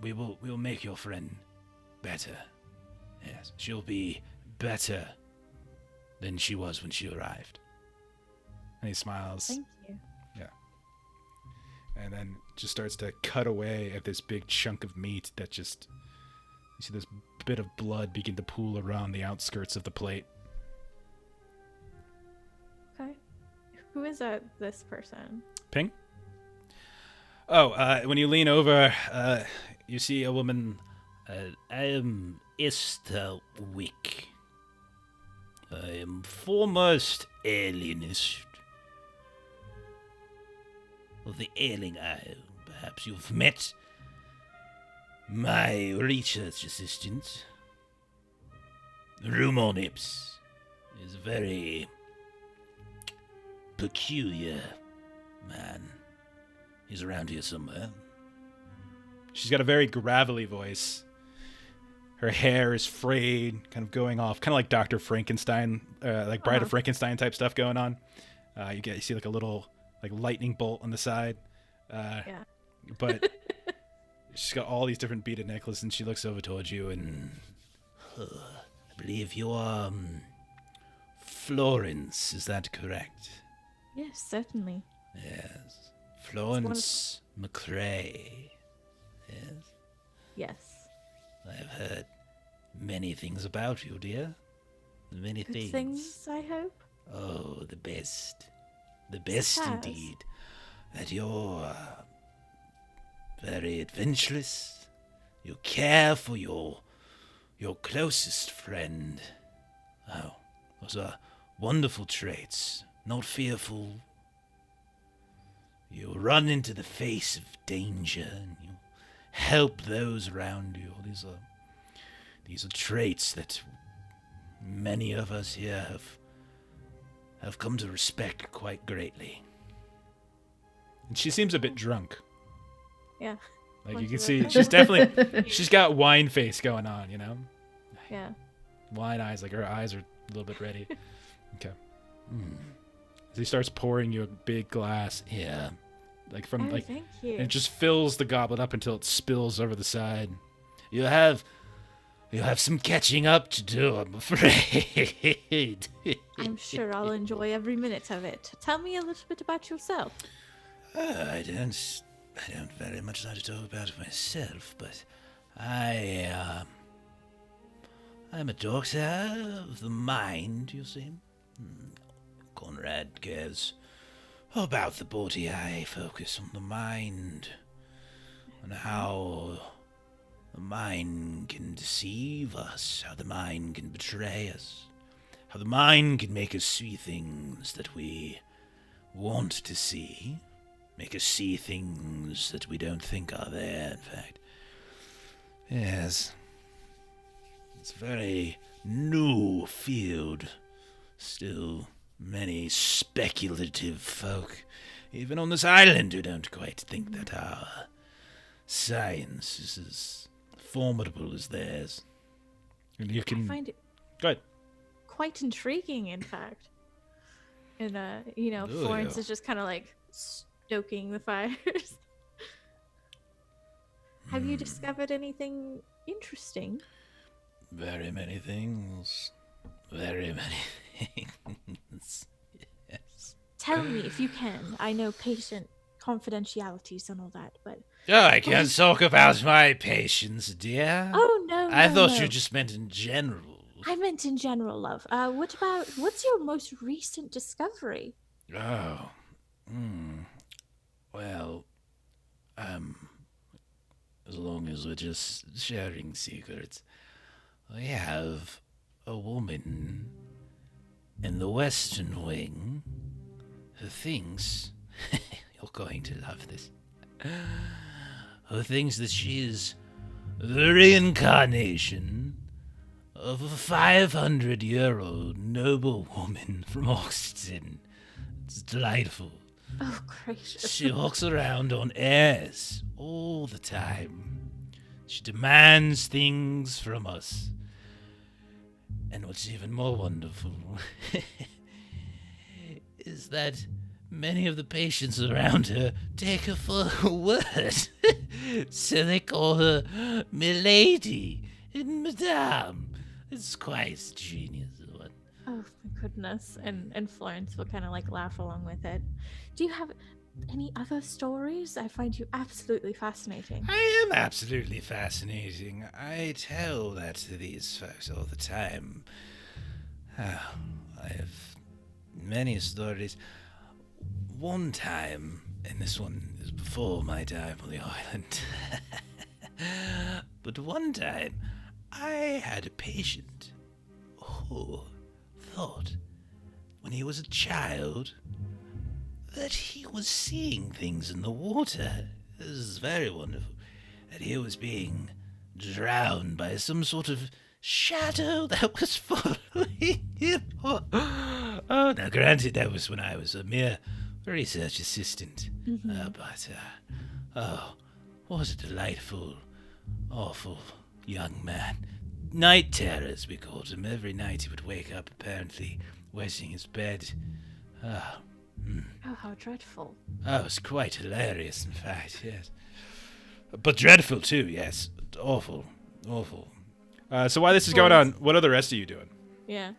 Speaker 1: we will make your friend better. Yes, she'll be better than she was when she arrived. And he smiles.
Speaker 5: Thank you.
Speaker 1: Yeah. And then just starts to cut away at this big chunk of meat that you see this bit of blood begin to pool around the outskirts of the plate.
Speaker 5: Okay. Who is this person?
Speaker 1: Ping? Oh, when you lean over, you see a woman.
Speaker 6: I am Esther Wick. I am foremost alienist of the Ailing Isle. Perhaps you've met my research assistant. Rumornips is a very peculiar man. He's around here somewhere.
Speaker 1: She's got a very gravelly voice. Her hair is frayed, kind of going off, kind of like Dr. Frankenstein, like Bride of Frankenstein type stuff going on. You see like a little like lightning bolt on the side.
Speaker 5: Yeah.
Speaker 1: But she's got all these different beaded necklaces, and she looks over towards you, and
Speaker 6: I believe you are Florence. Is that correct?
Speaker 5: Yes, certainly.
Speaker 6: Yes. Florence McCrae. Yes.
Speaker 5: Yes.
Speaker 6: I've heard many things about you, dear. Many
Speaker 5: Good things, I hope.
Speaker 6: Oh, the best. The best indeed. That you're very adventurous. You care for your closest friend. Oh, those are wonderful traits. Not fearful. You run into the face of danger and you help those around you. These are traits that many of us here have come to respect quite greatly.
Speaker 1: And she seems a bit drunk.
Speaker 5: Yeah.
Speaker 1: Like you can see, she's got wine face going on, you know?
Speaker 5: Yeah.
Speaker 1: Wine eyes, like her eyes are a little bit ready. Okay. So he starts pouring you a big glass.
Speaker 6: Yeah.
Speaker 1: Like from like,
Speaker 5: thank you.
Speaker 1: and it just fills the goblet up until it spills over the side.
Speaker 6: You have some catching up to do, I'm afraid.
Speaker 5: I'm sure I'll enjoy every minute of it. Tell me a little bit about yourself.
Speaker 6: I don't very much like to talk about myself, but I'm a doctor of the mind, you see. Conrad cares about the body, I focus on the mind and how the mind can deceive us, how the mind can betray us, how the mind can make us see things that we want to see, make us see things that we don't think are there, in fact. Yes. It's a very new field. Still many speculative folk, even on this island, who don't quite think that our science is as formidable as theirs. And you can...
Speaker 5: I find it
Speaker 6: Good.
Speaker 5: quite intriguing, in fact. And, Florence is just kind of like stoking the fires. Have you discovered anything interesting?
Speaker 6: Very many things. Very many things. Yes.
Speaker 5: Tell me if you can. I know patient confidentialities and all that, but...
Speaker 6: Oh, I can't talk about my patients, dear.
Speaker 5: Oh, no,
Speaker 6: I thought
Speaker 5: no.
Speaker 6: you just meant in general.
Speaker 5: I meant in general, love. What's your most recent discovery?
Speaker 6: Oh. Well, as long as we're just sharing secrets, I have a woman in the Western Wing who thinks, you're going to love this, who thinks that she is the reincarnation of a 500-year-old noble woman from Oxton. It's delightful.
Speaker 5: Oh, gracious.
Speaker 6: She walks around on airs all the time. She demands things from us. And what's even more wonderful is that many of the patients around her take her for her word. So they call her Milady and Madame. It's quite genius.
Speaker 5: Oh, my goodness. And Florence will kind of like laugh along with it. Do you have any other stories? I find you absolutely fascinating.
Speaker 6: I am absolutely fascinating. I tell that to these folks all the time. I have many stories. One time, and this one is before my time on the island, but one time I had a patient who thought when he was a child that he was seeing things in the water. This is very wonderful. That he was being drowned by some sort of shadow that was following him. Oh, now granted, that was when I was a mere research assistant. What a delightful, awful young man. Night terrors, we called him. Every night he would wake up, apparently wetting his bed.
Speaker 5: Oh, how dreadful.
Speaker 6: Oh, it was quite hilarious, in fact, yes. But dreadful, too, yes. Awful. Awful.
Speaker 1: So while this is going on, what are the rest of you doing?
Speaker 5: Yeah.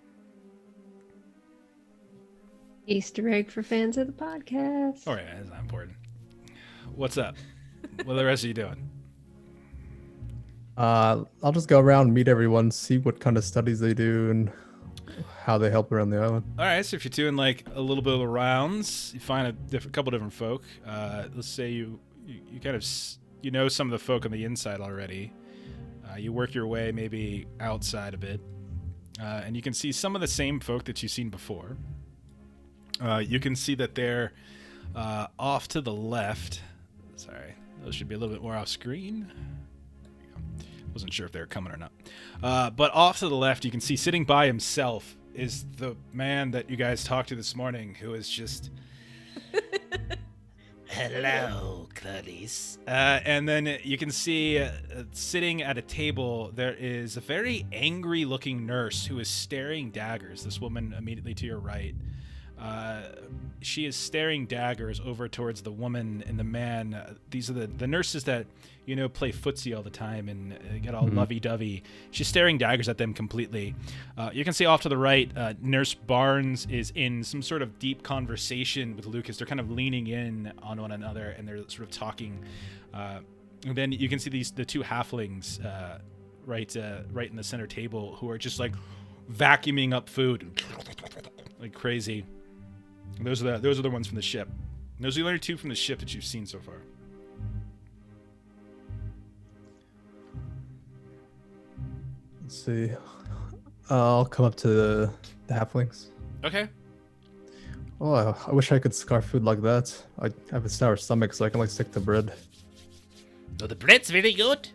Speaker 3: Easter egg for fans of the podcast.
Speaker 1: Oh, yeah, that's not important. What's up? What are the rest of you doing?
Speaker 2: I'll just go around, meet everyone, see what kind of studies they do, and how they help around the island.
Speaker 1: All right, so if you're doing like a little bit of rounds, you find a couple different folk. Let's say you kind of know some of the folk on the inside already. You work your way maybe outside a bit, and you can see some of the same folk that you've seen before. You can see that they're off to the left. Sorry, those should be a little bit more off screen. Wasn't sure if they were coming or not. But off to the left, you can see sitting by himself is the man that you guys talked to this morning, who is just...
Speaker 6: Hello, Clarice.
Speaker 1: And then you can see sitting at a table, there is a very angry-looking nurse who is staring daggers. This woman immediately to your right. She is staring daggers over towards the woman and the man. These are the nurses that, play footsie all the time and get all lovey-dovey. She's staring daggers at them completely. You can see off to the right, Nurse Barnes is in some sort of deep conversation with Lucas. They're kind of leaning in on one another and they're sort of talking. And then you can see the two halflings right in the center table who are just like vacuuming up food like crazy. Those are the ones from the ship. Those are the only two from the ship that you've seen so far.
Speaker 2: Let's see. I'll come up to the halflings.
Speaker 1: Okay.
Speaker 2: Oh, I wish I could scarf food like that. I have a sour stomach, so I can like stick to bread.
Speaker 6: Oh, the bread's really good.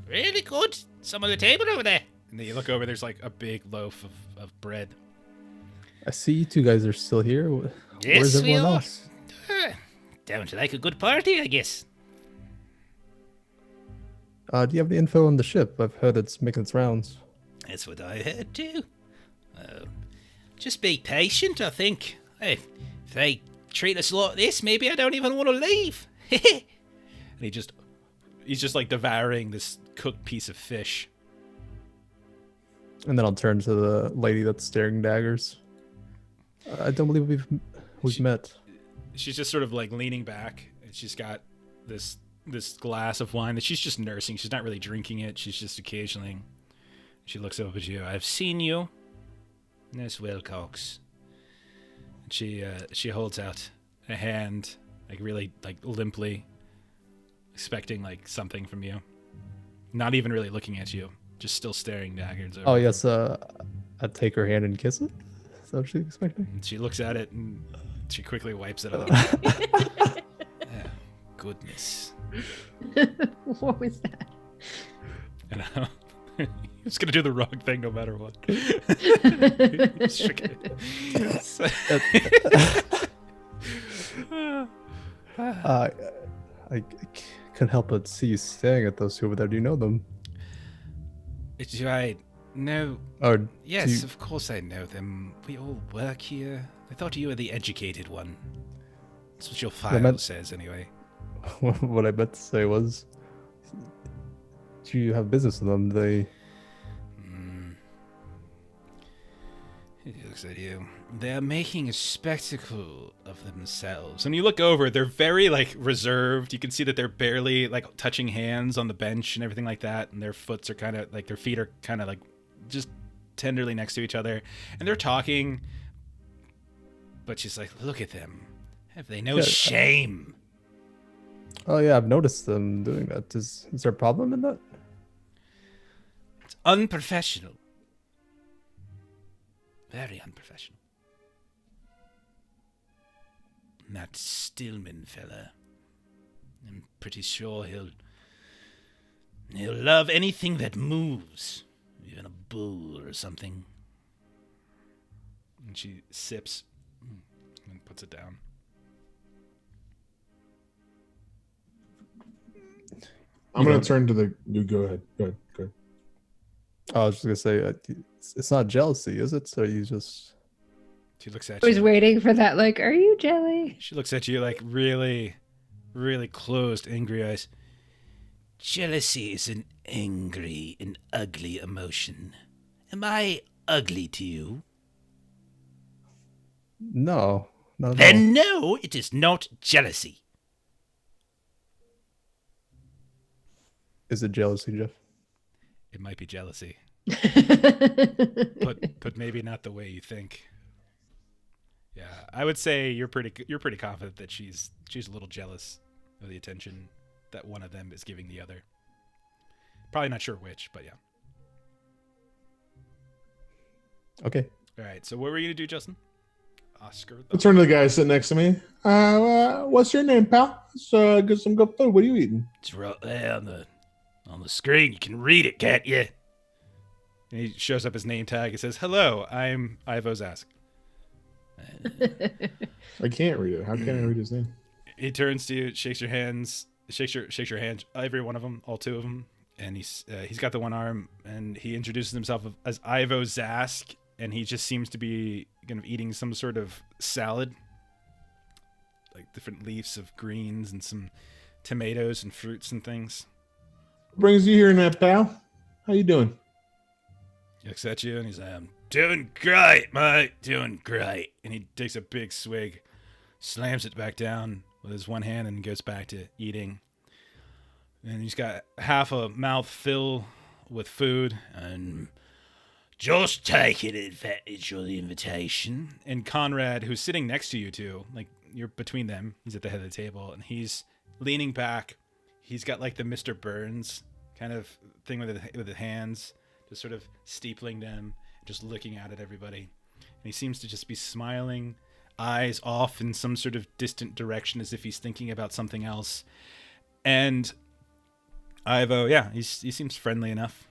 Speaker 6: Really good. Some on the table over there.
Speaker 1: And then you look over, there's like a big loaf of bread.
Speaker 2: I see you two guys are still here.
Speaker 6: Yes,
Speaker 2: Where's everyone else?
Speaker 6: Down to like a good party, I guess.
Speaker 2: Do you have the info on the ship? I've heard it's making its rounds.
Speaker 6: That's what I heard too. Just be patient, I think. Hey, if they treat us like this, maybe I don't even want to leave.
Speaker 1: And he's just like devouring this cooked piece of fish.
Speaker 2: And then I'll turn to the lady that's staring daggers. I don't believe we've met.
Speaker 1: She's just sort of like leaning back, and she's got this glass of wine that she's just nursing. She's not really drinking it. She's just occasionally. She looks up at you.
Speaker 6: I've seen you, Nurse Wilcox.
Speaker 1: And she holds out a hand, like really like limply, expecting like something from you. Not even really looking at you, just still staring daggers over.
Speaker 2: Oh yes, I'd take her hand and kiss it. Is that what she's expecting?
Speaker 1: And she looks at it and she quickly wipes it off.
Speaker 6: Oh, goodness.
Speaker 3: What was that?
Speaker 1: And he's gonna do the wrong thing no matter what.
Speaker 2: I couldn't help but see you staring at those two over there. Do you know them?
Speaker 1: Do I know?
Speaker 2: Or
Speaker 1: yes, of course I know them. We all work here. I thought you were the educated one. That's what your file says, anyway.
Speaker 2: What I meant to say was, do you have business with them? They...
Speaker 1: He looks at you. They're making a spectacle of themselves. When you look over, they're very, like, reserved. You can see that they're barely, like, touching hands on the bench and everything like that. And their foots are kind of, like, their feet are kind of, like, just tenderly next to each other. And they're talking. But she's like, look at them. Have they no shame?
Speaker 2: Oh, yeah, I've noticed them doing that. Is there a problem in that?
Speaker 1: It's unprofessional. Very unprofessional. And that Stillman fella, I'm pretty sure he'll love anything that moves, even a bull or something. And she sips and puts it down.
Speaker 4: I'm going to turn to the... Go ahead.
Speaker 2: I was just going to say, it's not jealousy, is it? So you just...
Speaker 1: She looks at
Speaker 3: I was
Speaker 1: you.
Speaker 3: waiting for that, like, are you jelly?
Speaker 1: She looks at you like really, really closed, angry eyes.
Speaker 6: Jealousy is an angry and ugly emotion. Am I ugly to you?
Speaker 2: No. Not at all.
Speaker 6: Then no, it is not jealousy.
Speaker 2: Is it jealousy, Jeff?
Speaker 1: It might be jealousy. but maybe not the way you think. Yeah, I would say you're pretty confident that she's a little jealous of the attention that one of them is giving the other. Probably not sure which, but yeah.
Speaker 2: Okay.
Speaker 1: All right. So what were you gonna do, Justin? Oscar.
Speaker 4: I'll turn to the guy sitting next to me. What's your name, pal? Let's get some good food. What are you eating?
Speaker 6: It's right there on the screen. You can read it, can't you?
Speaker 1: And he shows up his name tag. It says, "Hello, I'm Ivo's Ask."
Speaker 4: I can't read it. How can I read his name?
Speaker 1: He turns to you, shakes your hands, shakes your hand, every one of them, all two of them, and he's got the one arm, and he introduces himself as Ivo Zask, and he just seems to be kind of eating some sort of salad, like different leaves of greens and some tomatoes and fruits and things.
Speaker 4: What brings you here, Nat, pal? How you doing?
Speaker 1: He looks at you and he's like, "I'm doing great, mate, doing great." And he takes a big swig, slams it back down with his one hand, and goes back to eating. And he's got half a mouth fill with food.
Speaker 6: And Just taking advantage of the invitation.
Speaker 1: And Conrad, who's sitting next to you two, like you're between them, he's at the head of the table, and he's leaning back. He's got like the Mr. Burns kind of thing with the hands, just sort of steepling them, just looking out at everybody. And he seems to just be smiling, eyes off in some sort of distant direction as if he's thinking about something else. And Ivo, he seems friendly enough.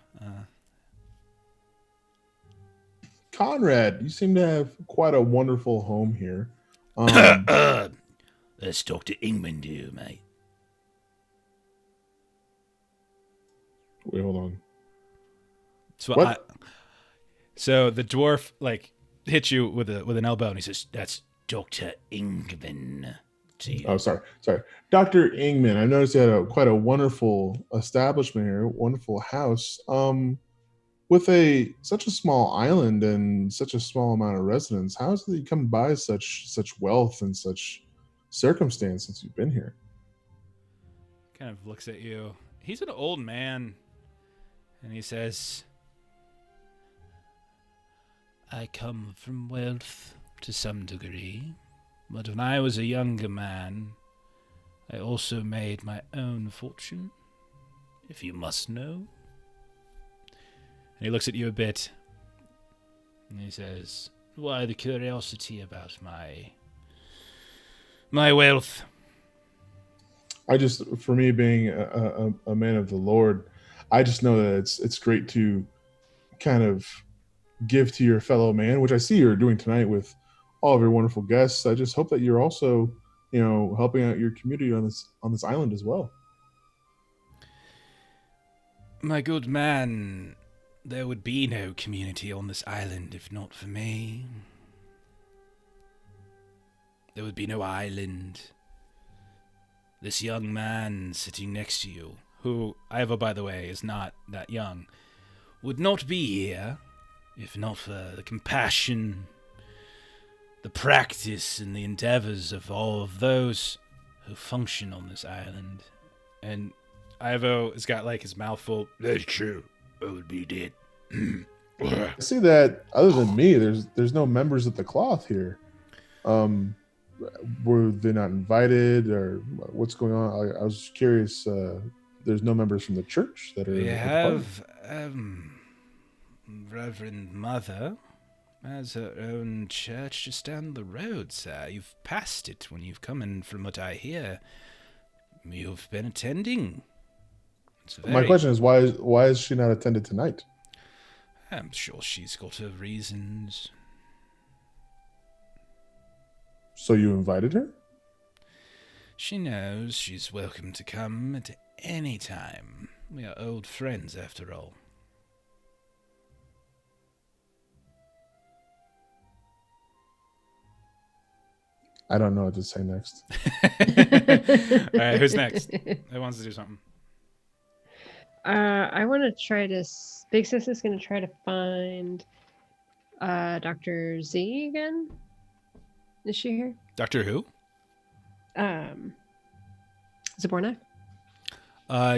Speaker 4: Conrad, you seem to have quite a wonderful home here.
Speaker 6: Let's Dr. Ingman do, mate.
Speaker 4: Wait, hold on.
Speaker 1: So the dwarf like hits you with an elbow, and he says,
Speaker 6: "That's Dr. Ingman."
Speaker 4: Oh, sorry. Dr. Ingman, I noticed you had quite a wonderful establishment here, wonderful house. With such a small island and such a small amount of residents, how is it that you come by such wealth and such circumstance since you've been here?
Speaker 1: Kind of looks at you. He's an old man, and he says,
Speaker 6: I come from wealth to some degree, but when I was a younger man, I also made my own fortune, if you must know.
Speaker 1: And he looks at you a bit,
Speaker 6: and he says, why the curiosity about my wealth?
Speaker 4: For me being a man of the Lord, I just know that it's great to kind of give to your fellow man, which I see you're doing tonight with all of your wonderful guests. I just hope that you're also, helping out your community on this island as well.
Speaker 6: My good man, there would be no community on this island if not for me. There would be no island. This young man sitting next to you,
Speaker 1: who, Ivo, by the way, is not that young,
Speaker 6: would not be here if not for the compassion, the practice, and the endeavors of all of those who function on this island.
Speaker 1: And Ivo has got like his mouth full.
Speaker 6: That's true. I would be dead.
Speaker 4: I see that other than me, there's no members of the cloth here. Were they not invited, or what's going on? I was curious. There's no members from the church that are.
Speaker 6: We have Reverend Mother has her own church just down the road, sir. You've passed it when you've come in. From what I hear, you've been attending.
Speaker 4: My question is, why is she not attended tonight?
Speaker 6: I'm sure she's got her reasons.
Speaker 4: So you invited her?
Speaker 6: She knows she's welcome to come at any time. We are old friends, after all.
Speaker 4: I don't know what to say next.
Speaker 1: All right, who's next? Who wants to do something?
Speaker 3: I want to try to. Big Sis is going to try to find Dr. Z again. Is she here?
Speaker 1: Dr. Who?
Speaker 3: Zabornak.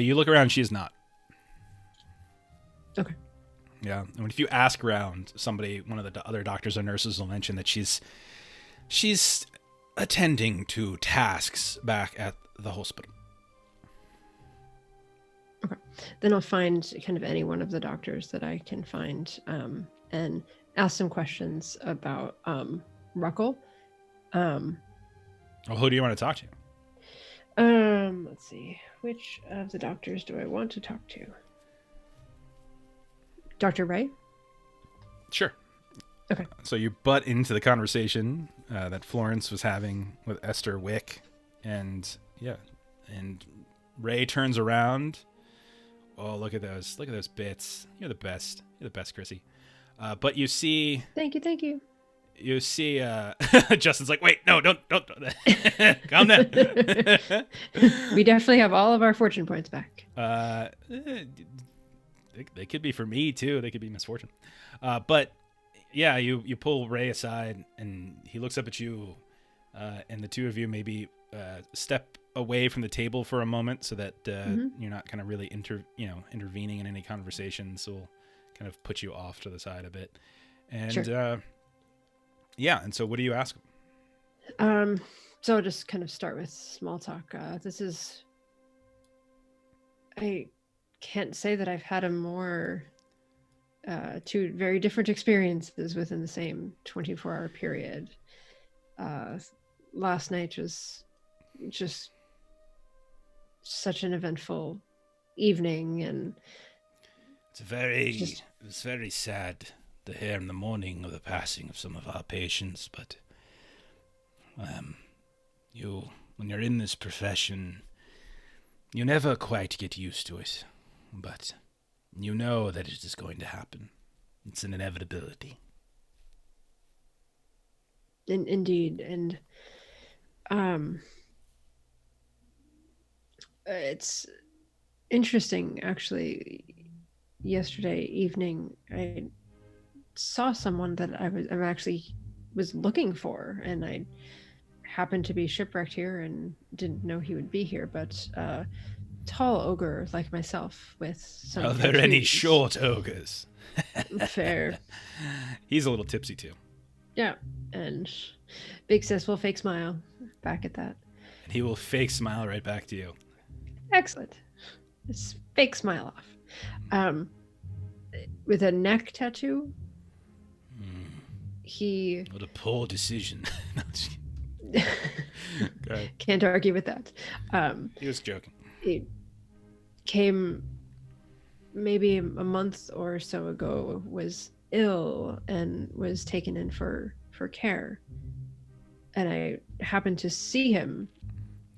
Speaker 1: You look around, she is not.
Speaker 3: Okay.
Speaker 1: Yeah, and if you ask around, one of the other doctors or nurses will mention that she's attending to tasks back at the hospital.
Speaker 3: Okay. Then I'll find kind of any one of the doctors that I can find and ask some questions about Ruckle.
Speaker 1: Well, who do you want to talk to?
Speaker 3: Let's see. Which of the doctors do I want to talk to? Dr. Ray?
Speaker 1: Sure.
Speaker 3: Okay.
Speaker 1: So you butt into the conversation that Florence was having with Esther Wick, and Ray turns around. Oh, look at those bits. You're the best, Chrissy. But you see.
Speaker 3: Thank you.
Speaker 1: You see, Justin's like, wait, no, don't. Calm down.
Speaker 3: We definitely have all of our fortune points back.
Speaker 1: They could be for me too. They could be misfortune. But yeah, you pull Ray aside, and he looks up at you, and the two of you maybe step away from the table for a moment, so that you're not kind of really intervening in any conversation. So we'll kind of put you off to the side a bit. And
Speaker 3: Sure.
Speaker 1: And so what do you ask?
Speaker 3: So I'll just kind of start with small talk. I can't say that I've had a more two very different experiences within the same 24-hour period. Last night was just such an eventful evening, and
Speaker 6: it was very sad to hear in the morning of the passing of some of our patients, but when you're in this profession, you never quite get used to it, but you know that it is going to happen. It's an inevitability.
Speaker 3: Indeed, and it's interesting, actually. Yesterday evening, I saw someone that I was looking for, and I happened to be shipwrecked here and didn't know he would be here. But tall ogre like myself with some.
Speaker 6: Are there any short ogres?
Speaker 3: Fair.
Speaker 1: He's a little tipsy too.
Speaker 3: Yeah, and Big Sis will fake smile back at that.
Speaker 1: And he will fake smile right back to you.
Speaker 3: Excellent. Just fake smile off. With a neck tattoo. He.
Speaker 6: What a poor decision.
Speaker 3: Can't argue with that.
Speaker 1: He was joking.
Speaker 3: He came maybe a month or so ago, was ill and was taken in for care. And I happened to see him.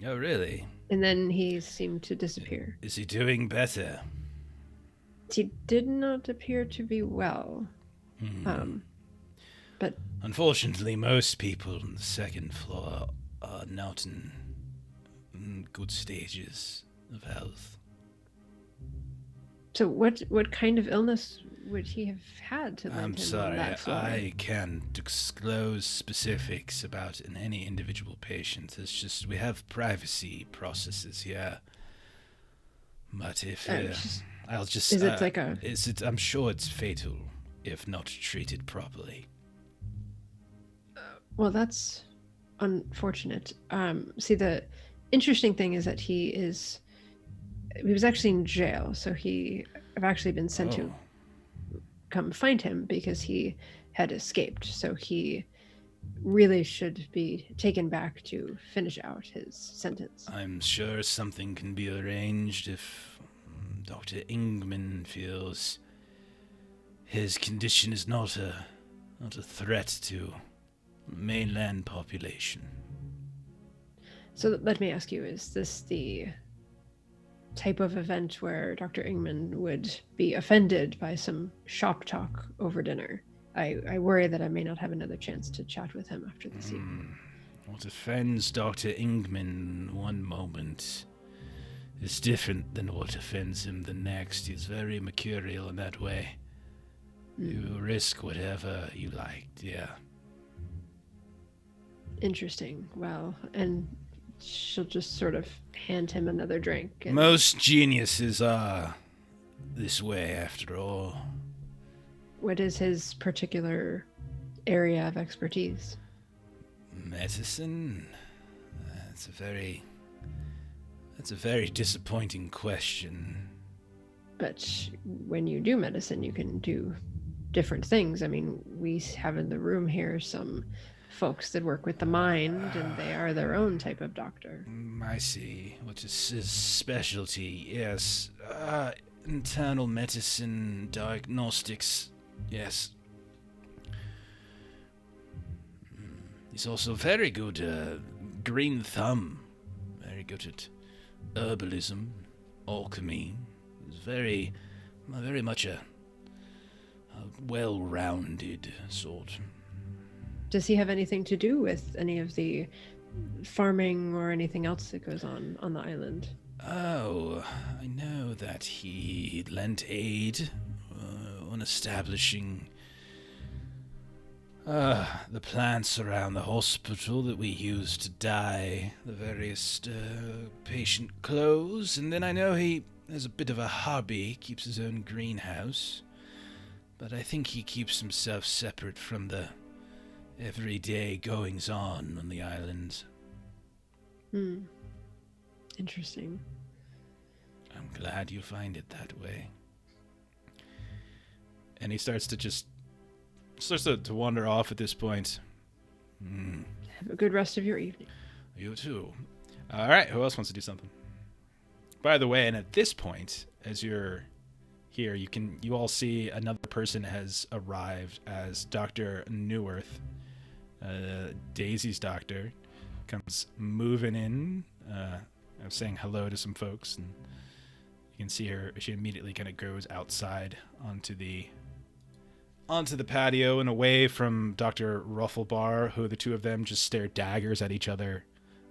Speaker 6: Oh, really?
Speaker 3: And then he seemed to disappear.
Speaker 6: Is he doing better?
Speaker 3: He did not appear to be well. But
Speaker 6: unfortunately, most people on the second floor are not in good stages of health.
Speaker 3: So what kind of illness would he have had to land
Speaker 6: I'm
Speaker 3: him
Speaker 6: sorry,
Speaker 3: on that floor?
Speaker 6: I can't disclose specifics about any individual patient. It's just we have privacy processes here. But if I'll just
Speaker 3: is it like a?
Speaker 6: I'm sure it's fatal if not treated properly.
Speaker 3: Well, that's unfortunate. See, the interesting thing is that he was actually in jail, so I've actually been sent to come find him because he had escaped. So he really should be taken back to finish out his sentence.
Speaker 6: I'm sure something can be arranged if Dr. Ingman feels his condition is not a threat to mainland population.
Speaker 3: So let me ask you, is this the type of event where Dr. Ingman would be offended by some shop talk over dinner? I worry that I may not have another chance to chat with him after this evening.
Speaker 6: What offends Dr. Ingman one moment is different than what offends him the next. He's very mercurial in that way. You risk whatever you liked, yeah.
Speaker 3: Interesting. Well, and she'll just sort of hand him another drink.
Speaker 6: Most geniuses are this way, after all.
Speaker 3: What is his particular area of expertise?
Speaker 6: Medicine? That's a very disappointing question.
Speaker 3: But when you do medicine, you can do different things. I mean, we have in the room here some folks that work with the mind, and they are their own type of doctor.
Speaker 6: I see. What is his specialty? Yes. Internal medicine, diagnostics. Yes. He's also very good, green thumb. Very good at herbalism, alchemy. He's very much a well-rounded sort.
Speaker 3: Does he have anything to do with any of the farming or anything else that goes on the island?
Speaker 6: Oh, I know that he lent aid on establishing the plants around the hospital that we use to dye the various patient clothes. And then I know he has a bit of a hobby, keeps his own greenhouse. but I think he keeps himself separate from the everyday goings-on the island.
Speaker 3: Interesting.
Speaker 6: I'm glad you find it that way.
Speaker 1: And he starts to wander off at this point.
Speaker 3: Have a good rest of your evening.
Speaker 1: You too. All right, who else wants to do something? By the way, and at this point, as you're here, you all see another person has arrived as Dr. Newworth, Daisy's doctor, comes moving in, saying hello to some folks, and you can see her. She immediately kind of goes outside onto the patio and away from Dr. Rufflebar, who the two of them just stare daggers at each other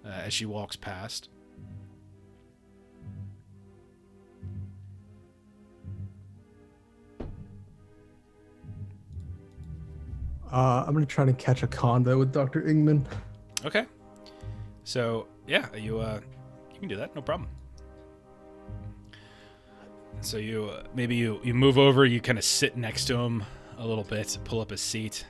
Speaker 1: as she walks past.
Speaker 2: I'm going to try to catch a convo with Dr. Ingman.
Speaker 1: Okay. So, yeah, you can do that, no problem. So you move over, you kind of sit next to him a little bit, pull up a seat.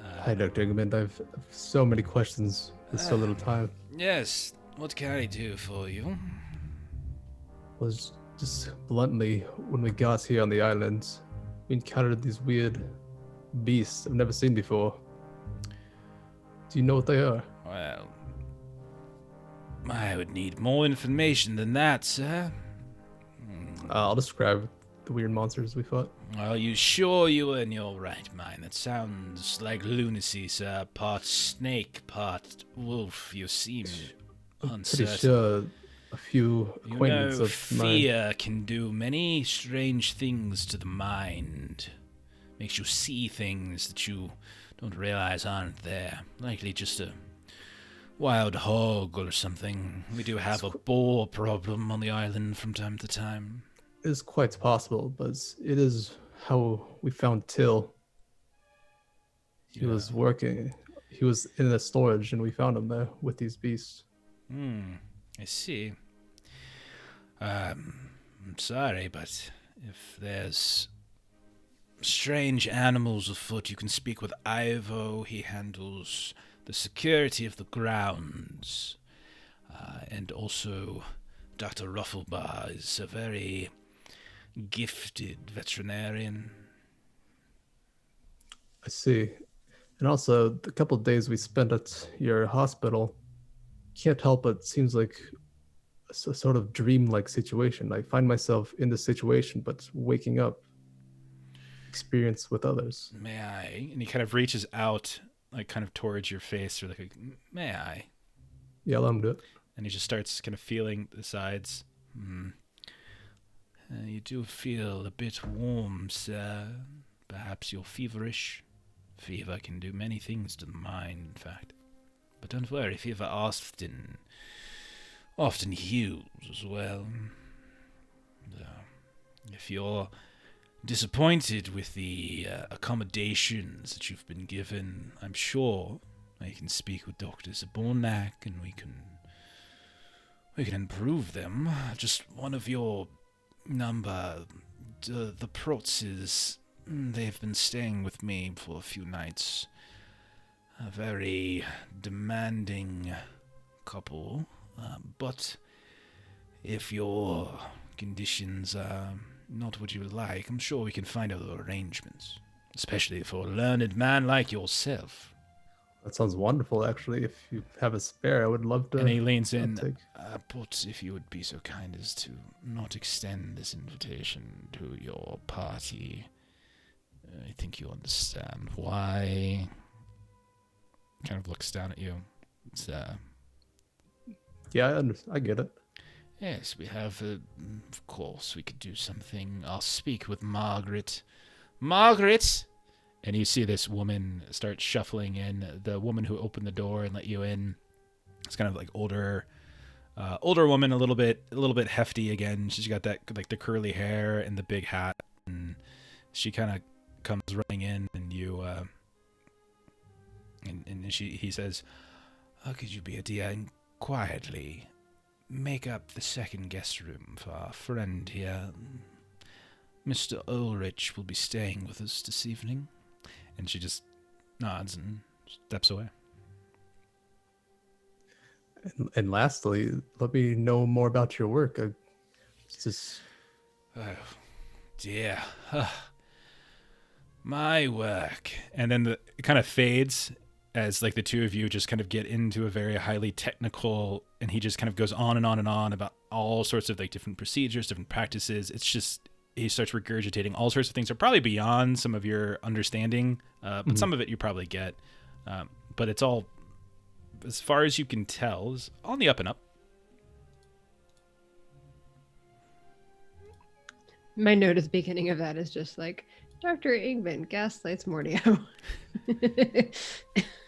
Speaker 2: Hi, Dr. Ingman. I've so many questions with so little time.
Speaker 6: Yes, what can I do for you?
Speaker 2: Well, just bluntly, when we got here on the island, we encountered these weird beasts I've never seen before. Do you know what they are?
Speaker 6: Well, I would need more information than that, sir.
Speaker 2: I'll describe the weird monsters we fought.
Speaker 6: Are you sure you were in your right mind? That sounds like lunacy, sir. Part snake, part wolf. You seem uncertain.
Speaker 2: Pretty sure a few acquaintances of mine.
Speaker 6: Fear can do many strange things to the mind. Makes you see things that you don't realize aren't there. Likely just a wild hog or something. We do have a boar problem on the island from time to time.
Speaker 2: It is quite possible, but it is how we found Till. He was working. He was in the storage, and we found him there with these beasts.
Speaker 6: I see. I'm sorry, but if there's strange animals afoot, you can speak with Ivo. He handles the security of the grounds. And also, Dr. Rufflebar is a very gifted veterinarian.
Speaker 2: I see. And also, the couple of days we spent at your hospital, can't help but seems like a sort of dream-like situation. I find myself in the situation, but waking up, experience with others.
Speaker 1: May I? And he kind of reaches out, like kind of towards your face, or like, may I?
Speaker 2: Yeah, let him do it.
Speaker 1: And he just starts kind of feeling the sides.
Speaker 6: You do feel a bit warm, sir. Perhaps you're feverish. Fever can do many things to the mind, in fact. But don't worry, fever often heals as well. If you're disappointed with the accommodations that you've been given, I'm sure I can speak with Dr. Zabornak and we can improve them. Just one of your number, the Protzes, they've been staying with me for a few nights. A very demanding couple, but if your conditions are not what you would like, I'm sure we can find other arrangements, especially for a learned man like yourself.
Speaker 2: That sounds wonderful, actually. If you have a spare, I would love to.
Speaker 1: And he leans in.
Speaker 6: But if you would be so kind as to not extend this invitation to your party, I think you understand why. Kind of looks down at you. It's,
Speaker 2: yeah, I get it.
Speaker 6: Yes, we have, of course, we could do something. I'll speak with Margaret. Margaret!
Speaker 1: And you see this woman start shuffling in. The woman who opened the door and let you in. It's kind of like older woman, a little bit hefty again. She's got that like the curly hair and the big hat, and she kind of comes running in, and you and he says,
Speaker 6: "How could you be a dear and quietly make up the second guest room for our friend here? Mr. Ulrich will be staying with us this evening.
Speaker 1: And she just nods and steps away.
Speaker 2: And lastly, let me know more about your work. It's just...
Speaker 1: Oh, dear. My work. And then it kind of fades as like the two of you just kind of get into a very highly technical, and he just kind of goes on and on and on about all sorts of like different procedures, different practices. It's just, he starts regurgitating all sorts of things that are probably beyond some of your understanding, but some of it you probably get. But it's all, as far as you can tell, is on the up and up.
Speaker 3: My note at the beginning of that is just like, Dr. Ingman gaslights Mordio.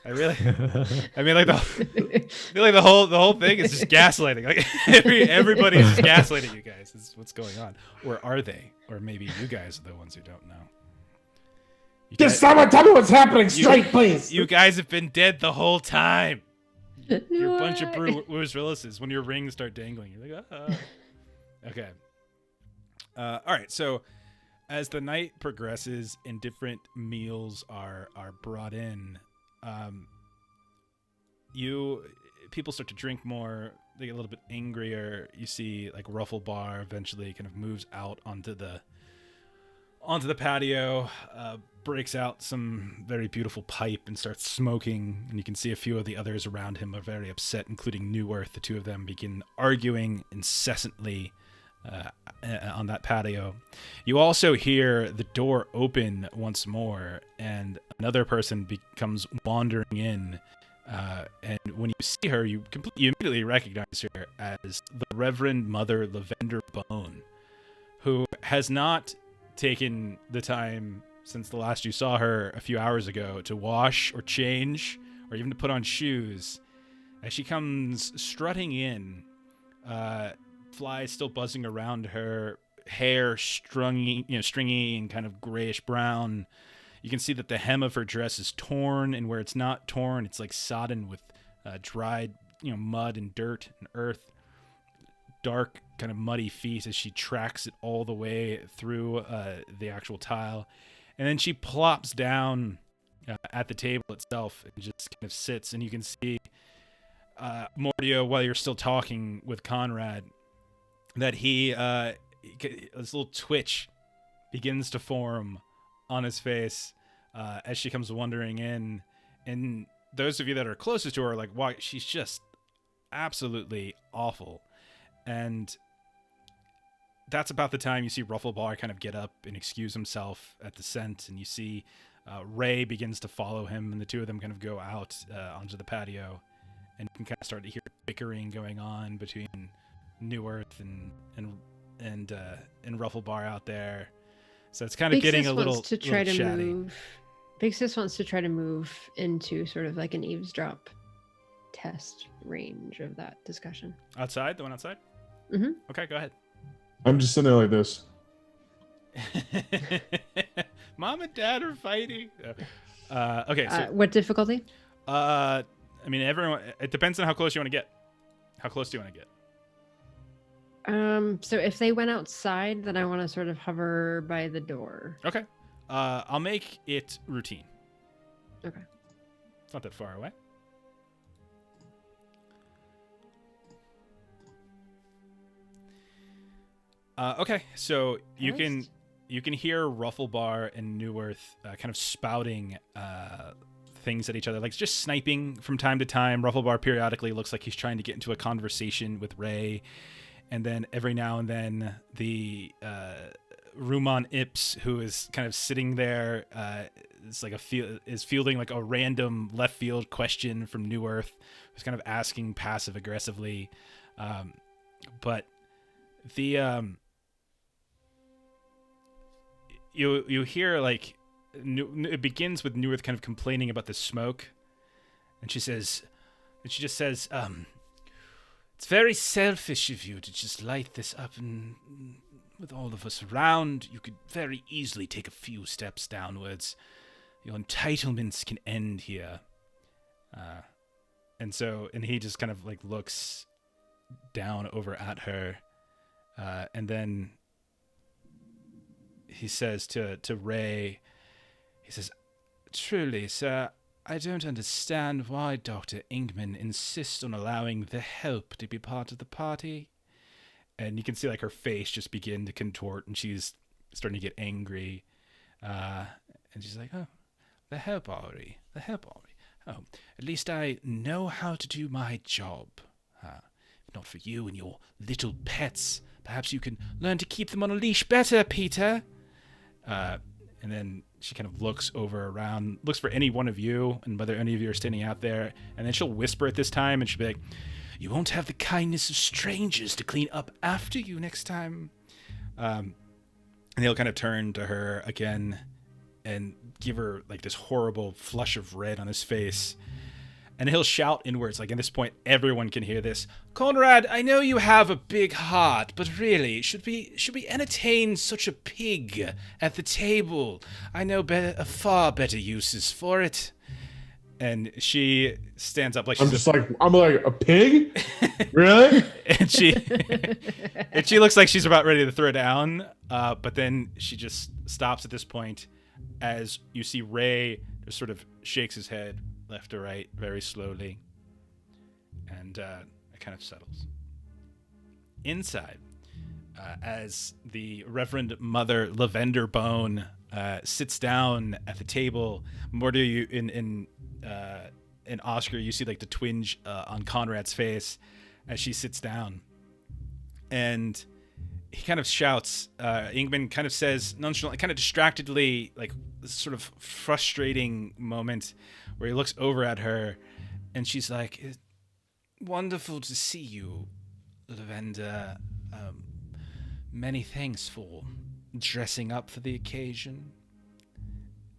Speaker 1: I mean, like the whole thing is just gaslighting. Like everybody is just gaslighting you guys. Is what's going on, or are they? Or maybe you guys are the ones who don't know.
Speaker 4: Someone tell me what's happening straight, please.
Speaker 1: You guys have been dead the whole time. You're a bunch of Bruce Willises. When your rings start dangling, you're like, okay. All right, so as the night progresses and different meals are brought in, people start to drink more. They get a little bit angrier. You see, like Rufflebar eventually kind of moves out onto the patio, breaks out some very beautiful pipe and starts smoking. And you can see a few of the others around him are very upset, including New Earth. The two of them begin arguing incessantly on that patio. You also hear the door open once more, and another person becomes wandering in. And when you see her, you immediately recognize her as the Reverend Mother Lavender Bone, who has not taken the time since the last you saw her a few hours ago to wash or change or even to put on shoes. As she comes strutting in, flies still buzzing around her, hair stringy and kind of grayish brown. You can see that the hem of her dress is torn, and where it's not torn, it's like sodden with dried, mud and dirt and earth. Dark, kind of muddy feet as she tracks it all the way through the actual tile, and then she plops down at the table itself and just kind of sits. And you can see Mordio, while you're still talking with Conrad, that this little twitch begins to form on his face as she comes wandering in. And those of you that are closest to her are like, wow, she's just absolutely awful. And that's about the time you see Rufflebar kind of get up and excuse himself at the scent, and you see Ray begins to follow him, and the two of them kind of go out onto the patio, and you can kind of start to hear bickering going on between New Earth and Rufflebar out there. So it's kind of getting a little chatty.
Speaker 3: Big Sis wants to try to move into sort of like an eavesdrop test range of that discussion.
Speaker 1: Outside? The one outside?
Speaker 3: Mm-hmm.
Speaker 1: Okay, go ahead.
Speaker 4: I'm just sitting there like this.
Speaker 1: Mom and Dad are fighting. Okay, so
Speaker 3: what difficulty?
Speaker 1: I mean, everyone. It depends on how close you want to get. How close do you want to get?
Speaker 3: So if they went outside, then I want to sort of hover by the door.
Speaker 1: Okay. I'll make it routine.
Speaker 3: Okay.
Speaker 1: It's not that far away. Okay, so you can hear Rufflebar and New Earth kind of spouting things at each other, like just sniping from time to time. Rufflebar periodically looks like he's trying to get into a conversation with Ray, and then every now and then the Ruman Ips, who is kind of sitting there, is fielding like a random left field question from New Earth, who's kind of asking passive aggressively, but the you hear like it begins with New Earth kind of complaining about the smoke, and she just says, it's very selfish of you to just light this up, and with all of us around, you could very easily take a few steps downwards. Your entitlements can end here. And he just kind of like looks down over at her, and then he says to Ray, he says, "Truly, sir, I don't understand why Dr. Ingman insists on allowing the help to be part of the party." And you can see like her face just begin to contort, and she's starting to get angry. And she's like, "Oh, the help, Ari. The help, Ari. Oh, at least I know how to do my job. If not for you and your little pets, perhaps you can learn to keep them on a leash better, Peter." And then she kind of looks around, looks for any one of you and whether any of you are standing out there. And then she'll whisper at this time, and she'll be like, "You won't have the kindness of strangers to clean up after you next time." And he'll kind of turn to her again and give her like this horrible flush of red on his face. And he'll shout inwards, like at this point, everyone can hear this. "Conrad, I know you have a big heart, but really, should we entertain such a pig at the table? I know far better uses for it." And she stands up like
Speaker 4: I'm like a pig? Really?
Speaker 1: and she looks like she's about ready to throw down, but then she just stops at this point as you see Ray just sort of shakes his head left to right very slowly, and it kind of settles. Inside, as the Reverend Mother Lavender Bone sits down at the table, Morty, you in Oscar, you see like the twinge on Conrad's face as she sits down, and he kind of shouts. Ingman kind of says nonchalantly, kind of distractedly, like this sort of frustrating moment where he looks over at her, and she's like, "It's wonderful to see you, Lavender. Many thanks for dressing up for the occasion."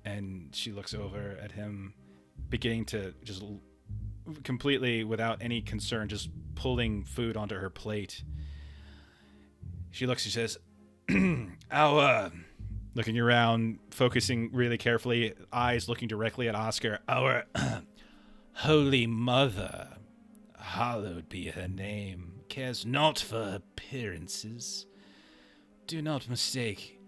Speaker 1: And she looks over at him, beginning to just completely, without any concern, just pulling food onto her plate. She says, looking around, focusing really carefully, eyes looking directly at Oscar, "Our Holy Mother, hallowed be her name, cares not for appearances. Do not mistake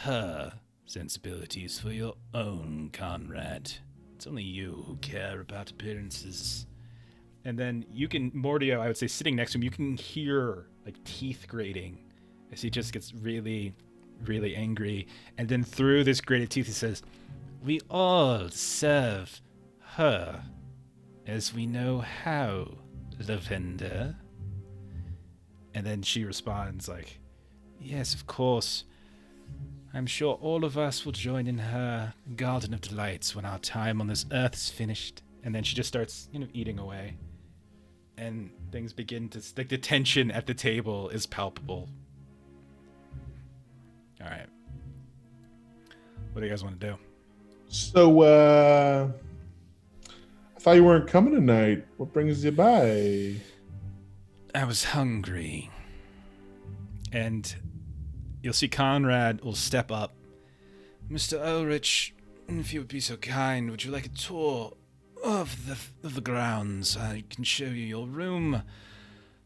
Speaker 1: her sensibilities for your own, Conrad. It's only you who care about appearances." And then you can, Mordio, I would say, sitting next to him, you can hear like teeth grating as he just gets really, really angry. And then through this grated teeth, he says, "We all serve her as we know how, Lavender." And then she responds like, "Yes, of course. I'm sure all of us will join in her garden of delights when our time on this earth is finished." And then she just starts, eating away. And things begin to, like, the tension at the table is palpable. All right. What do you guys want to do?
Speaker 4: So, I thought you weren't coming tonight. What brings you by?
Speaker 1: I was hungry. And you'll see Conrad will step up. "Mr. Ulrich, if you would be so kind, would you like a tour of the grounds? I can show you your room.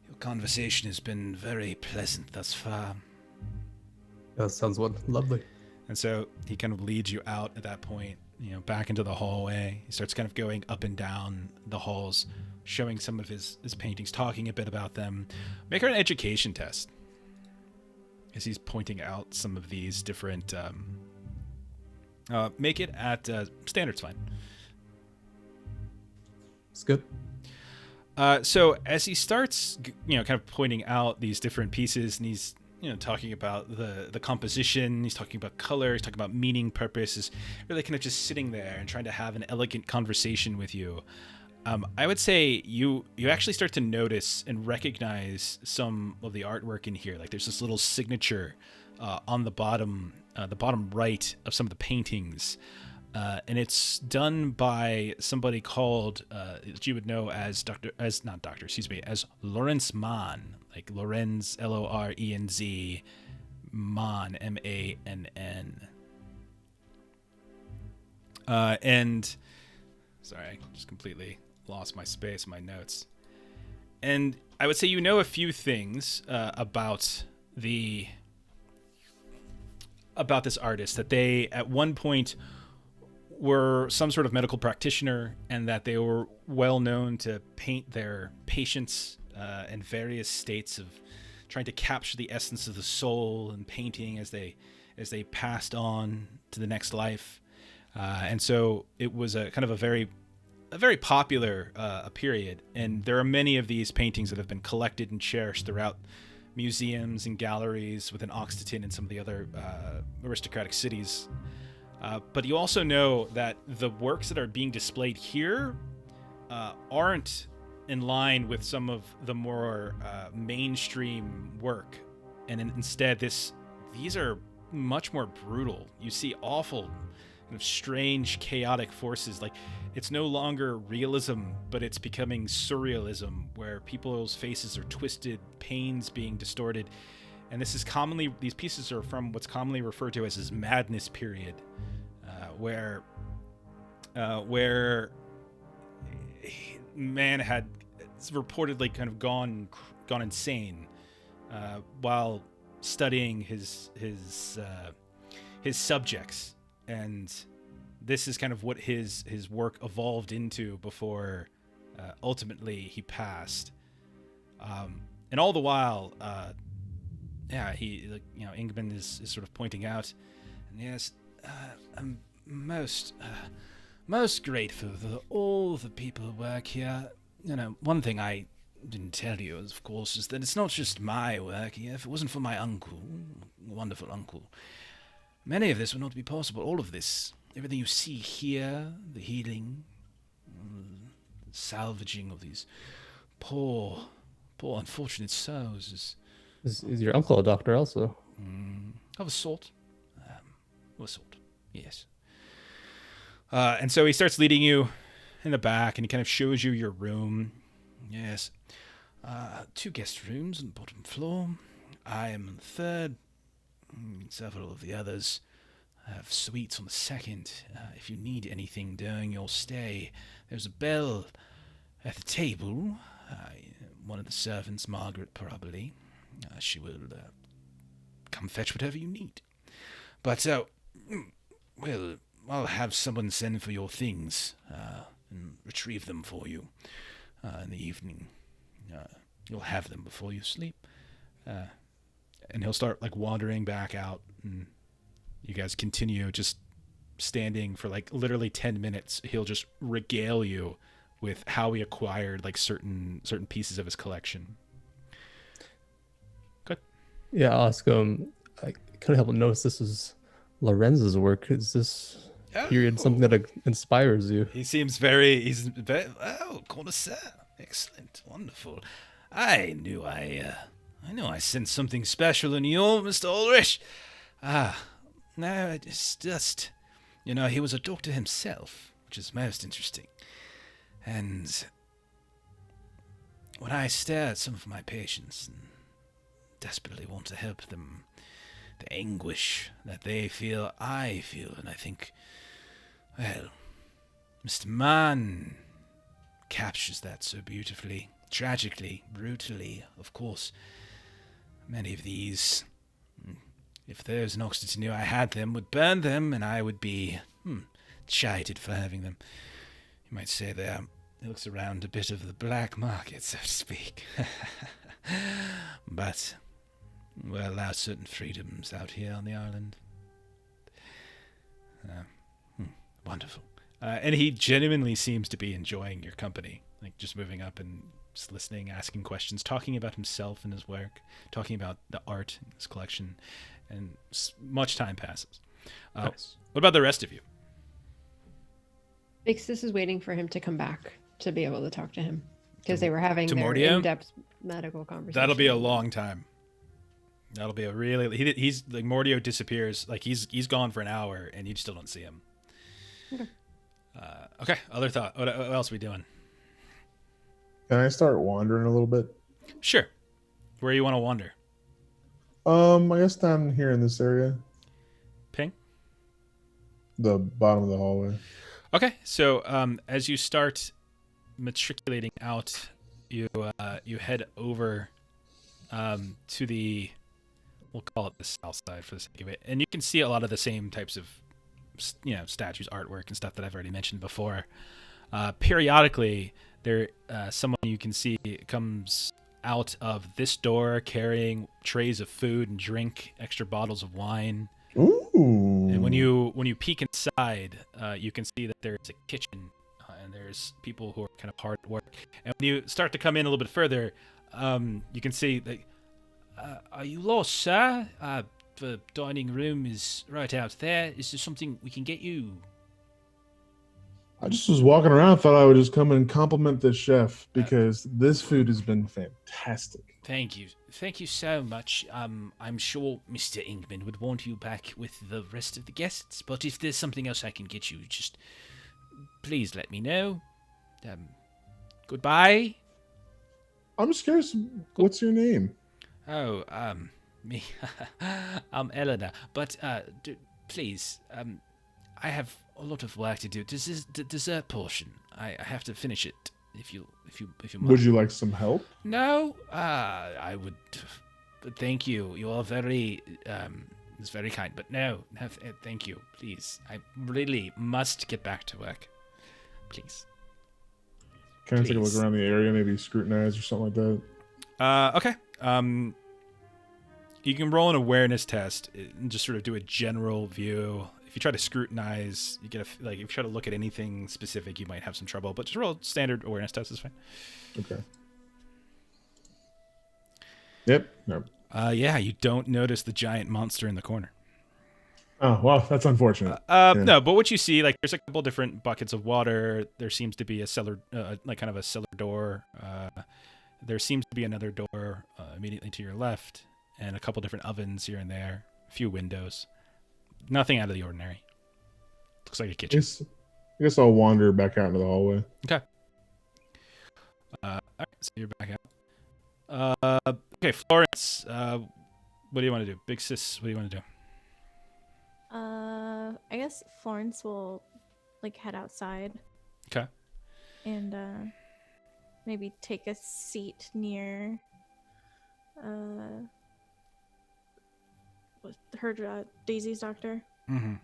Speaker 1: Your conversation has been very pleasant thus far."
Speaker 2: That sounds lovely.
Speaker 1: And so he kind of leads you out at that point, back into the hallway. He starts kind of going up and down the halls, showing some of his paintings, talking a bit about them. Make her an education test, as he's pointing out some of these different... make it at standard's fine.
Speaker 2: It's good.
Speaker 1: So as he starts, kind of pointing out these different pieces, and he's, talking about the composition, he's talking about color, he's talking about meaning, purpose, is really kind of just sitting there and trying to have an elegant conversation with you. I would say you actually start to notice and recognize some of the artwork in here. Like there's this little signature on the bottom right of some of the paintings. And it's done by somebody called, that you would know as as Lorenz Mann, like Lorenz, Lorenz, Mann, Mann. And, sorry, I just completely lost my space, my notes. And I would say a few things about the about this artist, that they at one point were some sort of medical practitioner, and that they were well known to paint their patients in various states of trying to capture the essence of the soul and painting as they passed on to the next life. And so it was a kind of a very popular period, and there are many of these paintings that have been collected and cherished throughout museums and galleries within Oxteton and some of the other aristocratic cities. But you also know that the works that are being displayed here aren't in line with some of the more mainstream work, and instead these are much more brutal. You see awful, kind of strange, chaotic forces. Like, it's no longer realism, but it's becoming surrealism, where people's faces are twisted, pains being distorted. And these pieces are from what's commonly referred to as his madness period, where man had reportedly kind of gone insane while studying his subjects, and this is kind of what his work evolved into before ultimately he passed. And all the while, Ingman is sort of pointing out, and yes, I'm most grateful for all the people who work here. You know, one thing I didn't tell you, of course, is that it's not just my work here. If it wasn't for my uncle, wonderful uncle, many of this would not be possible. All of this, everything you see here, the healing, the salvaging of these poor unfortunate souls
Speaker 2: is your uncle a doctor also?
Speaker 1: Of a sort. Yes. And so he starts leading you in the back, and he kind of shows you your room. Yes. 2 guest rooms on the bottom floor. I am on the 3rd. Several of the others have suites on the 2nd. If you need anything during your stay, there's a bell at the table. One of the servants, Margaret, probably. She will come fetch whatever you need. But, well, I'll have someone send for your things and retrieve them for you in the evening. You'll have them before you sleep. And he'll start like wandering back out, and you guys continue just standing for like literally 10 minutes. He'll just regale you with how he acquired like certain pieces of his collection. Good.
Speaker 2: Yeah, I'll ask him. I couldn't help but notice this is Lorenz's work. Is this period something that inspires you?
Speaker 1: He's very connoisseur. Excellent, wonderful. I knew I sensed something special in you, Mr. Ulrich. No, it's just, he was a doctor himself, which is most interesting. And when I stare at some of my patients and desperately want to help them, the anguish that they feel, I feel, and I think, well, Mr. Mann captures that so beautifully, tragically, brutally, of course. Many of these, if those in Oxford knew I had them, would burn them, and I would be chided for having them. You might say he looks around a bit of the black market, so to speak. But we allow certain freedoms out here on the island. Wonderful. And he genuinely seems to be enjoying your company, like just moving up and just listening, asking questions, talking about himself and his work, talking about the art in his collection, and much time passes.
Speaker 2: Nice.
Speaker 1: What about the rest of you?
Speaker 3: Vixus is waiting for him to come back to be able to talk to him, because they were having their
Speaker 1: Mordio?
Speaker 3: in-depth medical conversation.
Speaker 1: That'll be a long time. That'll be a really... He's like, Mordio disappears. Like, he's gone for an hour, and you still don't see him.
Speaker 3: Okay.
Speaker 1: Okay, other thought. What else are we doing?
Speaker 4: Can I start wandering a little bit?
Speaker 1: Sure. Where you want to wander?
Speaker 4: I guess down here in this area.
Speaker 1: Ping?
Speaker 4: The bottom of the hallway.
Speaker 1: Okay, so as you start matriculating out, you head over to the we'll call it the south side for the sake of it. And you can see a lot of the same types of, statues, artwork, and stuff that I've already mentioned before. Periodically, there someone you can see comes out of this door carrying trays of food and drink, extra bottles of wine.
Speaker 4: Ooh.
Speaker 1: And when you peek inside, you can see that there's a kitchen, and there's people who are kind of hard at work. And when you start to come in a little bit further, you can see that. Are you lost, sir? The dining room is right out there. Is there something we can get you?
Speaker 4: I just was walking around, thought I would just come and compliment the chef because this food has been fantastic.
Speaker 6: Thank you so much. I'm sure Mr. Ingman would want you back with the rest of the guests, but if there's something else I can get you, just please let me know. Goodbye.
Speaker 4: I'm just curious, what's your name?
Speaker 6: Oh, me. I'm Eleanor, but please, I have a lot of work to do. The dessert portion, I have to finish it. If you mind.
Speaker 4: Would you like some help?
Speaker 6: No, I would. Thank you. You are very, it's very kind. But no, thank you. Please, I really must get back to work. Please.
Speaker 4: Can I take a look around the area, maybe scrutinize or something like that?
Speaker 1: Okay. You can roll an awareness test and just sort of do a general view. If you try to scrutinize, you get if you try to look at anything specific, you might have some trouble. But just roll a standard awareness test is fine.
Speaker 4: Okay. Yep. No.
Speaker 1: Yeah, you don't notice the giant monster in the corner.
Speaker 4: Oh well, that's unfortunate.
Speaker 1: No, but what you see, there's a couple different buckets of water. There seems to be a cellar, kind of a cellar door. There seems to be another door immediately to your left, and a couple different ovens here and there. A few windows. Nothing out of the ordinary. Looks like a kitchen.
Speaker 4: I guess I'll wander back out into the hallway.
Speaker 1: Okay. All right, so you're back out. Okay, Florence. What do you want to do, Big Sis? What do you want to do?
Speaker 5: I guess Florence will head outside.
Speaker 1: Okay.
Speaker 5: And maybe take a seat near her Daisy's doctor.
Speaker 1: Mm-hmm.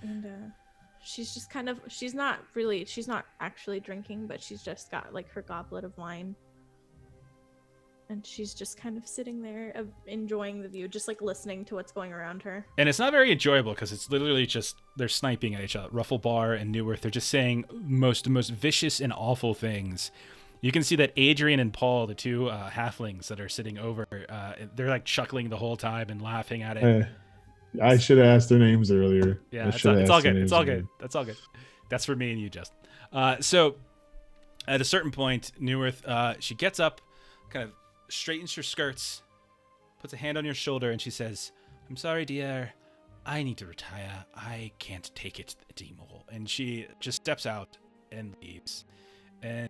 Speaker 5: And she's not actually drinking, but she's just got her goblet of wine. And she's just kind of sitting there enjoying the view, just listening to what's going around her.
Speaker 1: And it's not very enjoyable because it's literally just they're sniping at each other. Rufflebar and Neuwirth, they're just saying the most vicious and awful things. You can see that Adrian and Paul, the two halflings that are sitting over, they're chuckling the whole time and laughing at it.
Speaker 4: Hey, I should have asked their names earlier.
Speaker 1: Yeah, it's all good. It's all good. That's all good. That's for me and you, Justin. So at a certain point, Neuwirth, she gets up, kind of straightens her skirts, puts a hand on your shoulder, and she says, "I'm sorry, dear. I need to retire. I can't take it anymore." And she just steps out and leaves. And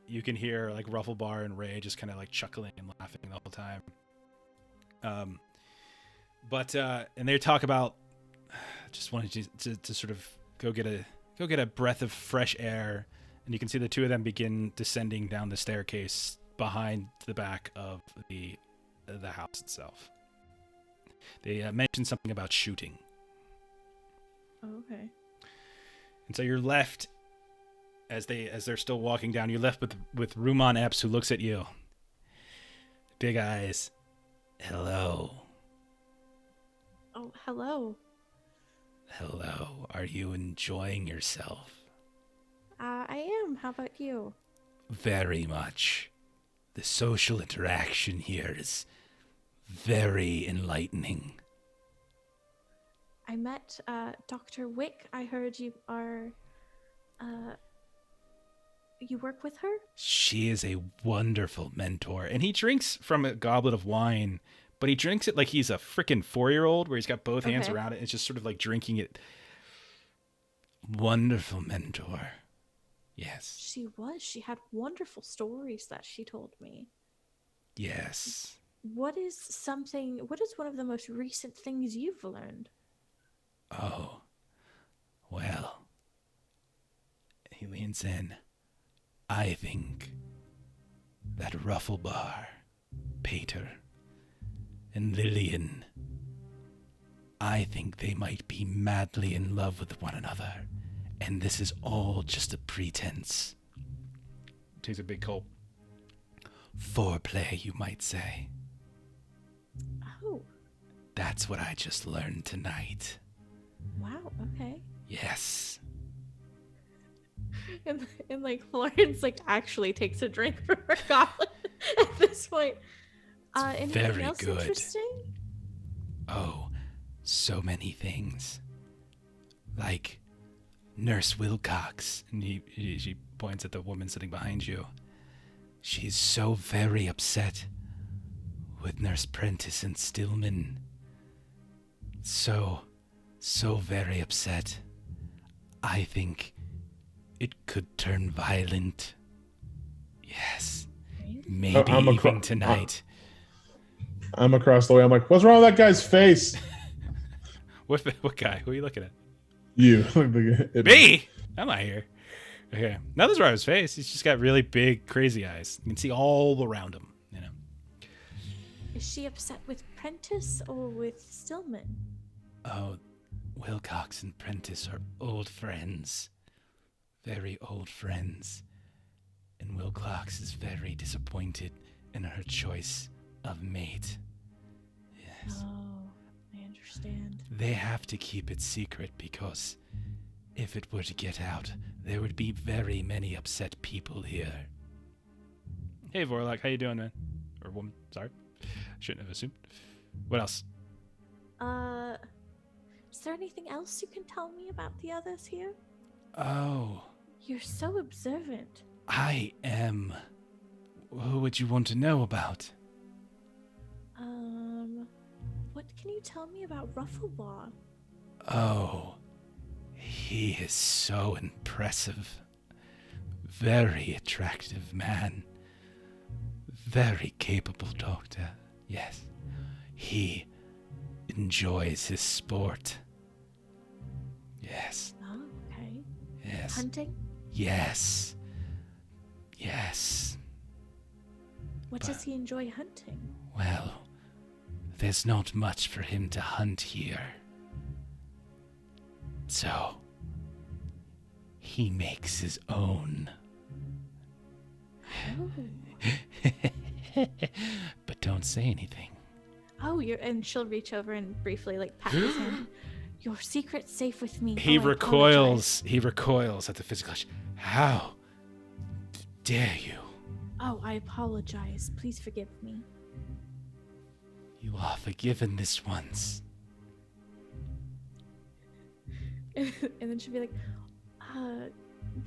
Speaker 1: you can hear Rufflebar and Ray just kind of chuckling and laughing the whole time. And they talk about just wanting to sort of go get a breath of fresh air. And you can see the two of them begin descending down the staircase behind the back of the house itself. They mentioned something about shooting.
Speaker 5: Oh, okay.
Speaker 1: And so you're left as they're still walking down. You're left with Ruman Epps, who looks at you. Big eyes.
Speaker 6: Hello.
Speaker 5: Oh, hello.
Speaker 6: Hello. Are you enjoying yourself?
Speaker 5: I am. How about you?
Speaker 6: Very much. The social interaction here is very enlightening.
Speaker 5: I met Dr. Wick. I heard you are... you work with her?
Speaker 6: She is a wonderful mentor.
Speaker 1: And he drinks from a goblet of wine, but he drinks it like he's a freaking 4-year-old where he's got both hands around it. It's just sort of drinking it.
Speaker 6: Wonderful mentor. Yes.
Speaker 5: She was. She had wonderful stories that she told me.
Speaker 6: Yes.
Speaker 5: What is one of the most recent things you've learned?
Speaker 6: Oh, well, he leans in. I think that Rufflebar, Pater, and Lillian. I think they might be madly in love with one another, and this is all just a pretense.
Speaker 1: Takes a big gulp.
Speaker 6: Foreplay, you might say.
Speaker 5: Oh.
Speaker 6: That's what I just learned tonight.
Speaker 5: Wow, okay.
Speaker 6: Yes.
Speaker 5: And like Florence like actually takes a drink from her goblet at this point. Anything
Speaker 6: very
Speaker 5: else
Speaker 6: good.
Speaker 5: interesting?
Speaker 6: Oh, so many things. Like Nurse Wilcox, and she points at the woman sitting behind you. She's so very upset with Nurse Prentice and Stillman. So very upset. I think it could turn violent. Yes. Maybe even tonight.
Speaker 4: I'm across the way. I'm like, what's wrong with that guy's face?
Speaker 1: What guy? Who are you looking at?
Speaker 4: You.
Speaker 1: Me? I'm not here. Okay. Nothing's wrong with his face. He's just got really big, crazy eyes. You can see all around him, you know.
Speaker 5: Is she upset with Prentice or with Stillman?
Speaker 6: Oh, Wilcox and Prentice are old friends. Very old friends. And Wilcox is very disappointed in her choice of mate. Yes.
Speaker 5: Oh, I understand.
Speaker 6: They have to keep it secret because if it were to get out, there would be very many upset people here.
Speaker 1: Hey, Vorlok, how you doing, man? Or woman, sorry. Shouldn't have assumed. What else?
Speaker 5: Is there anything else you can tell me about the others here?
Speaker 6: Oh,
Speaker 5: You're so observant.
Speaker 6: I am. Who would you want to know about?
Speaker 5: What can you tell me about Rufflebar?
Speaker 6: Oh, he is so impressive. Very attractive man. Very capable doctor. Yes. He enjoys his sport. Yes.
Speaker 5: Oh, okay.
Speaker 6: Yes.
Speaker 5: Hunting?
Speaker 6: Yes. Yes.
Speaker 5: What does he enjoy hunting?
Speaker 6: Well, there's not much for him to hunt here. So, he makes his own.
Speaker 5: Oh.
Speaker 6: But don't say anything.
Speaker 5: Oh, and she'll reach over and briefly like pat his hand. Your secret's safe with me.
Speaker 1: He
Speaker 5: Oh, I
Speaker 1: recoils.
Speaker 5: apologize.
Speaker 1: He recoils at the physical. How dare you?
Speaker 5: Oh, I apologize. Please forgive me.
Speaker 6: You are forgiven this once.
Speaker 5: And then she'll be like,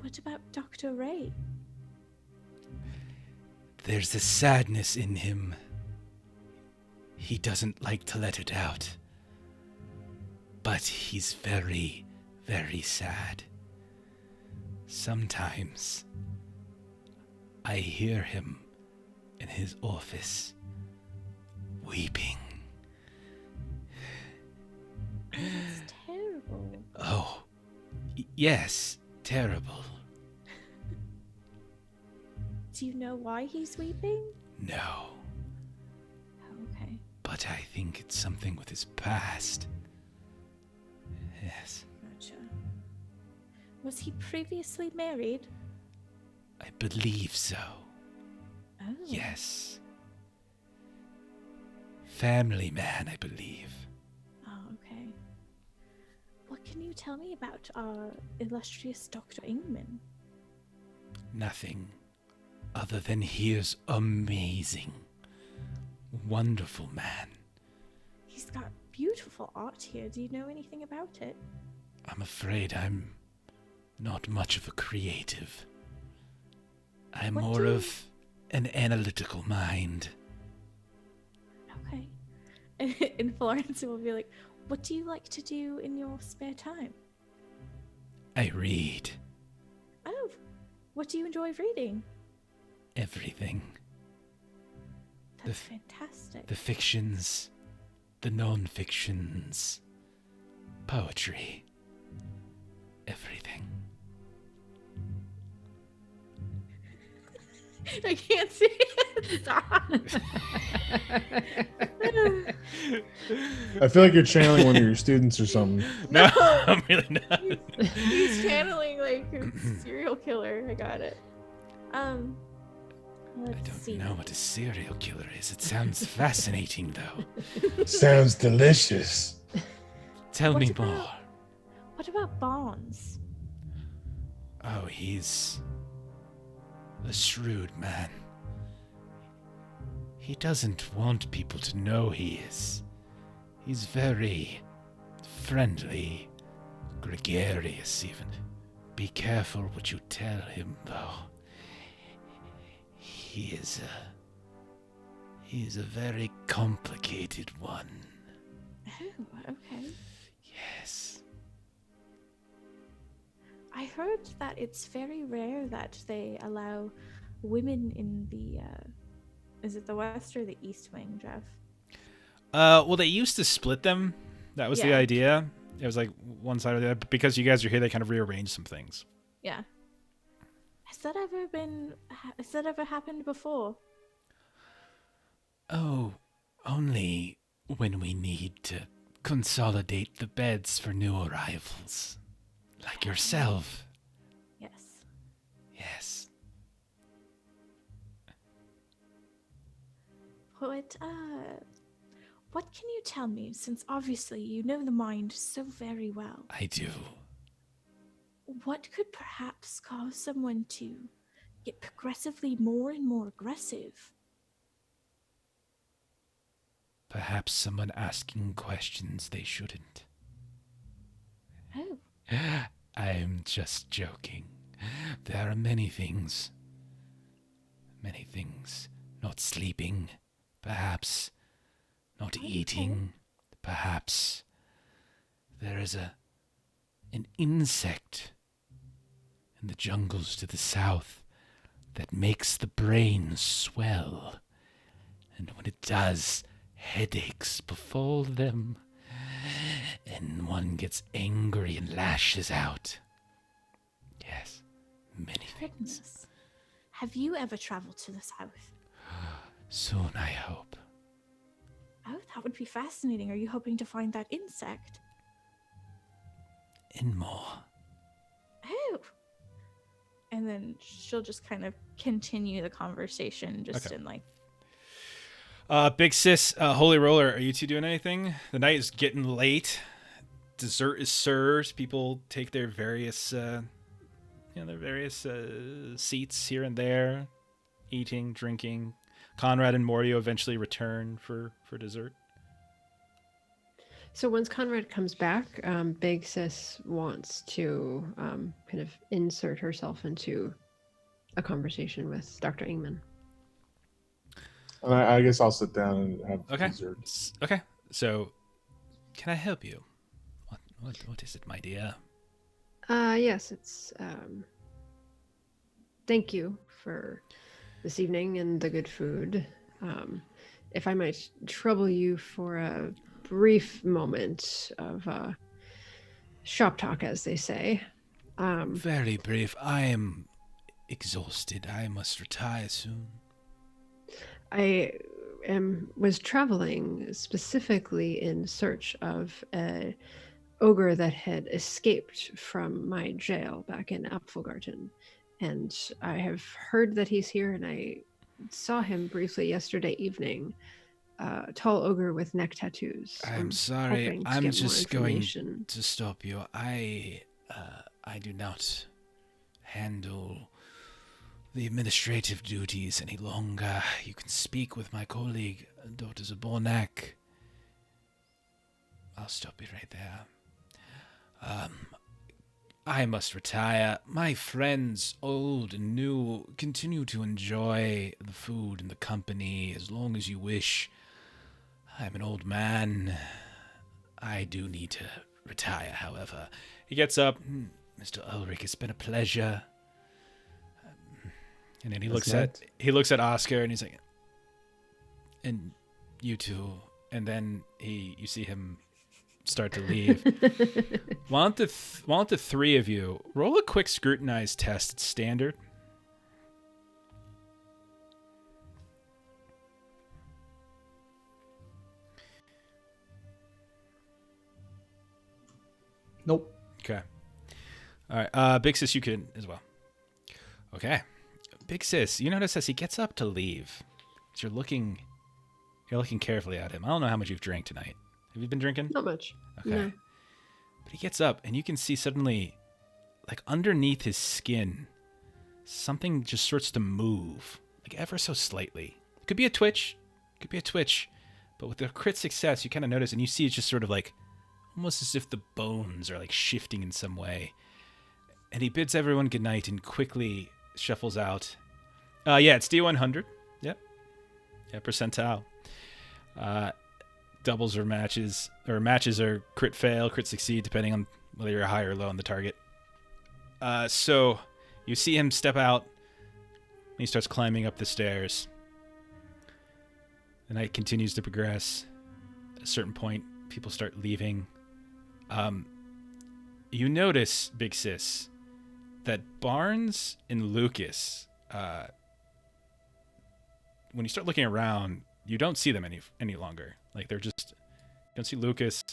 Speaker 5: what about Dr. Ray?
Speaker 6: There's a sadness in him. He doesn't like to let it out. But he's very, very sad. Sometimes I hear him in his office weeping.
Speaker 5: Oh, that's terrible.
Speaker 6: Oh, yes, terrible.
Speaker 5: Do you know why he's weeping?
Speaker 6: No,
Speaker 5: Oh, okay.
Speaker 6: but I think it's something with his past. Yes,
Speaker 5: Gotcha. Was he previously married?
Speaker 6: I believe so.
Speaker 5: Oh.
Speaker 6: Yes. Family man, I believe.
Speaker 5: Oh, okay. What can you tell me about our illustrious Dr. Ingman?
Speaker 6: Nothing other than he is amazing. Wonderful man.
Speaker 5: He's got beautiful art here. Do you know anything about it?
Speaker 6: I'm afraid I'm not much of a creative. I'm
Speaker 5: What
Speaker 6: more
Speaker 5: do you-
Speaker 6: of an analytical mind.
Speaker 5: Okay. And Florence will be like, what do you like to do in your spare time?
Speaker 6: I read
Speaker 5: Oh, what do you enjoy reading?
Speaker 6: everything.
Speaker 5: That's fantastic.
Speaker 6: The fictions, the non-fictions, poetry, everything.
Speaker 5: I can't see it. Stop.
Speaker 4: I feel like you're channeling one of your students or something.
Speaker 1: No, I'm really not.
Speaker 5: He's channeling like a serial killer. I got it. Let's see.
Speaker 6: Know what a serial killer is. It sounds fascinating, though.
Speaker 4: Sounds delicious.
Speaker 6: Tell me more.
Speaker 5: What about Bonds?
Speaker 6: Oh, he's a shrewd man. He doesn't want people to know he is. He's very friendly, gregarious even. Be careful what you tell him, though. He's a very complicated one.
Speaker 5: Oh, okay.
Speaker 6: Yes.
Speaker 5: I heard that it's very rare that they allow women in the, is it the West or the East Wing, Jeff?
Speaker 1: Well, they used to split them. That was the idea. It was like one side or the other. But because you guys are here, they kind of rearranged some things.
Speaker 5: Yeah. Has that ever happened before?
Speaker 6: Oh, only when we need to consolidate the beds for new arrivals. Like yourself.
Speaker 5: Yes.
Speaker 6: Yes.
Speaker 5: What can you tell me, since obviously you know the mind so very well?
Speaker 6: I do.
Speaker 5: What could perhaps cause someone to get progressively more and more aggressive?
Speaker 6: Perhaps someone asking questions they shouldn't.
Speaker 5: Oh.
Speaker 6: I'm just joking. There are many things. Many things. Not sleeping. Perhaps. Not eating. Perhaps. There is an insect in the jungles to the south that makes the brain swell. And when it does, headaches befall them. And one gets angry and lashes out. Yes, many things.
Speaker 5: Have you ever traveled to the south?
Speaker 6: Soon, I hope.
Speaker 5: Oh, that would be fascinating. Are you hoping to find that insect?
Speaker 6: And more.
Speaker 5: Oh. And then she'll just kind of continue the conversation just in like...
Speaker 1: Big Sis, Holy Roller, are you two doing anything? The night is getting late. Dessert is served. People take their various, seats here and there, eating, drinking. Conrad and Morio eventually return for dessert.
Speaker 3: So once Conrad comes back, Big Sis wants to kind of insert herself into a conversation with Dr. Ingman.
Speaker 4: And I guess I'll sit down and have dessert.
Speaker 1: Okay. So, can I help you? What is it, my dear?
Speaker 3: Yes, it's thank you for this evening and the good food. If I might trouble you for a brief moment of shop talk, as they say.
Speaker 6: Very brief. I am exhausted. I must retire soon.
Speaker 3: I was traveling specifically in search of a ogre that had escaped from my jail back in Apfelgarten, and I have heard that he's here, and I saw him briefly yesterday evening. Tall ogre with neck tattoos.
Speaker 6: I'm sorry. I'm just going to stop you. I do not handle the administrative duties any longer. You can speak with my colleague, Dr. Zabornak. I'll stop you right there. I must retire. My friends, old and new, continue to enjoy the food and the company as long as you wish. I'm an old man. I do need to retire, however.
Speaker 1: He gets up.
Speaker 6: Mr. Ulrich, it's been a pleasure.
Speaker 1: And then he looks at Oscar and he's like, and you too. And then you see him start to leave. Why don't the three of you roll a quick scrutinize test? It's standard.
Speaker 2: Nope.
Speaker 1: Okay. All right. Big Sis, you can as well. Okay. Big Sis, you notice as he gets up to leave, you're looking carefully at him. I don't know how much you've drank tonight. Have you been drinking?
Speaker 3: Not much.
Speaker 1: Okay.
Speaker 3: No.
Speaker 1: But he gets up and you can see suddenly, like underneath his skin, something just starts to move, like ever so slightly. It could be a twitch. But with the crit success, you kind of notice and you see it's just sort of like, almost as if the bones are like shifting in some way. And he bids everyone goodnight and quickly shuffles out. Yeah, it's D100. Yep. Yeah, percentile. Doubles or matches are crit fail, crit succeed, depending on whether you're high or low on the target. So you see him step out, and he starts climbing up the stairs. The night continues to progress. At a certain point, people start leaving. You notice, Big Sis, that Barnes and Lucas, when you start looking around, you don't see them any longer. Like they're just, you don't see Lucas.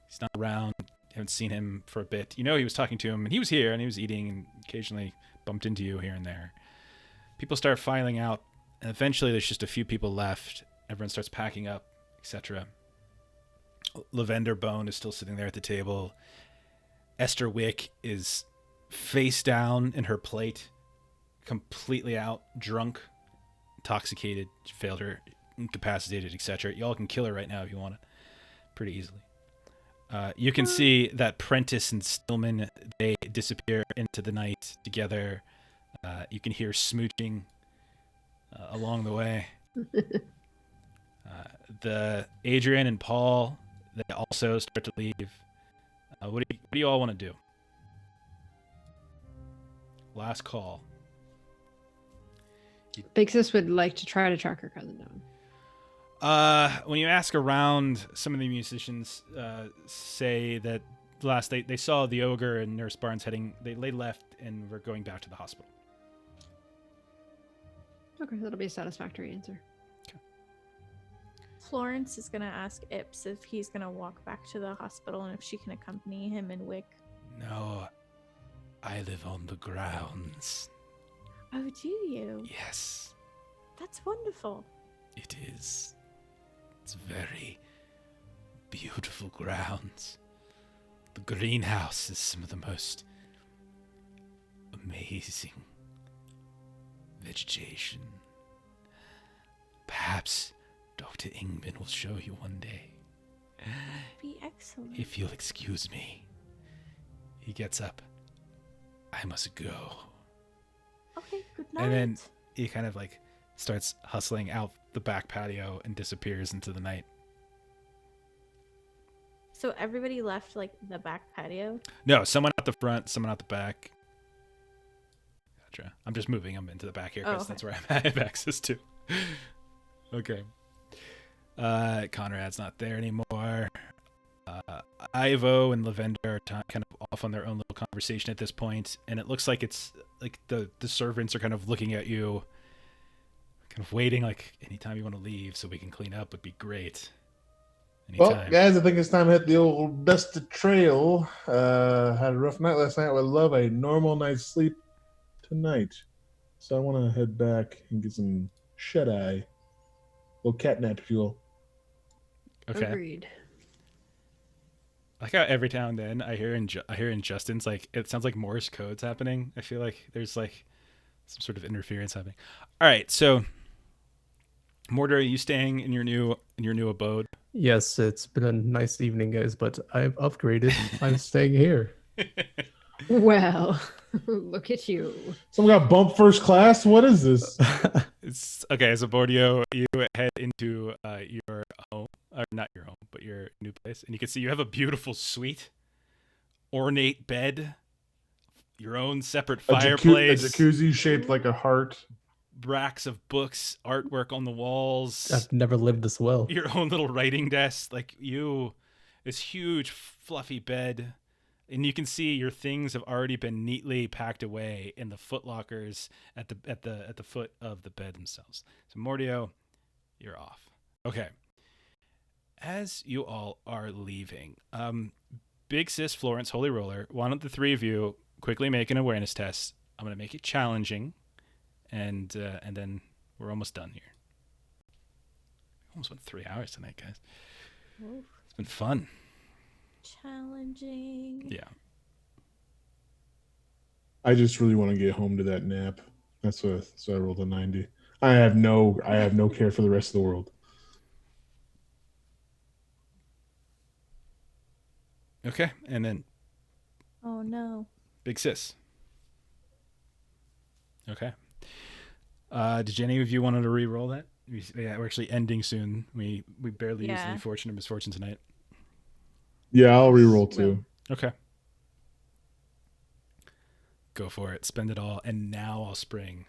Speaker 1: He's not around. You haven't seen him for a bit. You know he was talking to him, and he was here, and he was eating, and occasionally bumped into you here and there. People start filing out, and eventually there's just a few people left. Everyone starts packing up, etc. Lavender Bone is still sitting there at the table. Esther Wick is face down in her plate, completely out, drunk, intoxicated, failed her, incapacitated, etc. Y'all can kill her right now if you want it, pretty easily. You can see that Prentice and Stillman, they disappear into the night together. You can hear smooching along the way. The Adrian and Paul, they also start to leave. What do you all want to do? Last call.
Speaker 3: Big Sis would like to try to track her cousin down.
Speaker 1: When you ask around, some of the musicians say that last they saw the ogre and Nurse Barnes heading. They left and were going back to the hospital.
Speaker 3: Okay, that'll be a satisfactory answer.
Speaker 5: Florence is going to ask Ips if he's going to walk back to the hospital and if she can accompany him and Wick.
Speaker 6: No, I live on the grounds.
Speaker 5: Oh, do you?
Speaker 6: Yes.
Speaker 5: That's wonderful.
Speaker 6: It is. It's very beautiful grounds. The greenhouse is some of the most amazing vegetation. Perhaps Dr. Ingman will show you one day.
Speaker 5: That'd be excellent.
Speaker 6: If you'll excuse me. He gets up. I must go.
Speaker 5: Okay, good night.
Speaker 1: And then he kind of like starts hustling out the back patio and disappears into the night.
Speaker 5: So everybody left like the back patio?
Speaker 1: No, someone out the front, someone out the back. Gotcha. I'm just moving them into the back here because that's where I have access to. Okay. Conrad's not there anymore. Ivo and Lavender are kind of off on their own little conversation at this point, and it looks like it's like the servants are kind of looking at you, kind of waiting, like anytime you want to leave so we can clean up would be great. Anytime.
Speaker 4: Well, guys, I think it's time to hit the old dusted trail. Had a rough night last night. Would love a normal night's sleep tonight, so I want to head back and get some shut-eye, little catnap, if you will.
Speaker 1: Okay.
Speaker 3: Agreed.
Speaker 1: I like how every now and then I hear in Justin's, like, it sounds like Morse code's happening. I feel like there's like some sort of interference happening. All right, so Mortar, are you staying in your new abode?
Speaker 2: Yes, it's been a nice evening, guys, but I've upgraded. I'm staying here.
Speaker 3: Well, look at you.
Speaker 4: Someone got bumped first class? What is this?
Speaker 1: It's okay. So Bordio, you head into your home, or not your home, but your new place, and you can see you have a beautiful suite, ornate bed, your own separate fireplace,
Speaker 4: a jacuzzi shaped like a heart,
Speaker 1: racks of books, artwork on the walls.
Speaker 2: I've never lived this well.
Speaker 1: Your own little writing desk, like this huge fluffy bed. And you can see your things have already been neatly packed away in the foot lockers at the foot of the bed themselves. So Mordio, you're off. Okay. As you all are leaving, Big Sis, Florence, Holy Roller, why don't the three of you quickly make an awareness test? I'm going to make it challenging, and then we're almost done here. Almost went 3 hours tonight, guys.
Speaker 5: Oof.
Speaker 1: It's been fun.
Speaker 5: Challenging.
Speaker 1: Yeah.
Speaker 4: I just really want to get home to that nap. So I rolled a 90. I have no care for the rest of the world.
Speaker 1: Okay, and then
Speaker 5: Oh no.
Speaker 1: Big Sis. Okay. Did any of you wanted to re-roll that? Yeah, we're actually ending soon. We barely used any fortune or misfortune tonight.
Speaker 4: Yeah, I'll re-roll too.
Speaker 1: Okay. Go for it. Spend it all, and now I'll spring.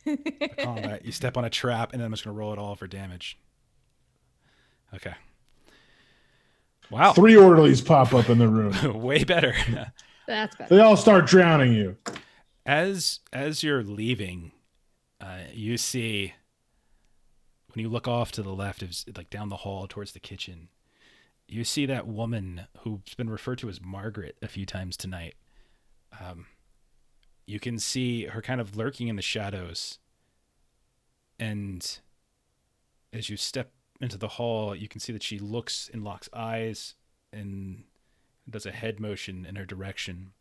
Speaker 1: The combat. You step on a trap, and then I'm just going to roll it all for damage. Okay. Wow.
Speaker 4: 3 orderlies pop up in the room.
Speaker 1: Way better.
Speaker 3: That's better.
Speaker 4: They all start drowning you.
Speaker 1: As you're leaving, you see, when you look off to the left, like down the hall towards the kitchen, you see that woman who's been referred to as Margaret a few times tonight. You can see her kind of lurking in the shadows. And as you step into the hall, you can see that she looks and locks eyes and does a head motion in her direction,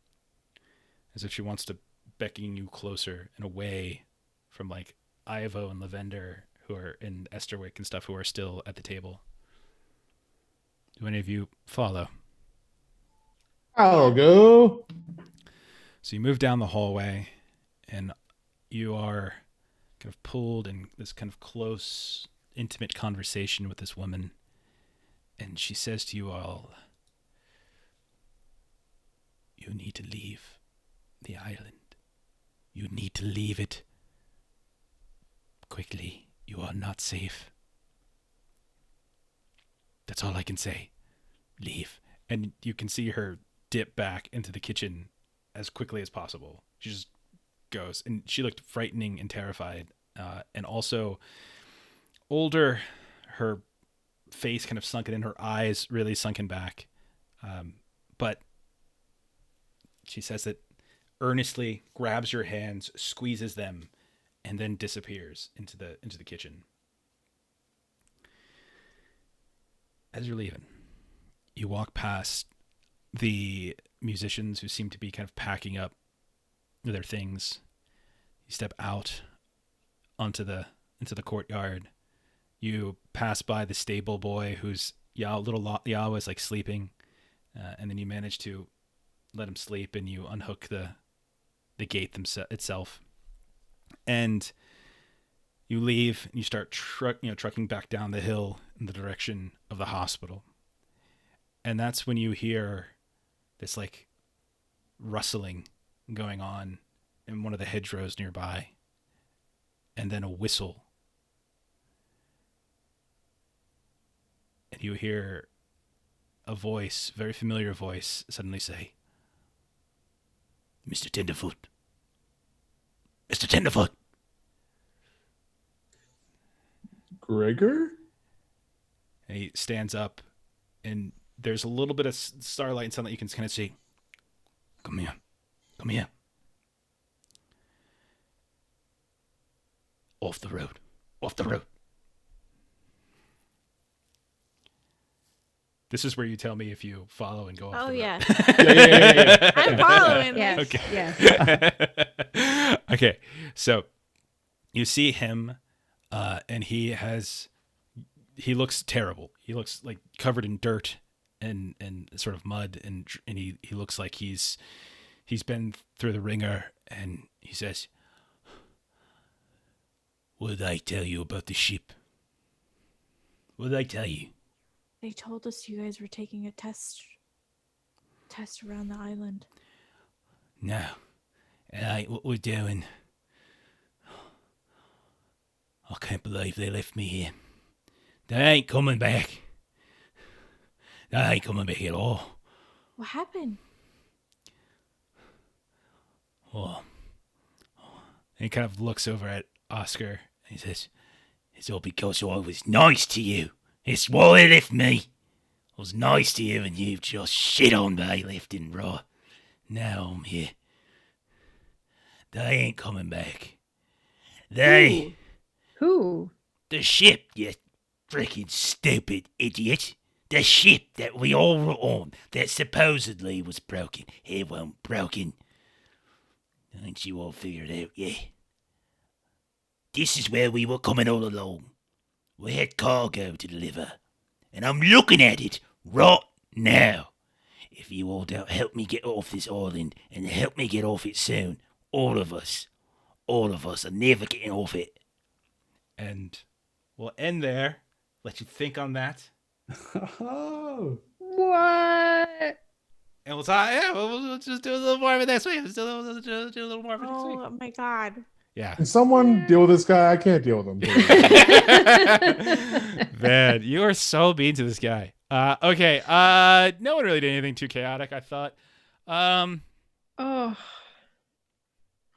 Speaker 1: as if she wants to beckon you closer and away from like Ivo and Lavender, who are in Esterwick and stuff, who are still at the table. Do any of you follow?
Speaker 4: I'll go.
Speaker 1: So you move down the hallway, and you are kind of pulled in this kind of close, intimate conversation with this woman. And she says to you all, "You need to leave the island. You need to leave it quickly. You are not safe. That's all I can say. Leave." And you can see her dip back into the kitchen as quickly as possible. She just goes, and she looked frightening and terrified, and also older. Her face kind of sunken in, her eyes really sunken back, but she says that earnestly, grabs your hands, squeezes them, and then disappears into the kitchen. As you're leaving, you walk past the musicians who seem to be kind of packing up their things. You step out into the courtyard. You pass by the stable boy who's little Yao is like sleeping, and then you manage to let him sleep, and you unhook the gate itself, and you leave, and you start trucking back down the hill in the direction of the hospital. And that's when you hear this like rustling going on in one of the hedgerows nearby, and then a whistle. And you hear a voice, very familiar voice, suddenly say, "Mr. Tenderfoot. Mr. Tenderfoot."
Speaker 4: Gregor?
Speaker 1: And he stands up, and there's a little bit of starlight and sunlight you can kind of see. Come here. Come here. Off the road. Off the road. This is where you tell me if you follow and go off the road.
Speaker 5: Yeah. I'm following.
Speaker 3: Yes.
Speaker 1: Okay.
Speaker 3: Yes.
Speaker 1: Okay. So you see him, and he looks terrible. He looks like covered in dirt and sort of mud, and he looks like he's been through the ringer, and he says, "What did I tell you about the ship? What did I tell you?"
Speaker 5: They told us you guys were taking a test around the island.
Speaker 6: No. What we're doing. I can't believe they left me here. They ain't coming back. They ain't coming back at all.
Speaker 5: What happened?
Speaker 6: Oh,
Speaker 1: And he kind of looks over at Oscar, and he says,
Speaker 6: it's all because I was nice to you. It's why they left me. It was nice to hearing you just shit on me left and right. Now I'm here. They ain't coming back. They...
Speaker 3: Who?
Speaker 6: The ship, you freaking stupid idiot. The ship that we all were on that supposedly was broken. It wasn't broken. Ain't you all figured out yet? This is where we were coming all along. We had cargo to deliver. And I'm looking at it right now. If you all don't help me get off this island and help me get off it soon, all of us are never getting off it.
Speaker 1: And we'll end there. Let you think on that.
Speaker 2: Oh.
Speaker 3: What?
Speaker 1: And we'll talk. Yeah, we'll just do a little more of it next week. Let's do a little more of it next week.
Speaker 5: Oh my God.
Speaker 1: Yeah.
Speaker 4: Can someone deal with this guy? I can't deal with him.
Speaker 1: Man, you are so mean to this guy. Okay. No one really did anything too chaotic, I thought.
Speaker 3: Oh,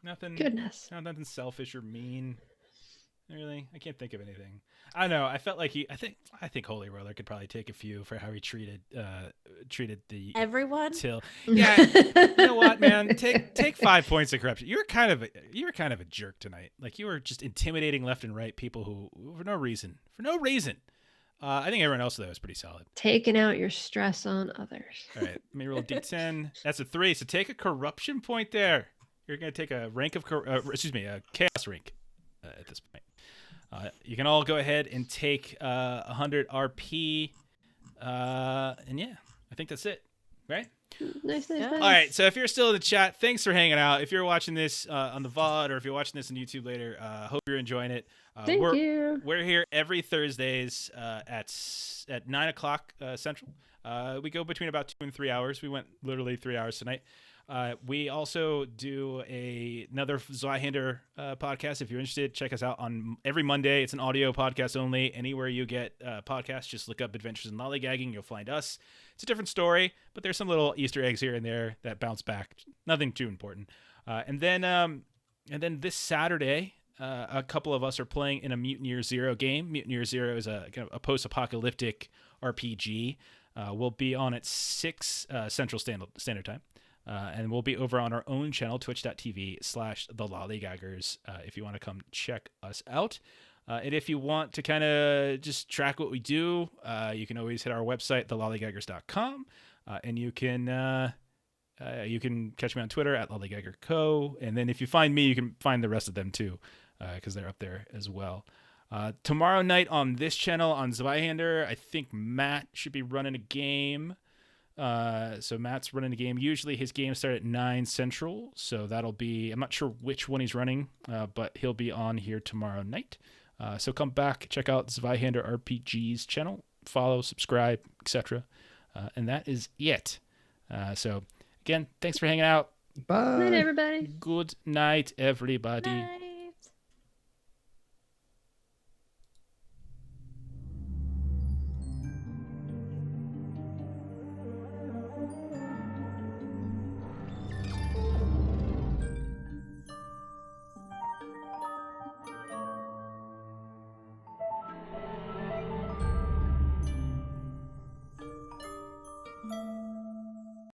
Speaker 1: Nothing.
Speaker 3: goodness.
Speaker 1: Nothing selfish or mean. Really, I can't think of anything. I don't know. I felt like I think Holy Roller could probably take a few for how he treated the
Speaker 5: Everyone?
Speaker 1: Till. Yeah. You know what, man? Take 5 points of corruption. You were kind of a jerk tonight. Like, you were just intimidating left and right people who for no reason. I think everyone else though was pretty solid.
Speaker 3: Taking out your stress on others.
Speaker 1: All right, let me roll D10. That's a 3. So take a corruption point there. You're gonna take a rank of a chaos rank at this point. You can all go ahead and take 100 RP, and yeah, I think that's it, right?
Speaker 3: Nice.
Speaker 1: All right, so if you're still in the chat, thanks for hanging out. If you're watching this on the VOD or if you're watching this on YouTube later, hope you're enjoying it.
Speaker 3: Thank you.
Speaker 1: We're here every Thursdays at 9 o'clock Central. We go between about 2 and 3 hours. We went literally 3 hours tonight. We also do another Zweihander podcast. If you're interested, check us out on every Monday. It's an audio podcast only. Anywhere you get podcasts, just look up Adventures in Lollygagging. You'll find us. It's a different story, but there's some little Easter eggs here and there that bounce back. Nothing too important. And then this Saturday, a couple of us are playing in a Mutineer Zero game. Mutineer Zero is a kind of a post-apocalyptic RPG. We'll be on at 6 Central Standard Time. And we'll be over on our own channel, twitch.tv/the Lollygaggers, if you want to come check us out. And if you want to kind of just track what we do, you can always hit our website, thelollygaggers.com. And you can catch me on Twitter at lollygaggerco. And then if you find me, you can find the rest of them too, because they're up there as well. Tomorrow night on this channel on Zweihander, I think Matt should be running a game. So Matt's running a game. Usually his games start at 9 Central. So that'll be, I'm not sure which one he's running, but he'll be on here tomorrow night. So come back, check out Zweihander RPG's channel, follow, subscribe, etc. And that is it. So again, thanks for hanging out.
Speaker 2: Bye.
Speaker 3: Good night, everybody.
Speaker 1: Good night, everybody.
Speaker 5: Bye.